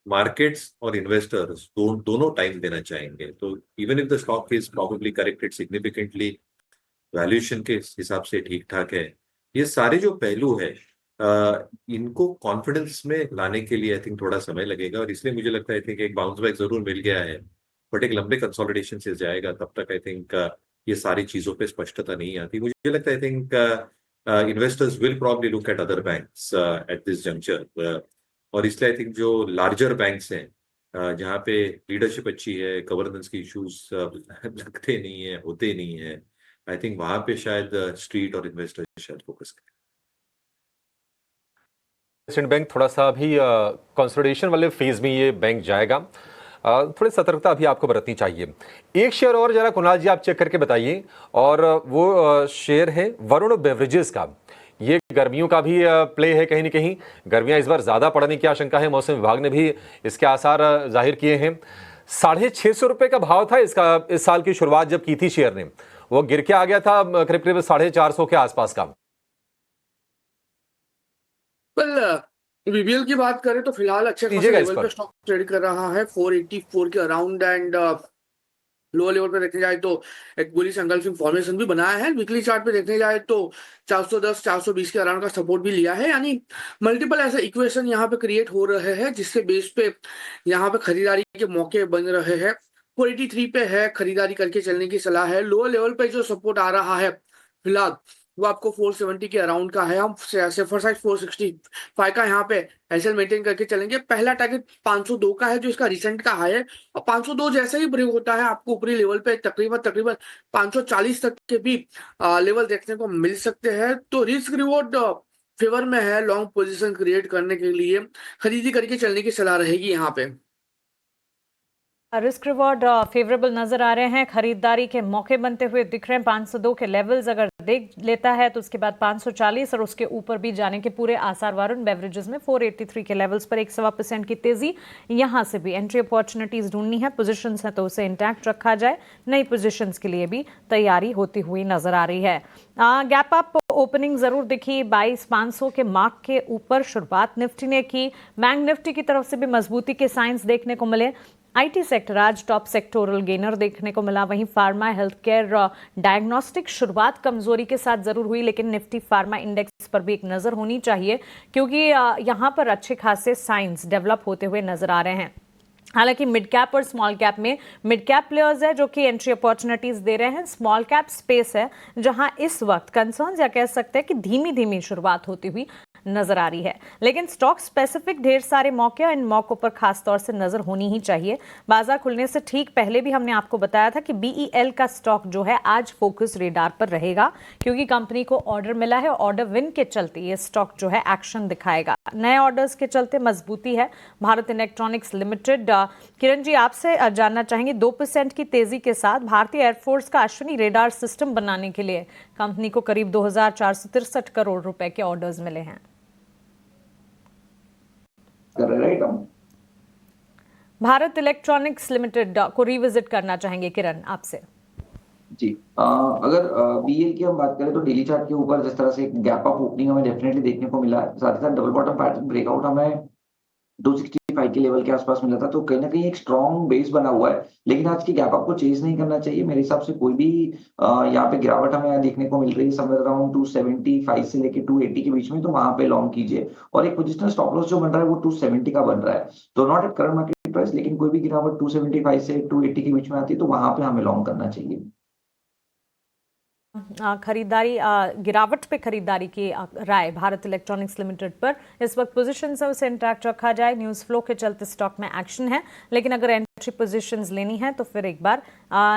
मार्केट्स और इन्वेस्टर्स दोनों टाइम देना चाहेंगे। तो even if the stock is probably corrected significantly, valuation के हिसाब से ठीक ठाक है, ये सारे जो पहलू है इनको कॉन्फिडेंस में लाने के लिए आई थिंक थोड़ा समय लगेगा, और इसलिए मुझे लगता है आई थिंक एक बाउंस बैक जरूर मिल गया है, बट एक लंबे कंसोलिडेशन से जाएगा, तब तक आई थिंक ये सारी चीजों पे स्पष्टता नहीं आती। मुझे लगता है I think investors will probably look at other banks at this juncture, और इसलिए आई थिंक जो लार्जर बैंक्स हैं जहाँ पे लीडरशिप अच्छी है, गवर्नेंस के इश्यूज लगते नहीं है, होते नहीं है, आई थिंक वहां पे शायद स्ट्रीट और इन्वेस्टर शायद फोकस करें। इंडसइंड बैंक थोड़ा सा अभी कंसोलिडेशन वाले फेज में ये बैंक जाएगा, थोड़ी सतर्कता अभी आपको बरतनी चाहिए। एक शेयर और जरा कुणाल जी आप चेक करके बताइए, और वो शेयर है वरुण बेवरेजेस का। ये गर्मियों का भी प्ले है, कहीं ना कहीं गर्मियां इस बार ज्यादा पड़ने की आशंका है, मौसम विभाग ने भी इसके आसार जाहिर किए हैं। 650 रुपए का भाव था इसका इस साल की शुरुआत जब की थी शेयर ने, वो गिर के आ गया था करीब करीब 450 के आसपास का। बीबीएल की बात करें तो फिलहाल अच्छे खासे लेवल पे स्टॉक ट्रेड कर रहा है 484 के अराउंड, एंड लोअर लेवल पे देखने जाए तो एक बुलिश एंगल्फिंग फॉर्मेशन भी बनाया है। वीकली चार्ट पे देखने जाए तो 410 420 के अराउंड का सपोर्ट भी लिया है, यानी मल्टीपल ऐसे इक्वेशन यहाँ पे क्रिएट हो रहे हैं जिसके बेस पे यहाँ पे खरीदारी के मौके बन रहे हैं। 483 पे है, खरीदारी करके चलने की सलाह है। लोअर लेवल पे जो सपोर्ट आ रहा है फिलहाल वो आपको 470 के अराउंड का है, हम सेफर साइड 465 का यहाँ पे ऐसे मेंटेन करके चलेंगे। पहला टारगेट 502 का है जो इसका रिसेंट का हाई है, और 502 जैसे ही ब्रेक होता है आपको ऊपरी लेवल पे तकरीबन 540 तक के भी लेवल देखने को मिल सकते हैं। तो रिस्क रिवॉर्ड फेवर में है, लॉन्ग पोजीशन क्रिएट करने के लिए खरीदी करके चलने की सलाह रहेगी यहाँ पे। रिस्क रिवॉर्ड फेवरेबल नजर आ रहे हैं, खरीदारी के मौके बनते हुए दिख रहे हैं। 502 के लेवल्स अगर देख लेता है तो उसके बाद 540 और उसके ऊपर भी जाने के पूरे आसार। वरुण बेवरेजेस में 483 के लेवल्स पर 1.25% की तेजी, यहां से भी एंट्री अपॉर्चुनिटीज ढूंढनी है। पोजीशंस है तो उसे इंटैक्ट रखा जाए, नई पोजीशंस के लिए भी तैयारी होती हुई नजर आ रही है। गैप अप ओपनिंग जरूर दिखी, 22,500 के मार्क के ऊपर शुरुआत निफ्टी ने की। बैंक निफ्टी की तरफ से भी मजबूती के साइंस देखने को मिले। आईटी सेक्टर आज टॉप सेक्टोरल गेनर देखने को मिला, वहीं फार्मा, हेल्थ केयर, डायग्नोस्टिक शुरुआत कमजोरी के साथ जरूर हुई, लेकिन निफ्टी फार्मा इंडेक्स पर भी एक नजर होनी चाहिए क्योंकि यहां पर अच्छे खासे साइंस डेवलप होते हुए नजर आ रहे हैं। हालांकि मिड कैप और स्मॉल कैप में मिड कैप प्लेयर्स है जो कि एंट्री अपॉर्चुनिटीज दे रहे हैं, स्मॉल कैप स्पेस है जहां इस वक्त कंसर्न्स या कह सकते हैं कि धीमी धीमी शुरुआत होती हुई नजर आ रही है। लेकिन स्टॉक स्पेसिफिक ढेर सारे मौके और इन मौकों पर खास तौर से नजर होनी ही चाहिए। बाजार खुलने से ठीक पहले भी हमने आपको बताया था कि BEL का स्टॉक जो है आज फोकस रेडार पर रहेगा, क्योंकि कंपनी को ऑर्डर मिला है। ऑर्डर विन के चलते ये स्टॉक जो है एक्शन दिखाएगा। नए ऑर्डर्स के चलते मजबूती है भारत इलेक्ट्रॉनिक्स लिमिटेड। किरण जी, आपसे जानना चाहेंगे 2% की तेजी के साथ भारतीय एयरफोर्स का अश्विनी रेडार सिस्टम बनाने के लिए कंपनी को करीब 2463 करोड़ रुपए के ऑर्डर्स मिले हैं। राइट, भारत इलेक्ट्रॉनिक्स लिमिटेड को रिविजिट करना चाहेंगे किरण आपसे। जी, अगर BEL की हम बात करें तो डेली चार्ट के ऊपर जिस तरह से एक गैप अप ओपनिंग हमें डेफिनेटली देखने को मिला है, साथ ही साथ डबल बॉटम पैटर्न ब्रेकआउट हमें 265 के लेवल के आसपास मिला था, तो कहीं ना कहीं एक स्ट्रॉन्ग बेस बना हुआ है। लेकिन आज की गैप अप को चेज नहीं करना चाहिए मेरे हिसाब से। कोई भी यहाँ पे गिरावट हमें यहाँ देखने को मिल रही है समवेयर अराउंड 275 से लेके 280 के बीच में, तो वहां पे लॉन्ग कीजिए। और एक पोजिशनल स्टॉप लॉस जो बन रहा है वो 270 का बन रहा है, तो not at current market price, लेकिन कोई भी गिरावट 275 से 280 के बीच में आती है तो वहां पे हमें लॉन्ग करना चाहिए। खरीदारी गिरावट पे खरीदारी की राय भारत इलेक्ट्रॉनिक्स लिमिटेड पर इस वक्त पोजीशन से उसे इंटैक्ट रखा जाए। न्यूज़ फ्लो के चलते स्टॉक में एक्शन है, लेकिन अगर एंट्री पोजीशंस लेनी है तो फिर एक बार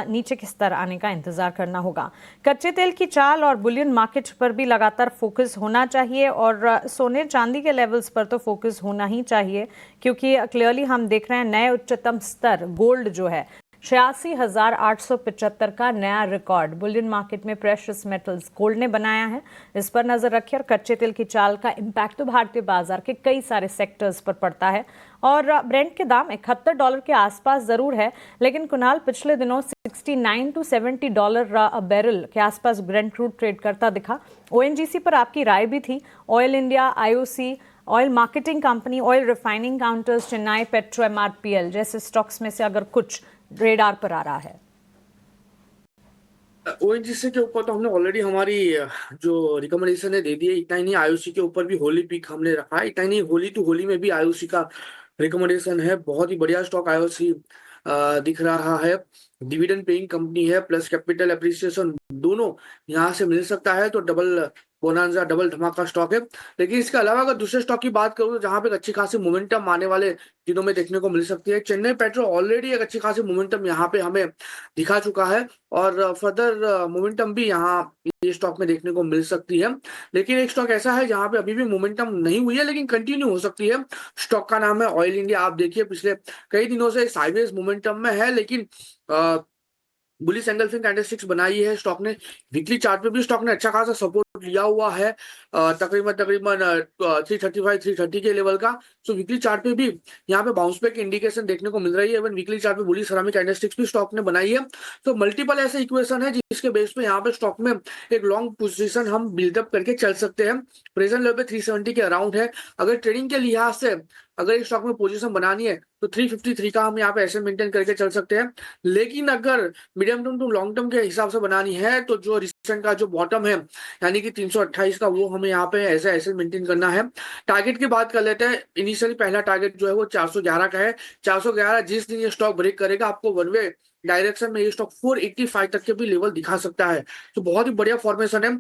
नीचे के स्तर आने का इंतजार करना होगा। कच्चे तेल की चाल और बुलियन मार्केट पर भी लगातार फोकस होना चाहिए और सोने चांदी के लेवल्स पर तो फोकस होना ही चाहिए, क्योंकि क्लियरली हम देख रहे हैं नए उच्चतम स्तर गोल्ड जो है 86,875 का नया रिकॉर्ड बुलियन मार्केट में प्रेशियस मेटल्स गोल्ड ने बनाया है। इस पर नजर रखिए। और कच्चे तेल की चाल का इम्पैक्ट तो भारतीय बाजार के कई सारे सेक्टर्स पर पड़ता है और ब्रेंट के दाम $71 के आसपास जरूर है, लेकिन कुणाल पिछले दिनों 69 to $70 बैरल के आसपास ब्रेंट क्रूड ट्रेड करता दिखा। ONGC पर आपकी राय भी थी। Oil India, IOC, oil marketing company, oil refining counters, Chennai petro, MRPL जैसे स्टॉक्स में से अगर कुछ रेडार पर आ रहा है। ONGC के ऊपर तो हमने ऑलरेडी हमारी जो रिकमेंडेशन है दे दी है। इतना ही नहीं, IOC के ऊपर भी होली पिक हमने रखा है। इतना ही नहीं, होली टू होली में भी IOC का रिकमेंडेशन है। बहुत ही बढ़िया स्टॉक IOC दिख रहा है। डिविडेंड पेइंग कंपनी है, प्लस कैपिटल एप्रिसिएशन दोनों यहाँ से मिल सकता है, तो डबल बोनांजा, डबल धमाका स्टॉक है। लेकिन इसके अलावा अगर दूसरे स्टॉक की बात करूँ तो जहाँ पे अच्छी खासी मोमेंटम आने वाले दिनों में देखने को मिल सकती है, चेन्नई पेट्रो ऑलरेडी एक अच्छी खासी मोमेंटम यहाँ पे हमें दिखा चुका है और फर्दर मोमेंटम भी यहाँ ये स्टॉक में देखने को मिल सकती है। लेकिन एक स्टॉक ऐसा है जहाँ पे अभी भी मोमेंटम नहीं हुई है लेकिन कंटिन्यू हो सकती है। स्टॉक का नाम है ऑयल इंडिया। आप देखिए पिछले कई दिनों से साइडवेज मोमेंटम में है, लेकिन बुलिश एंगल्फिंग कैंडलस्टिक्स बनाई है स्टॉक ने। वीकली चार्ट पे भी स्टॉक ने अच्छा खासा सपोर्ट लिया हुआ है, तकरीबन 335 330 के लेवल का। सो वीकली चार्ट पे भी यहाँ पे बाउंस बैक इंडिकेशन देखने को मिल रही है। इवन वीकली चार्ट पे बुलिश सेरामिक कैंडलस्टिक्स भी स्टॉक ने बनाई है। तो मल्टीपल ऐसे इक्वेशन है जिसके बेस पे यहाँ पे स्टॉक में एक लॉन्ग पोजिशन हम बिल्डअप करके चल सकते हैं। प्रेजेंट लेवल पे 370 के अराउंड है। अगर ट्रेडिंग के लिहाज से अगर एक स्टॉक में पोजीशन बनानी है तो 353 का हम यहाँ पे ऐसे मेंटेन करके चल सकते हैं। लेकिन अगर medium term to long term के हिसाब से बनानी है तो जो रिसेंट का जो बॉटम है यानी कि 328 का, वो हमें यहाँ पे ऐसे मेंटेन करना है। टारगेट की बात कर लेते हैं। इनिशियली पहला टारगेट जो है वो 411 का है। 411 जिस दिन ये स्टॉक ब्रेक करेगा आपको वन वे डायरेक्शन में ये स्टॉक 485 तक के भी लेवल दिखा सकता है। तो बहुत ही बढ़िया फॉर्मेशन है।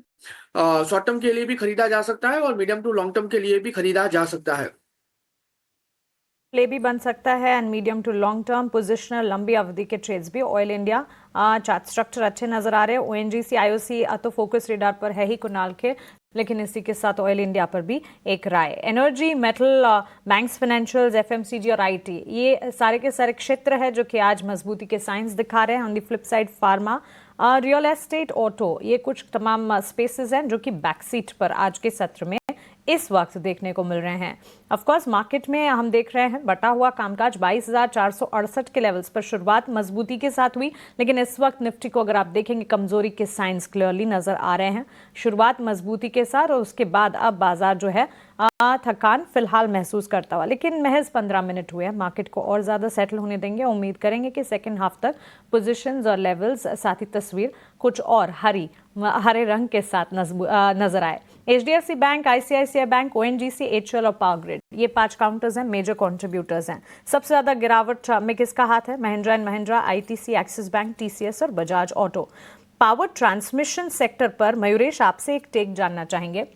शॉर्ट टर्म के लिए भी खरीदा जा सकता है और मीडियम टू लॉन्ग टर्म के लिए भी खरीदा जा सकता है। प्ले भी बन सकता है and medium to long term positional लंबी अवधि के ट्रेड्स भी। ऑयल इंडिया चार्ट स्ट्रक्चर अच्छे नजर आ रहे हैं। ONGC, IOC तो फोकस रेडार पर है ही कुणाल के, लेकिन इसी के साथ ऑयल इंडिया पर भी एक राय। Energy, metal, banks, financials, FMCG और IT ये सारे के सारे क्षेत्र है जो कि आज मजबूती के साइंस दिखा रहे हैं। On the flip side pharma, real estate, auto ये कुछ तमाम स्पेसेस हैं जो कि बैकसीट पर आज के सत्र में इस वक्त देखने को मिल रहे हैं। ऑफ कोर्स मार्केट में हम देख रहे हैं बटा हुआ कामकाज 22,468 के लेवल्स पर शुरुआत मजबूती के साथ हुई, लेकिन इस वक्त निफ्टी को अगर आप देखेंगे कमजोरी के साइंस क्लियरली नजर आ रहे हैं। शुरुआत मजबूती के साथ और उसके बाद अब बाजार जो है थकान फिलहाल महसूस करता हुआ, लेकिन महज 15 मिनट हुए हैं। मार्केट को और ज्यादा सेटल होने देंगे। उम्मीद करेंगे कि सेकेंड हाफ तक पोजीशंस और लेवल्स साथ ही तस्वीर कुछ और हरे रंग के साथ नजर आए। HDFC bank, ICICI bank, ONGC, HUL और पावर ग्रिड ये 5 काउंटर्स हैं, मेजर कंट्रीब्यूटर्स हैं। सबसे ज्यादा गिरावट में किसका हाथ है? Mahindra and Mahindra, ITC, axis bank, TCS और Bajaj auto. Power transmission sector पर मयूरेश आपसे एक टेक जानना चाहेंगे।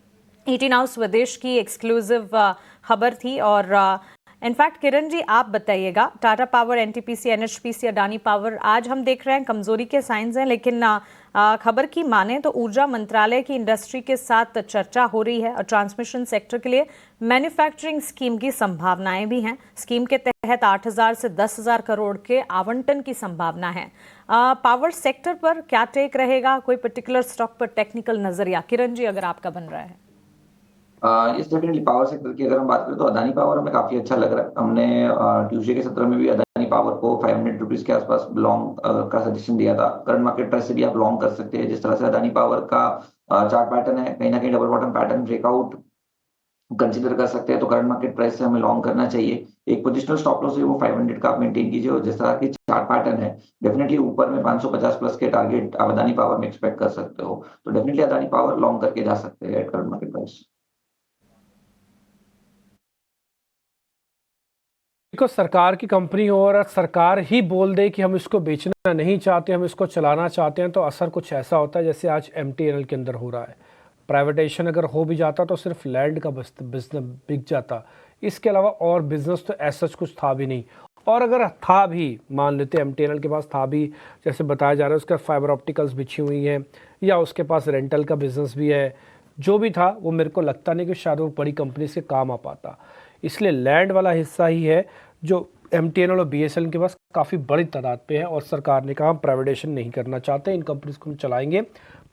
ईटी नाउ स्वदेश की एक्सक्लूसिव खबर थी। और इनफैक्ट किरण जी आप बताइएगा, Tata power, NTPC, NHPC, Adani power, आज हम देख रहे हैं कमजोरी के साइंस हैं, लेकिन खबर की माने तो ऊर्जा मंत्रालय की इंडस्ट्री के साथ चर्चा हो रही है और ट्रांसमिशन सेक्टर के लिए मैन्युफैक्चरिंग स्कीम की संभावनाएं भी हैं। स्कीम के तहत 8,000 से 10,000 करोड़ के आवंटन की संभावना है। पावर सेक्टर पर क्या टेक रहेगा, कोई पर्टिकुलर स्टॉक पर टेक्निकल नजरिया किरण जी अगर आपका बन रहा है? इस डेफिनेटली पावर सेक्टर की अगर हम बात करें तो अदानी पावर हमें काफी अच्छा लग रहा है। हमने ट्यूसडे के सत्र में भी अदानी पावर को 500 रुपीज के आसपास लॉन्ग का सजेशन दिया था। करंट मार्केट प्राइस से भी आप लॉन्ग कर सकते हैं। जिस तरह से अदानी पावर का चार्ट पैटर्न है, कहीं ना कहीं double bottom pattern breakout consider कर सकते हैं, तो करंट मार्केट प्राइस से हमें लॉन्ग करना चाहिए। एक पोजिशनल स्टॉप लॉस है वो 500 का आप मेंटेन कीजिए, और जिस तरह की चार्ट पैटर्न है डेफिनेटली ऊपर में 550 प्लस के टारगेट आप अदानी पावर में एक्सपेक्ट कर सकते हो। तो डेफिनेटली अदानी पावर लॉन्ग करके जा सकते हैं एट करंट मार्केट प्राइस। देखो, सरकार की कंपनी हो और सरकार ही बोल दे कि हम इसको बेचना नहीं चाहते, हम इसको चलाना चाहते हैं, तो असर कुछ ऐसा होता है जैसे आज एमटीएनएल के अंदर हो रहा है। प्राइवेटाइजेशन अगर हो भी जाता तो सिर्फ लैंड का बिजनेस बिक जाता, इसके अलावा और बिजनेस तो ऐसा कुछ था भी नहीं। और अगर था भी, मान लेते एमटीएनएल के पास था भी, जैसे बताया जा रहा है उसका फाइबर ऑप्टिकल्स बिछी हुई हैं, या उसके पास रेंटल का बिजनेस भी है, जो भी था वो मेरे को लगता नहीं कि शायद वो बड़ी कंपनी से काम आ पाता। इसलिए लैंड वाला हिस्सा ही है जो एमटीएनएल और बीएसएनएल के पास काफ़ी बड़ी तादाद पे है, और सरकार ने कहा हम प्राइवेटाइजेशन नहीं करना चाहते, इन कंपनीज को हम चलाएंगे।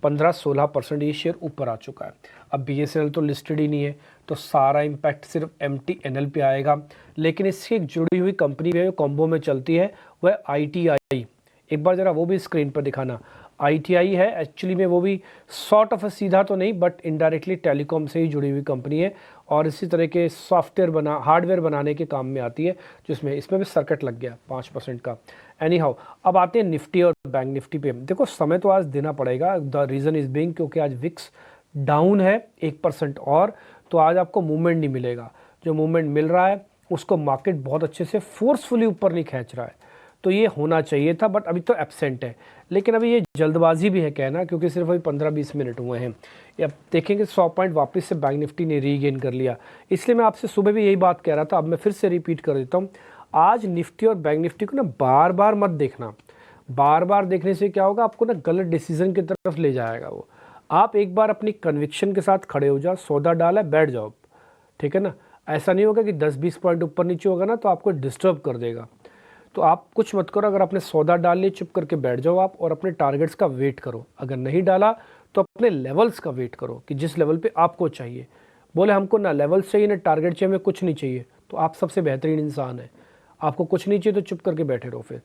15-16% ये शेयर ऊपर आ चुका है। अब बीएसएनएल तो लिस्टेड ही नहीं है, तो सारा इम्पैक्ट सिर्फ एमटीएनएल पे आएगा। लेकिन इससे एक जुड़ी हुई कंपनी भी है जो कॉम्बो में चलती है, वह आईटीआई। एक बार ज़रा वो भी स्क्रीन पर दिखाना। आईटीआई है एक्चुअली में, वो भी सॉर्ट ऑफ सीधा तो नहीं बट इनडायरेक्टली टेलीकॉम से ही जुड़ी हुई कंपनी है, और इसी तरह के सॉफ्टवेयर हार्डवेयर बनाने के काम में आती है, जिसमें इसमें भी सर्किट लग गया 5% का। एनी हाउ, अब आते हैं निफ्टी और बैंक निफ्टी पे। देखो, समय तो आज देना पड़ेगा, द रीज़न इज बिंग क्योंकि आज विक्स डाउन है 1% और, तो आज आपको मूवमेंट नहीं मिलेगा। जो मूवमेंट मिल रहा है उसको मार्केट बहुत अच्छे से फोर्सफुली ऊपर नहीं खींच रहा है, तो ये होना चाहिए था, बट अभी तो एब्सेंट है। लेकिन अभी ये जल्दबाजी भी है कहना, क्योंकि सिर्फ अभी 15-20 मिनट हुए हैं। अब देखेंगे 100 पॉइंट वापस से बैंक निफ्टी ने रीगेन कर लिया। इसलिए मैं आपसे सुबह भी यही बात कह रहा था, अब मैं फिर से रिपीट कर देता हूँ। आज निफ्टी और बैंक निफ्टी को ना बार बार मत देखना। बार बार देखने से क्या होगा, आपको ना गलत डिसीजन की तरफ ले जाएगा वो। आप एक बार अपनी कन्विक्शन के साथ खड़े हो जाओ, सौदा डाला बैठ जाओ, ठीक है ना। ऐसा नहीं होगा कि 10-20 पॉइंट ऊपर नीचे होगा ना तो आपको डिस्टर्ब कर देगा। तो आप कुछ मत करो, अगर आपने सौदा डाल लिया चुप करके बैठ जाओ आप, और अपने टारगेट्स का वेट करो। अगर नहीं डाला तो अपने लेवल्स का वेट करो कि जिस लेवल पे आपको चाहिए। बोले हमको ना लेवल्स चाहिए ना टारगेट चाहिए, हमें कुछ नहीं चाहिए, तो आप सबसे बेहतरीन इंसान है। आपको कुछ नहीं चाहिए तो चुप करके बैठे रहो। फिर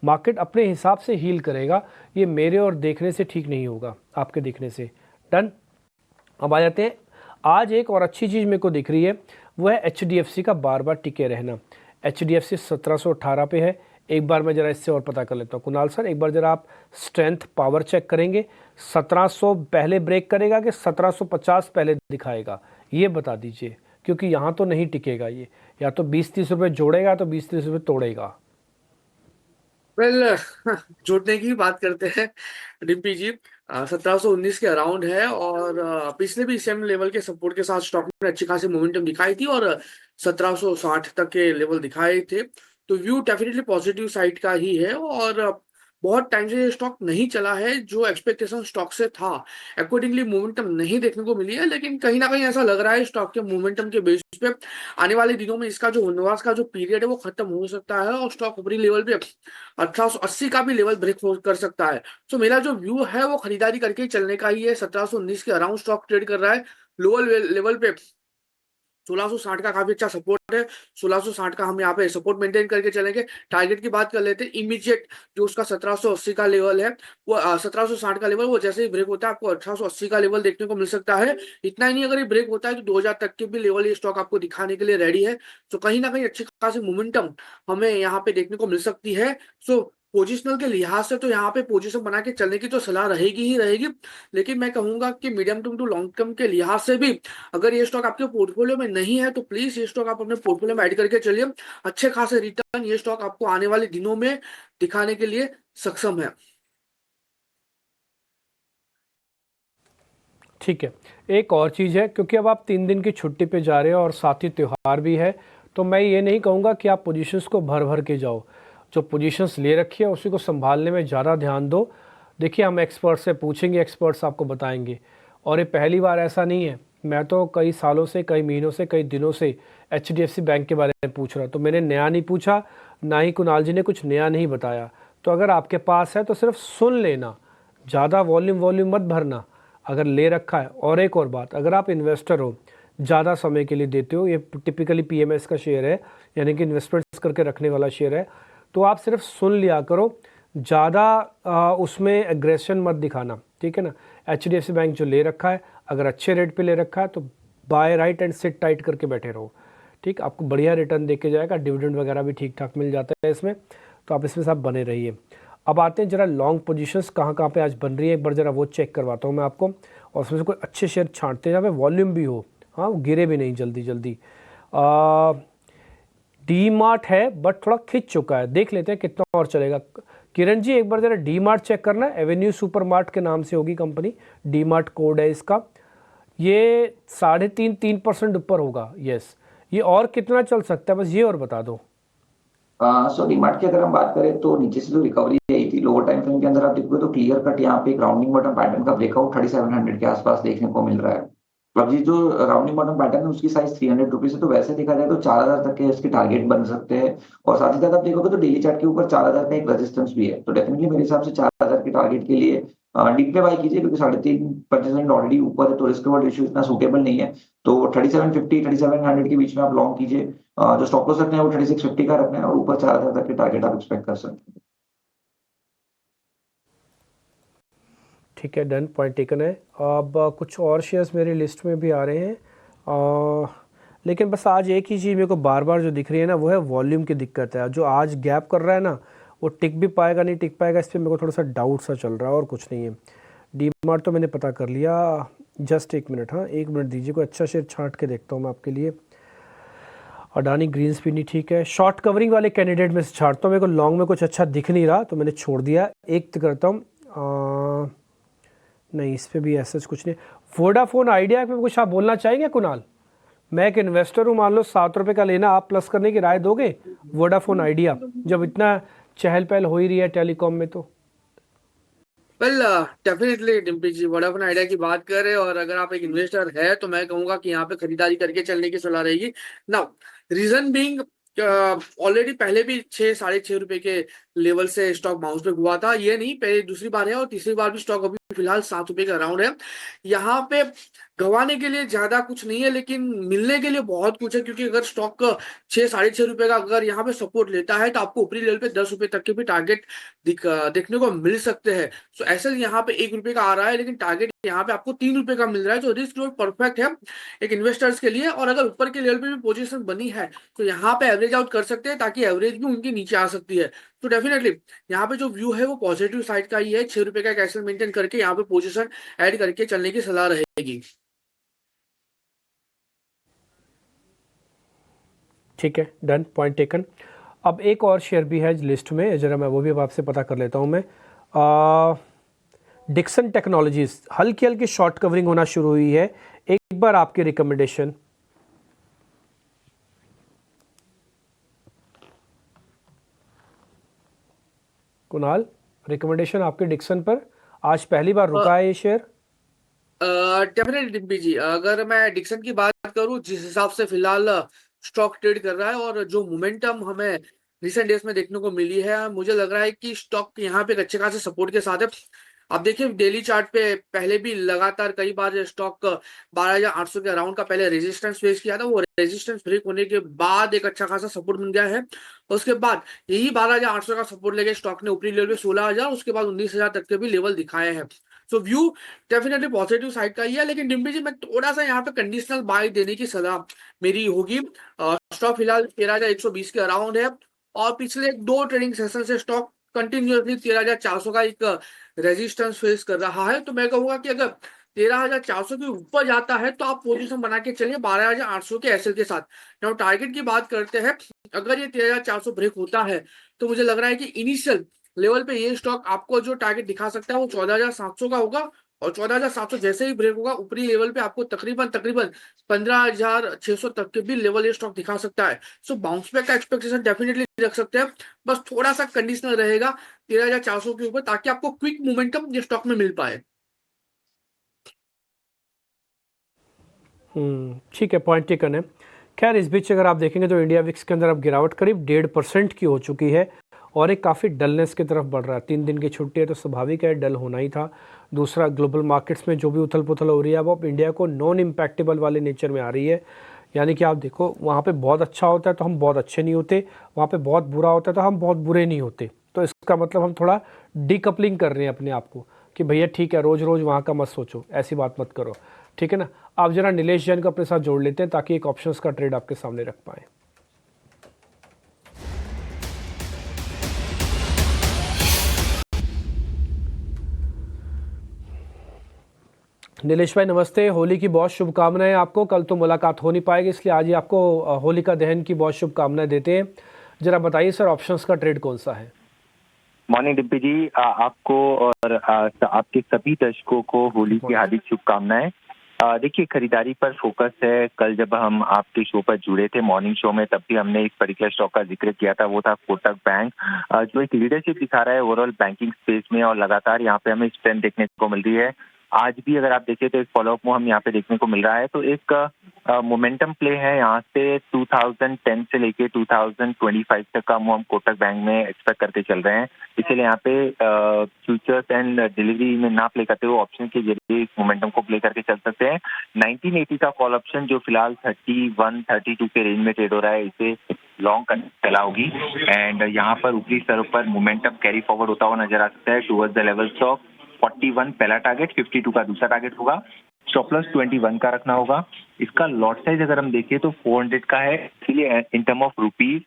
मार्केट अपने हिसाब से हील करेगा, ये मेरे और देखने से ठीक नहीं होगा, आपके देखने से। डन। अब आ जाते हैं, आज एक और अच्छी चीज़ मेरे को दिख रही है, वो है एचडीएफसी का बार बार टिके रहना। एचडीएफसी 1718 पे है। एक बार मैं ज़रा इससे और पता कर लेता हूँ। कुणाल सर, एक बार ज़रा आप स्ट्रेंथ पावर चेक करेंगे, 1700 पहले ब्रेक करेगा कि 1750 पहले दिखाएगा, ये बता दीजिए, क्योंकि यहाँ तो नहीं टिकेगा ये, या तो 20-30 रुपये जोड़ेगा तो 20-30 रुपये तोड़ेगा। वेल जोड़ने की बात करते हैं डिम्पी जी। 1719 के अराउंड है, और पिछले भी सेम लेवल के सपोर्ट के साथ स्टॉक ने अच्छी खासी मोमेंटम दिखाई थी, और 1760 तक के लेवल दिखाए थे। तो व्यू डेफिनेटली पॉजिटिव साइड का ही है, और बहुत टाइम से ये स्टॉक नहीं चला है जो एक्सपेक्टेशन स्टॉक से था। अकॉर्डिंगली मोमेंटम नहीं देखने को मिली है, लेकिन कहीं ना कहीं ऐसा लग रहा है स्टॉक के मोमेंटम के बेस पे आने वाले दिनों में इसका जो वनवास का जो पीरियड है वो खत्म हो सकता है, और स्टॉक ऊपरी लेवल पे 1880 का भी लेवल ब्रेक कर सकता है। तो मेरा जो व्यू है वो खरीदारी करके चलने का ही है। 1719 के अराउंड स्टॉक ट्रेड कर रहा है। लोअर लेवल पे 1660 का काफी अच्छा सपोर्ट है। 1660 का हम यहाँ पे सपोर्ट मेंटेन करके चलेंगे। टारगेट की बात कर लेते हैं। इमीडिएट जो उसका 1780 का लेवल है, वो 1760 का लेवल, वो जैसे ही ब्रेक होता है आपको 1880 का लेवल देखने को मिल सकता है। इतना ही नहीं, अगर ये ब्रेक होता है तो 2000 तक के भी लेवल ये स्टॉक आपको दिखाने के लिए रेडी है। तो कहीं ना कहीं अच्छी खासी मोमेंटम हमें यहाँ पे देखने को मिल सकती है। सो पोजिशनल के लिहाज से तो यहाँ पे पोजीशन बना के चलने की तो सलाह रहेगी ही रहेगी, लेकिन मैं कहूंगा कि medium term to long term के लिहाज से भी अगर ये स्टॉक आपके पोर्टफोलियो में नहीं है तो प्लीज ये स्टॉक आप अपने पोर्टफोलियो में ऐड करके चलिए। अच्छे खासे रिटर्न ये स्टॉक आपको आने वाले दिनों में दिखाने के लिए सक्षम है। ठीक है। एक और चीज़ है, क्योंकि अब आप 3 दिन की छुट्टी पे जा रहे हो और साथ ही त्यौहार भी है, तो मैं ये नहीं कहूँगा कि आप पोजीशंस को भर भर के जाओ। जो पोजीशंस ले रखी है उसी को संभालने में ज़्यादा ध्यान दो। देखिए, हम एक्सपर्ट से पूछेंगे, एक्सपर्ट्स आपको बताएंगे। और ये पहली बार ऐसा नहीं है, मैं तो कई सालों से, कई महीनों से, कई दिनों से HDFC बैंक के बारे में पूछ रहा, तो मैंने नया नहीं पूछा, ना ही कुणाल जी ने कुछ नया नहीं बताया। तो अगर आपके पास है तो सिर्फ सुन लेना, ज़्यादा वॉल्यूम मत भरना अगर ले रखा है। और एक और बात, अगर आप इन्वेस्टर हो, ज़्यादा समय के लिए देते हो, ये टिपिकली PMS का शेयर है, यानी कि इन्वेस्टमेंट्स करके रखने वाला शेयर है, तो आप सिर्फ सुन लिया करो, ज़्यादा उसमें एग्रेशन मत दिखाना, ठीक है ना। HDFC बैंक जो ले रखा है, अगर अच्छे रेट पे ले रखा है तो buy right and sit tight करके बैठे रहो, ठीक। आपको बढ़िया रिटर्न दे के जाएगा, डिविडेंड वगैरह भी ठीक ठाक मिल जाता है इसमें, तो आप इसमें सब बने रहिए। अब आते हैं जरा लॉन्ग पोजीशंस कहाँ पे आज बन रही है, एक बार जरा वो चेक करवाता हूँ मैं आपको, और उसमें से कोई अच्छे शेयर छांटते हैं जहाँ पे वॉल्यूम भी हो, हाँ, वो गिरे भी नहीं जल्दी। DMart है बट थोड़ा खिंच चुका है, देख लेते हैं कितना और चलेगा। किरण जी, एक बार जरा DMart चेक करना, एवेन्यू सुपरमार्ट के नाम से होगी कंपनी, DMart कोड है इसका। ये 3.5% ऊपर होगा, यस। ये और कितना चल सकता है, बस ये और बता दो। सो डीमार्ट की अगर हम बात करें तो नीचे से जो रिकवरी आई थी लोअर टाइम फ्रेम के अंदर आप देखोगे तो क्लियर कट यहाँ पे एक राउंडिंग बॉटम पैटर्न का ब्रेकआउट 3700 के आसपास देखने को मिल रहा है। अब ये जो राउंडिंग बॉटम पैटर्न है उसकी साइज 300 रुपीज है, तो वैसे देखा जाए तो 4000 तक के इसके टारगेट बन सकते हैं। और साथ ही साथ आप देखोगे तो डेली चार्ट के ऊपर 4000 का एक रेजिस्टेंस भी है, तो डेफिनेटली मेरे हिसाब से 4000 के टारगेट के लिए डीप में बाय कीजिए, क्योंकि 3.5% ऑलरेडी ऊपर है, तो रिस्क रिवॉर्ड रेशियो इतना सूटेबल नहीं है। तो 3750 3700 के बीच में आप लॉन्ग कीजिए, जो स्टॉप लॉस रखना है वो 3650 का रखना है, और ऊपर 4000 तक के टारगेट आप एक्सपेक्ट कर सकते हैं। ठीक है, डन, पॉइंट टेकन है। अब कुछ और शेयर्स मेरी लिस्ट में भी आ रहे हैं, लेकिन बस आज एक ही चीज़ मेरे को बार बार जो दिख रही है ना, वो है वॉल्यूम की दिक्कत है। जो आज गैप कर रहा है ना, वो टिक भी पाएगा नहीं टिक पाएगा, इस पर मेरे को थोड़ा सा डाउट सा चल रहा है, और कुछ नहीं है। DMart तो मैंने पता कर लिया, जस्ट 1 मिनट, हाँ 1 मिनट दीजिए, कोई अच्छा शेयर छांट के देखता हूँ मैं आपके लिए। अडानी ग्रीन्स भी नहीं ठीक है, शॉर्ट कवरिंग वाले कैंडिडेट में से छांटता हूँ, मेरे को लॉन्ग में कुछ अच्छा दिख नहीं रहा तो मैंने छोड़ दिया। एक तो करता हूँ, नहीं इस पर भी ऐसा कुछ नहीं। वोडाफोन आइडिया पे कुछ आप बोलना चाहेंगे कुणाल? मैं एक इन्वेस्टर हूँ, मान लो 7 रुपये का लेना, आप प्लस करने की राय दोगे वोडाफोन आइडिया, जब इतना चहल पहल हो ही रही है टेलीकॉम में? तो वेल डेफिनेटली डिम्पी जी, वोडाफोन आइडिया की बात करें और अगर आप एक इन्वेस्टर है तो मैं कहूंगा कि यहाँ पे खरीदारी करके चलने की सलाह रहेगी। नाउ रीजन बीइंग, ऑलरेडी पहले भी 6-6.5 रुपए के लेवल से स्टॉक बाउंस बैक हुआ था, ये नहीं पहले दूसरी बार है, और तीसरी बार भी स्टॉक अभी फिलहाल 7 रुपए का अराउंड है। यहाँ पे गंवाने के लिए ज्यादा कुछ नहीं है, लेकिन मिलने के लिए बहुत कुछ है, क्योंकि अगर स्टॉक 6-6.5 रुपए का अगर यहाँ पे सपोर्ट लेता है तो आपको ऊपरी लेवल पे 10 रुपए तक के भी टारगेट देखने को मिल सकते हैं। सो ऐसे यहाँ पे 1 रुपए का आ रहा है, लेकिन टारगेट यहाँ पे आपको 3 रुपए का मिल रहा है, जो रिस्क रिवॉर्ड परफेक्ट है एक इन्वेस्टर्स के लिए। और अगर ऊपर के लेवल पे भी पोजीशन बनी है तो यहाँ पे एवरेज आउट कर सकते हैं, ताकि एवरेज भी उनके नीचे आ सकती है। तो डेफिनेटली यहाँ पे जो व्यू है वो पॉजिटिव साइड का ही है, 6 रुपए का कैसल मेंटेन करके यहाँ पे पोजीशन ऐड करके चलने की सलाह रहेगी। ठीक है, डन, पॉइंट टेकन। अब एक और शेयर भी है लिस्ट में, जरा मैं वो भी अब आपसे पता कर लेता हूँ मैं। डिक्सन टेक्नोलॉजीज, हल्की हल्की शॉर्ट कवरिंग होना शुरू हुई है, एक बार आपकी रिकमेंडेशन। कुणाल, रिकमेंडेशन आपके डिक्सन पर, आज पहली बार रुका है ये शेयर। डेफिनेटली डिम्पी जी, अगर मैं डिक्सन की बात करूं, जिस हिसाब से फिलहाल स्टॉक ट्रेड कर रहा है और जो मोमेंटम हमें रिसेंट डेज में देखने को मिली है, मुझे लग रहा है कि स्टॉक यहाँ पे एक अच्छे खासे सपोर्ट के साथ है। आप देखिए डेली चार्ट पे पहले भी लगातार कई बार स्टॉक 12,800 के अराउंड का पहले रेजिस्टेंस फेस किया था, वो रेजिस्टेंस ब्रेक होने के बाद एक अच्छा खासा सपोर्ट बन गया है। उसके बाद यही 12,800 का सपोर्ट लेके स्टॉक ने ऊपरी लेवल पे 16,000, उसके बाद 19,000 तक के भी लेवल दिखाए हैं। सो व्यू डेफिनेटली पॉजिटिव साइड का ही है, लेकिन डिम्पी जी मैं थोड़ा सा यहाँ पे कंडीशनल बाय देने की सलाह मेरी होगी। स्टॉक फिलहाल 13,120 के अराउंड है, और पिछले 2 ट्रेडिंग सेशन से स्टॉक कंटिन्यूसली 13,400 का एक रेजिस्टेंस फेस कर रहा है। तो मैं कहूंगा कि अगर 13,400 के ऊपर जाता है तो आप पोजीशन बना के चलिए 12,800 के एसएल के साथ। जब टारगेट की बात करते हैं, अगर ये 13,400 ब्रेक होता है तो मुझे लग रहा है कि इनिशियल लेवल पे ये स्टॉक आपको जो टारगेट दिखा सकता है वो 14,700 का होगा, और 14,700 जैसे ही ब्रेक होगा ऊपरी लेवल पे आपको तकरीबन 15,600 तक के भी लेवल ये स्टॉक दिखा सकता है। सो बाउंस बैक का एक्सपेक्टेशन डेफिनेटली रख सकते हैं, बस थोड़ा सा कंडीशनल रहेगा 13,400 के ऊपर, ताकि आपको क्विक मोमेंटम ये स्टॉक में मिल पाए। ठीक है, पॉइंट टेकन है। खैर इस बीच अगर आप देखेंगे तो इंडिया विक्स के अंदर अब गिरावट करीब 1.5% की हो चुकी है और एक काफ़ी डलनेस की तरफ बढ़ रहा है। 3 दिन की छुट्टी है तो स्वाभाविक है, डल होना ही था। दूसरा, ग्लोबल मार्केट्स में जो भी उथल पुथल हो रही है वो अब इंडिया को नॉन इम्पैक्टेबल वाले नेचर में आ रही है। यानी कि आप देखो, वहाँ पे बहुत अच्छा होता है तो हम बहुत अच्छे नहीं होते, वहाँ पे बहुत बुरा होता है तो हम बहुत बुरे नहीं होते। तो इसका मतलब हम थोड़ा डीकपलिंग कर रहे हैं अपने आप को कि भैया ठीक है, रोज़ रोज़ वहाँ का मत सोचो, ऐसी बात मत करो, ठीक है ना। आप जरा नीलेश जैन को अपने साथ जोड़ लेते हैं ताकि एक ऑप्शंस का ट्रेड आपके सामने रख पाएँ। नीलेश भाई नमस्ते, होली की बहुत शुभकामनाएं आपको। कल तो मुलाकात हो नहीं पाएगी इसलिए आज ही आपको होलिका दहन की बहुत शुभकामनाएं देते हैं। जरा बताइए सर, ऑप्शंस का ट्रेड कौन सा है? मॉर्निंग डिम्पी जी, आपको और आपके सभी दर्शकों को होली की हार्दिक शुभकामनाएं। देखिए, खरीदारी पर फोकस है। कल जब हम आपके शो पर जुड़े थे मॉर्निंग शो में, तब भी हमने एक पर्टिकुलर स्टॉक का जिक्र किया था, वो था कोटक बैंक, जो एक लीडरशिप दिखा रहा है ओवरऑल बैंकिंग स्पेस में और लगातार यहाँ पे हमें स्ट्रेंथ देखने को मिल रही है। आज भी अगर आप देखें तो एक फॉलोअप मूव हम यहाँ पे देखने को मिल रहा है। तो एक मोमेंटम प्ले है यहाँ से 2010 से लेके 2025 तक का मूव हम कोटक बैंक में एक्सपेक्ट करके चल रहे हैं। इसलिए यहाँ पे फ्यूचर्स एंड डिलीवरी में ना प्ले करते हुए ऑप्शन के जरिए इस मोमेंटम को प्ले करके चल सकते हैं। 1980 का कॉल ऑप्शन जो फिलहाल 31-32 के रेंज में ट्रेड हो रहा है, इसे लॉन्ग करने चला होगी एंड यहाँ पर ऊपरी स्तर पर मोमेंटम कैरी फॉरवर्ड होता हुआ नजर आ सकता है टुवर्ड्स द लेवल्स ऑफ 41 पहला टारगेट, 52 का दूसरा टारगेट होगा। स्टॉप लॉस 21 का रखना होगा। इसका लॉट साइज अगर हम देखें तो 400 का है, इसलिए इन टर्म ऑफ रुपीज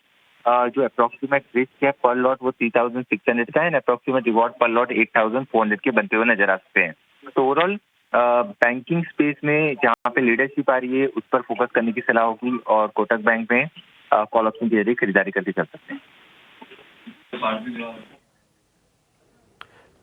जो अप्रोक्सीमेट रिस्क है पर लॉट वो 3600 का है एंड अप्रोक्सीमेट रिवॉर्ड पर लॉट 8400 के बनते हुए नजर आ सकते हैं। तो ओवरऑल बैंकिंग स्पेस में जहाँ पे लीडरशिप आ रही है उस पर फोकस करने की सलाह होगी और कोटक बैंक में कॉल ऑप्शन के जरिए खरीदारी करके चल सकते हैं।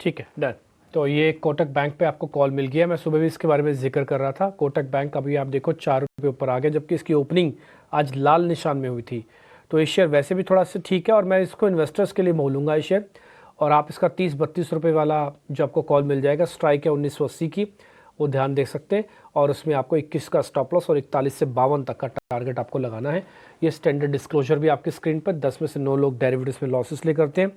ठीक है, डन। तो ये कोटक बैंक पे आपको कॉल मिल गया। मैं सुबह भी इसके बारे में जिक्र कर रहा था। कोटक बैंक अभी आप देखो 4 रुपये ऊपर आ गया, जबकि इसकी ओपनिंग आज लाल निशान में हुई थी। तो ये शेयर वैसे भी थोड़ा सा ठीक है और मैं इसको इन्वेस्टर्स के लिए मोलूंगा ये शेयर। और आप इसका 30-32 रुपये वाला जो आपको कॉल मिल जाएगा, स्ट्राइक है 1980 की, वो ध्यान देख सकते हैं। और उसमें आपको 21 का स्टॉप लॉस और 41 से 52 तक का टारगेट आपको लगाना है। ये स्टैंडर्ड डिस्क्लोजर भी आपकी स्क्रीन पर। 10 में से 9 लोग डेरिवेटिव्स में लॉसेस ले करते हैं।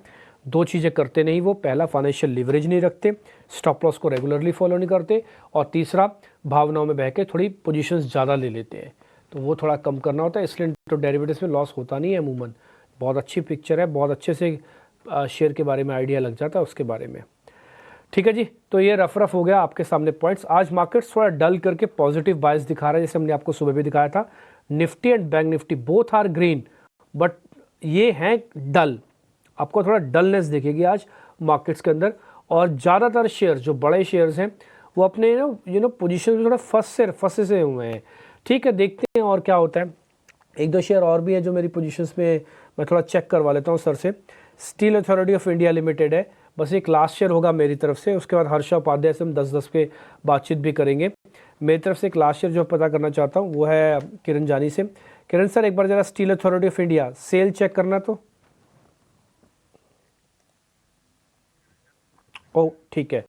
2 चीज़ें करते नहीं वो, पहला फाइनेंशियल लिवरेज नहीं रखते, स्टॉप लॉस को रेगुलरली फॉलो नहीं करते, और तीसरा भावनाओं में बह के थोड़ी पोजीशंस ज़्यादा ले लेते हैं। तो वो थोड़ा कम करना होता है, इसलिए तो डेरिवेटिव्स में लॉस होता नहीं है अमूमन। बहुत अच्छी पिक्चर है, बहुत अच्छे से शेयर के बारे में आइडिया लग जाता है उसके बारे में। ठीक है जी, तो ये रफ हो गया आपके सामने पॉइंट्स। आज मार्केट्स थोड़ा डल करके पॉजिटिव बायस दिखा रहा है, जैसे हमने आपको सुबह भी दिखाया था। Nifty and bank Nifty both are green, but ये हैं डल। आपको थोड़ा डलनेस दिखेगी आज मार्केट्स के अंदर। और ज़्यादातर शेयर्स जो बड़े शेयर्स हैं वो अपने पोजीशन में थोड़ा फंसे से हुए हैं। ठीक है, देखते हैं और क्या होता है। 1-2 शेयर और भी हैं जो मेरी पोजीशंस में मैं थोड़ा चेक करवा लेता हूँ सर से। Steel authority of India limited है, बस एक लास्ट शेयर होगा मेरी तरफ से। उसके बाद हर्षा उपाध्याय से हम 10-10 पे बातचीत भी करेंगे। मेरी तरफ से एक लास्ट शेयर जो पता करना चाहता हूँ वो है किरण जानी से। किरण सर, एक बार ज़रा steel authority of India SAIL check करना। तो ओ ठीक है,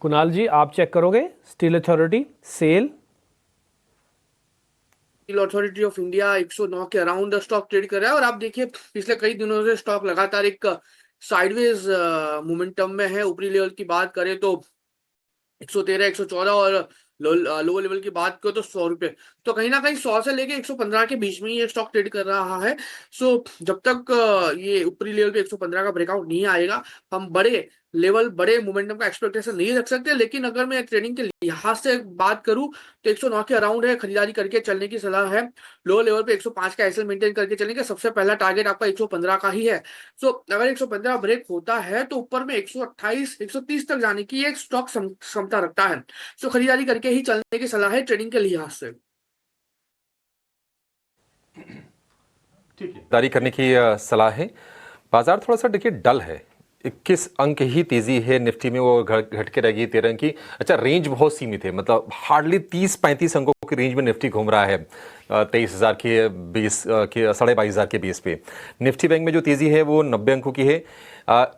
कुणाल जी आप चेक करोगे steel authority SAIL. Steel authority of India 109 के अराउंड स्टॉक ट्रेड कर रहा है और आप देखिए पिछले कई दिनों से स्टॉक लगातार एक साइडवेज मोमेंटम में है। ऊपरी लेवल की बात करें तो 113, 114 और लोअर लेवल की बात करो तो 100 रुपए। तो कहीं ना कहीं 100 से लेके 115 के बीच में ये स्टॉक ट्रेड कर रहा है। सो जब तक ये ऊपरी लेवल पे 115 का ब्रेकआउट नहीं आएगा, हम बड़े मोमेंटम का एक्सपेक्टेशन नहीं रख सकते। लेकिन अगर मैं ट्रेडिंग के लिहाज से बात करूं तो 109 के अराउंड है, खरीदारी करके चलने की सलाह है। लोअर लेवल पे 105 का एसएल मेंटेन करके चलेंगे। सबसे पहला टारगेट आपका 115 का ही है। सो अगर 115 ब्रेक होता है तो ऊपर में 128, 130 तक जाने की एक स्टॉक क्षमता रखता है। सो खरीदारी करके ही चलने की सलाह है ट्रेडिंग के लिहाज से। खरीदारी करने की सलाह है। बाजार थोड़ा सा देखिए डल है, 21 अंक ही तेजी है निफ्टी में, वो घट के रह गई 13 अंक की। अच्छा, रेंज बहुत सीमित है, मतलब हार्डली 30-35 अंकों की रेंज में निफ्टी घूम रहा है 23,000 के 22,500 के बेस पे। निफ्टी बैंक में जो तेजी है वो 90 अंकों की है।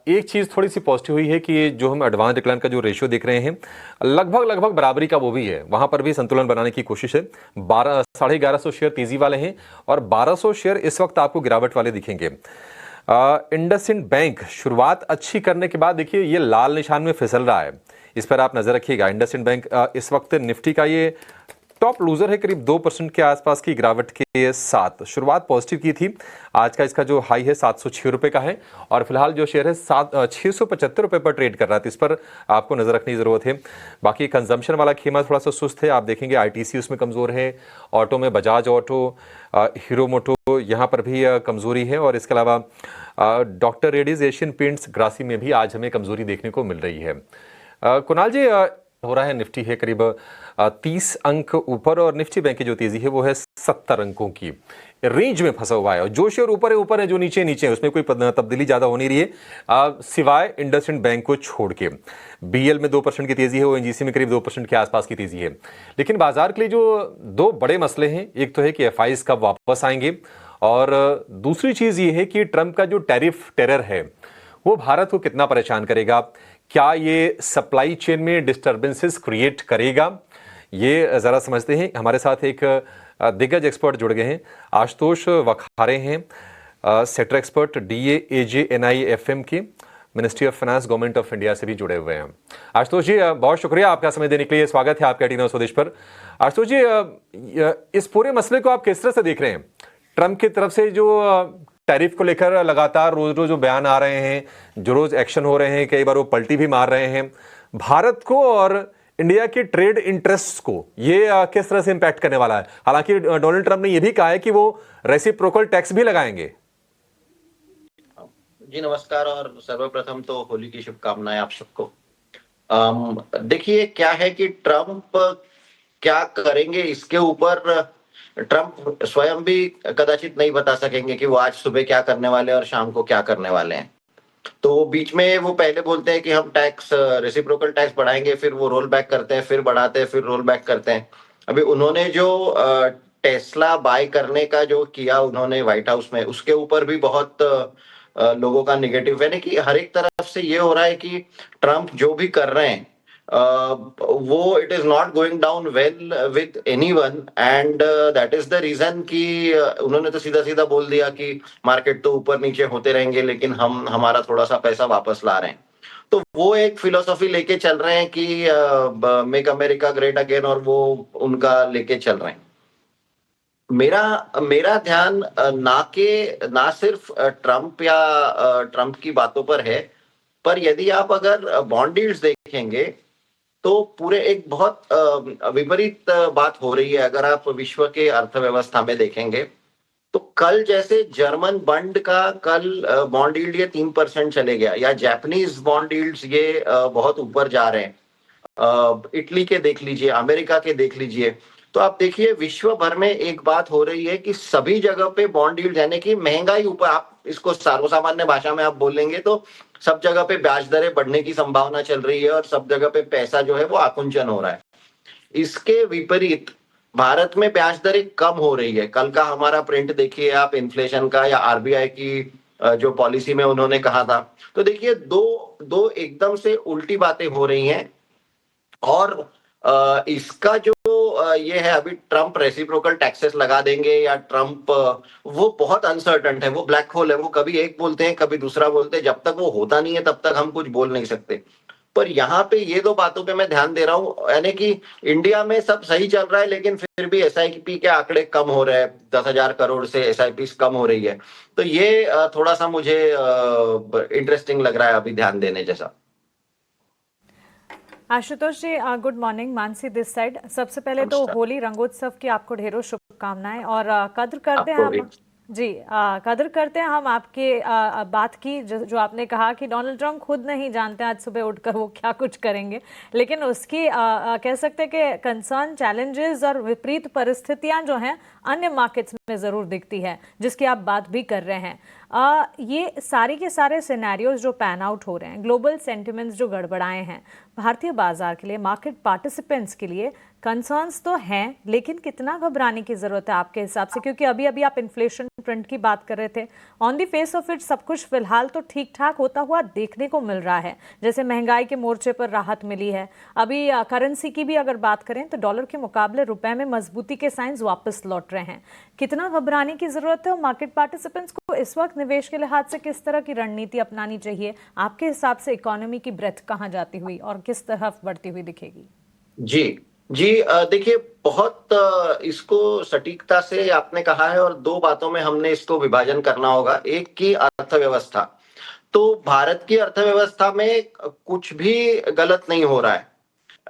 एक चीज़ थोड़ी सी पॉजिटिव हुई है कि जो हम एडवांस डिक्लाइन का जो रेशियो देख रहे हैं लगभग बराबरी का वो भी है, वहाँ पर भी संतुलन बनाने की कोशिश है। 1150 शेयर तेजी वाले हैं और 1200 शेयर इस वक्त आपको गिरावट वाले दिखेंगे। इंडसइंड बैंक शुरुआत अच्छी करने के बाद देखिए ये लाल निशान में फिसल रहा है, इस पर आप नजर रखिएगा। इंडसइंड बैंक इस वक्त निफ्टी का ये टॉप लूजर है, करीब 2% के आसपास की गिरावट के साथ। शुरुआत पॉजिटिव की थी, आज का इसका जो हाई है 706 रुपये का है और फिलहाल जो शेयर है 675 रुपये पर ट्रेड कर रहा है, तो इस पर आपको नजर रखने की जरूरत है। बाकी कंजम्पशन वाला खेमा थोड़ा सा सुस्त है, आप देखेंगे आईटीसी उसमें कमजोर है, ऑटो में बजाज ऑटो, हीरो मोटो यहाँ पर भी कमजोरी है और इसके अलावा डॉक्टर रेड्डीज, एशियन पेंट्स, ग्रासी में भी आज हमें कमजोरी देखने को मिल रही है। कुणाल जी, हो रहा है निफ्टी है करीब 30 अंक ऊपर और निफ्टी बैंक की जो तेजी है वो है 70 अंकों की, रेंज में फंसा हुआ है और जो शेयर ऊपर है जो नीचे है उसमें कोई तब्दीली ज्यादा हो नहीं रही है सिवाय इंडसइंड बैंक को छोड़ के। बीएल में 2% की तेजी है, ओएनजीसी में करीब 2% के आसपास की तेजी है। लेकिन बाजार के लिए जो दो बड़े मसले हैं, एक तो है कि एफआईज कब वापस आएंगे और दूसरी चीज ये है कि ट्रंप का जो टैरिफ टेरर है वो भारत को कितना परेशान करेगा, क्या ये सप्लाई चेन में डिस्टर्बेंसेस क्रिएट करेगा, ये जरा समझते हैं। हमारे साथ एक दिग्गज एक्सपर्ट जुड़ गए हैं, आशुतोष वखारे हैं, सेक्टर एक्सपर्ट DAAJ-NIFM के, ministry of finance, government of India से भी जुड़े हुए हैं। आशुतोष जी, बहुत शुक्रिया आपका समय देने के लिए, स्वागत है आपका 18 आवर स्वदेश पर। आशुतोष जी, इस पूरे मसले को आप किस तरह से देख रहे हैं? ट्रंप की तरफ से जो टैरिफ को लेकर लगातार रोज जो बयान आ रहे हैं, जो रोज एक्शन हो रहे हैं, कई बार वो पलटी भी मार रहे हैं, भारत को और इंडिया के ट्रेड इंटरेस्ट्स को ये किस तरह से इंपैक्ट करने वाला है? हालांकि डोनाल्ड ट्रंप ने ये भी कहा है कि वो रेसिप्रोकल टैक्स भी लगाएंगे। जी नमस्कार, और सर्वप्रथम तो होली की शुभकामनाएं आप सबको। देखिए क्या है कि ट्रंप क्या करेंगे इसके ऊपर ट्रंप स्वयं भी कदाचित नहीं बता सकेंगे कि वो आज सुबह क्या करने वाले हैं और शाम को क्या करने वाले हैं। तो बीच में वो पहले बोलते हैं कि हम टैक्स, रेसिप्रोकल टैक्स बढ़ाएंगे, फिर वो रोल बैक करते हैं, फिर बढ़ाते हैं, फिर रोल बैक करते हैं। अभी उन्होंने जो टेस्ला बाय करने का जो किया उन्होंने व्हाइट हाउस में, उसके ऊपर भी बहुत लोगों का निगेटिव है, कि हर एक तरफ से ये हो रहा है कि ट्रंप जो भी कर रहे हैं वो it is not going down well with anyone, and that is the reason कि उन्होंने तो सीधा सीधा बोल दिया कि मार्केट तो ऊपर नीचे होते रहेंगे लेकिन हम हमारा थोड़ा सा पैसा वापस ला रहे हैं। तो वो एक फिलोसॉफी लेके चल रहे हैं कि मेक अमेरिका ग्रेट अगेन, और वो उनका लेके चल रहे हैं। मेरा ध्यान ना सिर्फ ट्रंप या ट्रंप की बातों पर है, पर यदि आप अगर बॉन्ड यील्ड्स देखेंगे तो पूरे एक बहुत विपरीत बात हो रही है। अगर आप विश्व के अर्थव्यवस्था में देखेंगे तो कल जैसे जर्मन बॉन्ड का कल बॉन्ड यील्ड ये 3% चले गया, या जापानीज बॉन्ड यील्ड्स ये बहुत ऊपर जा रहे हैं। इटली के देख लीजिए, अमेरिका के देख लीजिए। तो आप देखिए विश्व भर में एक बात हो रही है कि सभी जगह पे बॉन्ड यील्ड, यानी कि महंगाई ऊपर, आप इसको सर्वसामान्य भाषा में आप बोलेंगे तो सब जगह पे ब्याज दरें बढ़ने की संभावना चल रही है और सब जगह पे पैसा जो है वो आकुंचन हो रहा है। इसके विपरीत भारत में ब्याज दरें कम हो रही है। कल का हमारा प्रिंट देखिए आप, इन्फ्लेशन का, या आरबीआई की जो पॉलिसी में उन्होंने कहा था। तो देखिए दो एकदम से उल्टी बातें हो रही हैं। और इसका जो ये है, अभी ट्रंप रेसिप्रोकल टैक्सेस लगा देंगे या ट्रंप, वो बहुत अनसर्टन है, वो ब्लैक होल है, वो कभी एक बोलते हैं कभी दूसरा बोलते हैं। जब तक वो होता नहीं है तब तक हम कुछ बोल नहीं सकते। पर यहाँ पे ये दो बातों पे मैं ध्यान दे रहा हूँ, यानी कि इंडिया में सब सही चल रहा है लेकिन फिर भी एसआईपी के आंकड़े कम हो रहे हैं, 10,000 करोड़ से एसआईपी कम हो रही है। तो ये थोड़ा सा मुझे इंटरेस्टिंग लग रहा है अभी ध्यान देने जैसा। Ashutosh ji, good morning, Mansi this side. सबसे पहले तो होली रंगोत्सव की आपको ढेरों शुभकामनाएं, और कद्र करते हैं हम जी, कदर करते हैं हम आपके बात की, जो आपने कहा कि डोनाल्ड ट्रंप खुद नहीं जानते आज सुबह उठकर वो क्या कुछ करेंगे, लेकिन उसकी कह सकते हैं कि कंसर्न, चैलेंजेस और विपरीत परिस्थितियां जो हैं अन्य मार्केट्स में ज़रूर दिखती है, जिसकी आप बात भी कर रहे हैं। ये सारे के सारे सिनेरियोज जो पैन आउट हो रहे हैं, ग्लोबल सेंटिमेंट्स जो गड़बड़ाए हैं, भारतीय बाजार के लिए, मार्केट पार्टिसिपेंट्स के लिए कंसर्न्स तो हैं, लेकिन कितना घबराने की ज़रूरत है आपके हिसाब से? क्योंकि अभी अभी आप इन्फ्लेशन प्रिंट की बात कर रहे थे, on the face of it सब कुछ फिलहाल तो ठीक ठाक होता हुआ देखने को मिल रहा है। जैसे महंगाई के मोर्चे पर राहत मिली है, अभी करेंसी की भी अगर बात करें तो डॉलर के मुकाबले रुपए में मजबूती के साइंस वापस लौट रहे हैं। कितना घबराने की ज़रूरत है और मार्केट पार्टिसिपेंट्स को इस वक्त निवेश के लिहाज से किस तरह की रणनीति अपनानी चाहिए आपके हिसाब से? इकोनॉमी की ब्रेथ कहाँ जाती हुई और किस तरफ बढ़ती हुई दिखेगी? जी देखिए, बहुत इसको सटीकता से आपने कहा है और दो बातों में हमने इसको विभाजन करना होगा। एक की अर्थव्यवस्था, तो भारत की अर्थव्यवस्था में कुछ भी गलत नहीं हो रहा है।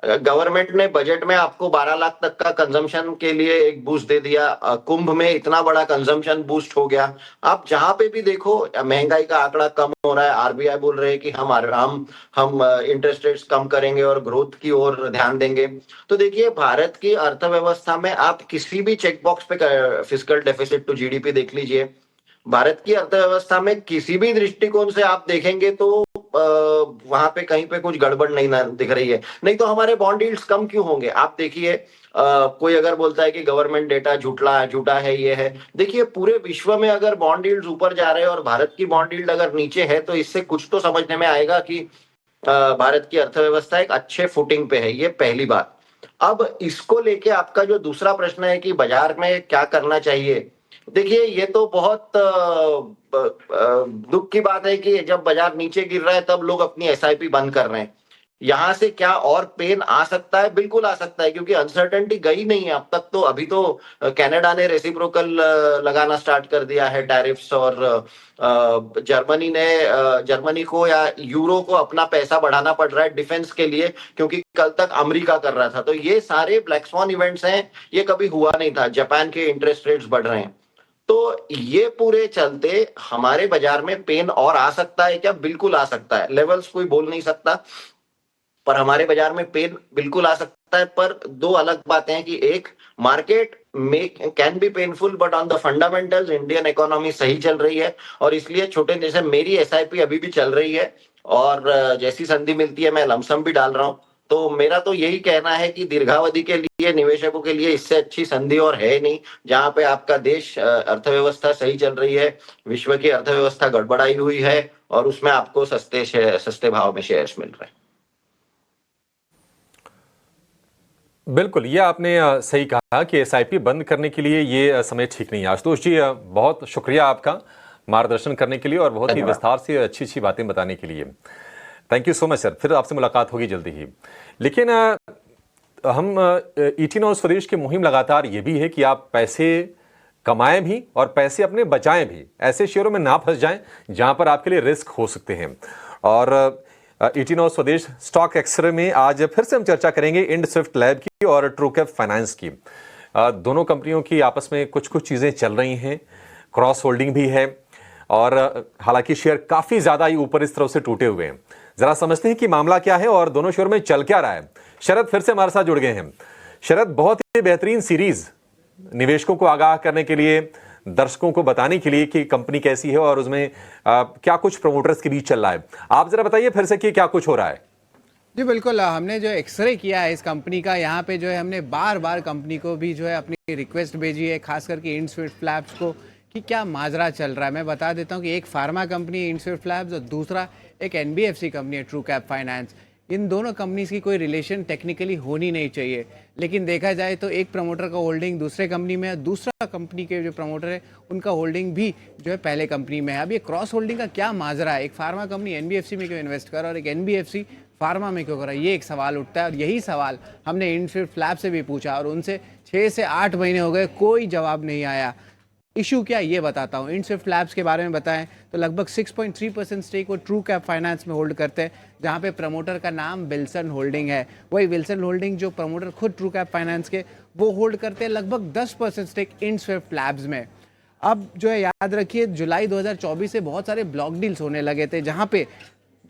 गवर्नमेंट ने बजट में आपको 12 लाख तक का कंजम्पशन के लिए एक बूस्ट दे दिया। कुंभ में इतना बड़ा कंजम्पशन बूस्ट हो गया। आप जहां पे भी देखो महंगाई का आंकड़ा कम हो रहा है। आरबीआई बोल रहे हैं कि हम इंटरेस्ट रेट्स कम करेंगे और ग्रोथ की ओर ध्यान देंगे। तो देखिए, भारत की अर्थव्यवस्था में आप किसी भी चेक बॉक्स पे फिस्कल डेफिसिट टू जीडीपी देख लीजिए, भारत की अर्थव्यवस्था में किसी भी दृष्टिकोण से आप देखेंगे तो वहां पे कहीं पे कुछ गड़बड़ नहीं दिख रही है। नहीं तो हमारे बॉन्ड यील्ड्स कम क्यों होंगे? आप देखिए, कोई अगर बोलता है कि गवर्नमेंट डेटा झूठा है, ये है, देखिए पूरे विश्व में अगर बॉन्ड यील्ड्स ऊपर जा रहे हैं और भारत की बॉन्ड यील्ड अगर नीचे है, तो इससे कुछ तो समझने में आएगा कि भारत की अर्थव्यवस्था एक अच्छे फुटिंग पे है। ये पहली बात। अब इसको लेके आपका जो दूसरा प्रश्न है कि बाजार में क्या करना चाहिए, देखिए ये तो बहुत दुख की बात है कि जब बाजार नीचे गिर रहा है तब लोग अपनी एसआईपी बंद कर रहे हैं। यहां से क्या और पेन आ सकता है? बिल्कुल आ सकता है, क्योंकि अनसर्टेनिटी गई नहीं है अब तक। तो अभी तो कनाडा ने रेसिप्रोकल लगाना स्टार्ट कर दिया है टैरिफ्स, और जर्मनी को या यूरो को अपना पैसा बढ़ाना पड़ रहा है डिफेंस के लिए, क्योंकि कल तक अमेरिका कर रहा था। तो ये सारे ब्लैक स्वॉन इवेंट्स हैं, ये कभी हुआ नहीं था। जापान के इंटरेस्ट रेट्स बढ़ रहे हैं, तो ये पूरे चलते हमारे बाजार में पेन और आ सकता है क्या? बिल्कुल आ सकता है। लेवल्स कोई बोल नहीं सकता, पर हमारे बाजार में पेन बिल्कुल आ सकता है। पर दो अलग बातें हैं कि एक, market can be painful, but on the fundamentals Indian economy सही चल रही है, और इसलिए छोटे जैसे मेरी एसआईपी अभी भी चल रही है, और जैसी संधि मिलती है मैं लमसम भी डाल रहा हूं। तो मेरा तो यही कहना है कि दीर्घावधि के लिए निवेशकों के लिए इससे अच्छी संधि और है नहीं, जहां पे आपका देश अर्थव्यवस्था सही चल रही है, विश्व की अर्थव्यवस्था गड़बड़ाई हुई है, और उसमें आपको सस्ते भाव में शेयर्स मिल रहे हैं। बिल्कुल, ये आपने सही कहा कि एसआईपी बंद करने के लिए ये समय ठीक नहीं है। आशुतोष जी, बहुत शुक्रिया आपका मार्गदर्शन करने के लिए और बहुत ही विस्तार से अच्छी बातें बताने के लिए। Thank you so much sir. फिर आपसे मुलाकात होगी जल्दी ही। लेकिन हम ईटीनॉ स्वदेश की मुहिम लगातार ये भी है कि आप पैसे कमाएं भी और पैसे अपने बचाएं भी। ऐसे शेयरों में ना फंस जाएं जहां पर आपके लिए रिस्क हो सकते हैं। और ईटीनॉ स्वदेश स्टॉक एक्सरे में आज फिर से हम चर्चा करेंगे इंड स्विफ्ट लैब की और ट्रूकैप फाइनेंस की। दोनों कंपनियों की आपस में कुछ चीज़ें चल रही हैं, क्रॉस होल्डिंग भी है, और हालांकि शेयर काफ़ी ज़्यादा ही ऊपर इस तरफ से टूटे हुए हैं। जरा समझते हैं कि मामला क्या है और दोनों शेयर में चल क्या रहा है। शरद फिर से हमारे साथ जुड़ गए हैं। शरद, बहुत ही बेहतरीन सीरीज निवेशकों को आगाह करने के लिए, दर्शकों को बताने के लिए कि कंपनी कैसी है और उसमें क्या कुछ प्रमोटर्स के बीच चल रहा है। आप जरा बताइए फिर से कि क्या कुछ हो रहा है। जी बिल्कुल, हमने जो एक्सरे किया है इस कंपनी का, यहाँ पे जो है हमने बार बार कंपनी को भी जो है अपनी रिक्वेस्ट भेजी है, खास करके इंड स्विफ्ट लैब्स को, कि क्या माजरा चल रहा है। मैं बता देता हूँ कि एक फार्मा कंपनी है इंड स्विफ्ट लैब्स और दूसरा एक एनबीएफसी कंपनी है ट्रूकैप फाइनेंस। इन दोनों कंपनीज की कोई रिलेशन टेक्निकली होनी नहीं चाहिए, लेकिन देखा जाए तो एक प्रमोटर का होल्डिंग दूसरे कंपनी में है, दूसरा कंपनी के जो प्रमोटर है उनका होल्डिंग भी जो है पहले कंपनी में है। अब ये क्रॉस होल्डिंग का क्या माजरा है? एक फार्मा कंपनी एनबीएफसी में क्यों इन्वेस्ट कर रहा है और एक एनबीएफसी फार्मा में क्यों कर रहा है? ये एक सवाल उठता है, और यही सवाल हमने इंड स्विफ्ट लैब से भी पूछा और उनसे 6 से 8 महीने हो गए, कोई जवाब नहीं आया। इशू क्या, ये बताता हूँ। इंड स्विफ्ट लैब्स के बारे में बताएं तो लगभग 6.3% स्टेक वो ट्रूकैप फाइनेंस में होल्ड करते हैं, जहाँ पे प्रमोटर का नाम विल्सन होल्डिंग है। वही विल्सन होल्डिंग जो प्रमोटर खुद ट्रूकैप फाइनेंस के, वो होल्ड करते हैं लगभग 10% स्टेक इंड स्विफ्ट लैब्स में। अब जो है याद रखिए, जुलाई 2024 से बहुत सारे ब्लॉक डील्स होने लगे थे, जहाँ पे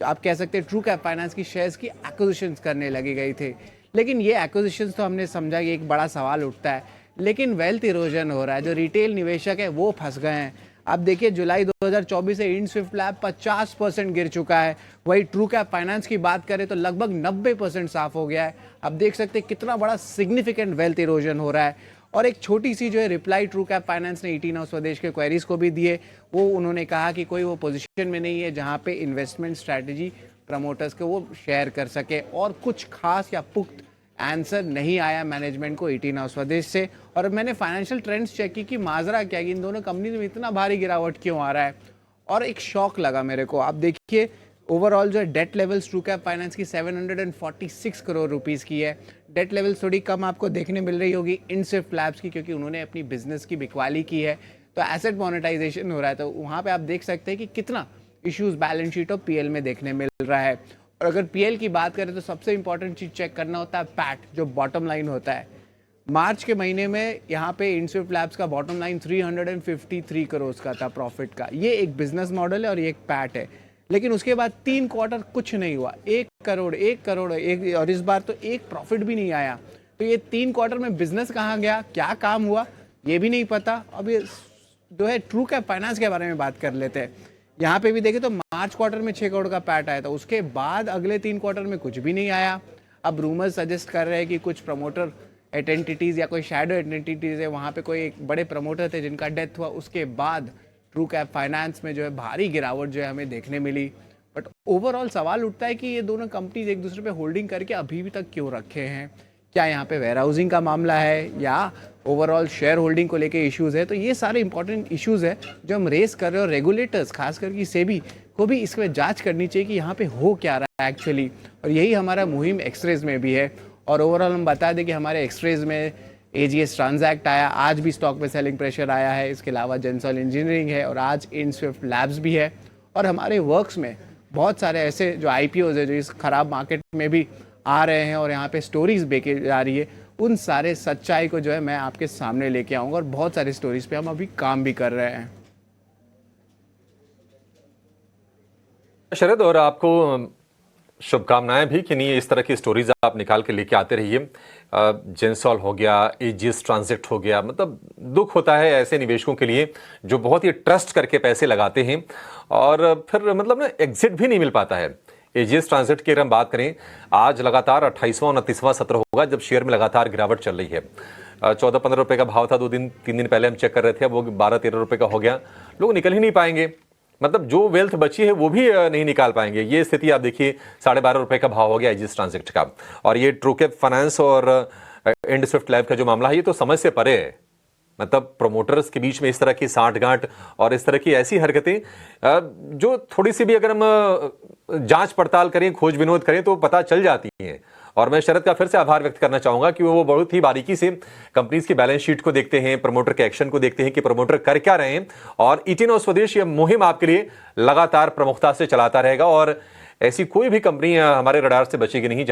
आप कह सकते हैं ट्रूकैप फाइनेंस की शेयर्स की एक्विजिशंस करने लगी गई थे। लेकिन ये एक्विजिशंस तो हमने समझा कि एक बड़ा सवाल उठता है लेकिन वेल्थ इरोजन हो रहा है। जो रिटेल निवेशक है वो फंस गए हैं। अब देखिए जुलाई 2024 से इंड स्विफ्ट लैब 50% गिर चुका है। वही ट्रू कैप फाइनेंस की बात करें तो लगभग 90% साफ हो गया है। अब देख सकते हैं कितना बड़ा सिग्निफिकेंट वेल्थ इरोजन हो रहा है। और एक छोटी सी जो है रिप्लाई ट्रू कैप फाइनेंस ने ET Now स्वदेश के क्वेरीज को भी दिए। वो उन्होंने कहा कि कोई वो पोजीशन में नहीं है जहां पे इन्वेस्टमेंट स्ट्रैटेजी प्रमोटर्स को वो शेयर कर सके, और कुछ खास या पुख्त आंसर नहीं आया मैनेजमेंट को ET Now स्वदेश से। और मैंने फाइनेंशियल ट्रेंड्स चेक की कि माजरा क्या है कि इन दोनों कंपनी में इतना भारी गिरावट क्यों आ रहा है। और एक शॉक लगा मेरे को। आप देखिए ओवरऑल जो है debt levels true cap finance की 746 करोड़ रुपीस की है। डेट लेवल्स थोड़ी कम आपको देखने मिल रही होगी इंड स्विफ्ट लैब्स की, क्योंकि उन्होंने अपनी बिजनेस की बिकवाली की है, तो एसेट मोनेटाइजेशन हो रहा है। तो वहाँ पे आप देख सकते हैं कि कितना इश्यूज बैलेंस शीट और PL में देखने मिल रहा है। और अगर PL की बात करें तो सबसे इंपॉर्टेंट चीज चेक करना होता है पैट, जो बॉटम लाइन होता है। मार्च के महीने में यहाँ पे इंड स्विफ्ट लैब्स का बॉटम लाइन 353 करोड़ का था प्रॉफिट का। ये एक बिजनेस मॉडल है और ये एक पैट है। लेकिन उसके बाद 3 क्वार्टर कुछ नहीं हुआ, 1 करोड़ और इस बार तो एक प्रॉफिट भी नहीं आया। तो ये 3 क्वार्टर में बिजनेस कहाँ गया, क्या काम हुआ, ये भी नहीं पता। अब ये जो है ट्रू कैप फाइनेंस के बारे में बात कर लेते हैं। यहाँ पे भी देखें तो मार्च क्वार्टर में 6 करोड़ का पैट आया था, उसके बाद अगले 3 क्वार्टर में कुछ भी नहीं आया। अब रूमर्स सजेस्ट कर रहे हैं कि कुछ प्रमोटर आइडेंटिटीज या कोई शैडो आइडेंटिटीज है, वहाँ पे कोई एक बड़े प्रमोटर थे जिनका डेथ हुआ, उसके बाद ट्रू कैप फाइनेंस में जो है भारी गिरावट जो है हमें देखने मिली। बट ओवरऑल सवाल उठता है कि ये दोनों कंपनीज एक दूसरे पे होल्डिंग करके अभी भी तक क्यों रखे हैं। क्या यहाँ पे वेयर हाउसिंग का मामला है या ओवरऑल शेयर होल्डिंग को लेके इश्यूज है। तो ये सारे इंपॉर्टेंट इश्यूज है जो हम रेस कर रहे हैं, और रेगुलेटर्स खासकर की सेबी को भी इसमें जांच करनी चाहिए कि यहाँ पे हो क्या रहा है एक्चुअली। और यही हमारा मुहिम एक्सरेज में भी है। और ओवरऑल हम बता दें कि हमारे एक्सरेज में AGS ट्रांजैक्ट आया, आज भी स्टॉक में सेलिंग प्रेशर आया है। इसके अलावा जेंसॉल इंजीनियरिंग है और आज इंड स्विफ्ट लैब्स भी है। और हमारे वर्क्स में बहुत सारे ऐसे जो IPOs है जो इस खराब मार्केट में भी आ रहे हैं और यहाँ पे स्टोरीज बेची जा रही है, उन सारे सच्चाई को जो है मैं आपके सामने लेके आऊँगा। और बहुत सारी स्टोरीज पे हम अभी काम भी कर रहे हैं। शरद, और आपको शुभकामनाएं भी कि नहीं इस तरह की स्टोरीज आप निकाल के लेके आते रहिए। जेंसॉल हो गया, AGS ट्रांजैक्ट हो गया, मतलब दुख होता है ऐसे निवेशकों के लिए जो बहुत ही ट्रस्ट करके पैसे लगाते हैं और फिर मतलब ना एग्जिट भी नहीं मिल पाता है। AGS ट्रांजैक्ट की अगर हम बात करें, आज लगातार 28वां 29वां सत्र होगा जब शेयर में लगातार गिरावट चल रही है। 14-15 रुपए का भाव था 2-3 दिन पहले हम चेक कर रहे थे, अब वो 12-13 रुपए का हो गया। लोग निकल ही नहीं पाएंगे, मतलब जो वेल्थ बची है वो भी नहीं निकाल पाएंगे। ये स्थिति आप देखिए, 12.5 रुपए का भाव हो गया AGS ट्रांजैक्ट का। और ये ट्रू कैप फाइनेंस और इंड स्विफ्ट लैब का जो मामला है, ये तो समझ से परे है। मतलब प्रोमोटर्स के बीच में इस तरह की साठगांठ और इस तरह की ऐसी हरकतें जो थोड़ी सी भी अगर हम जांच पड़ताल करें, खोज विनोद करें तो पता चल जाती हैं। और मैं शरद का फिर से आभार व्यक्त करना चाहूंगा कि वो बहुत ही बारीकी से कंपनीज की बैलेंस शीट को देखते हैं, प्रमोटर के एक्शन को देखते हैं कि प्रमोटर कर क्या रहे हैं। और ET Now स्वदेश ये मुहिम आपके लिए लगातार प्रमुखता से चलाता रहेगा और ऐसी कोई भी कंपनी हमारे रडार से बचेगी नहीं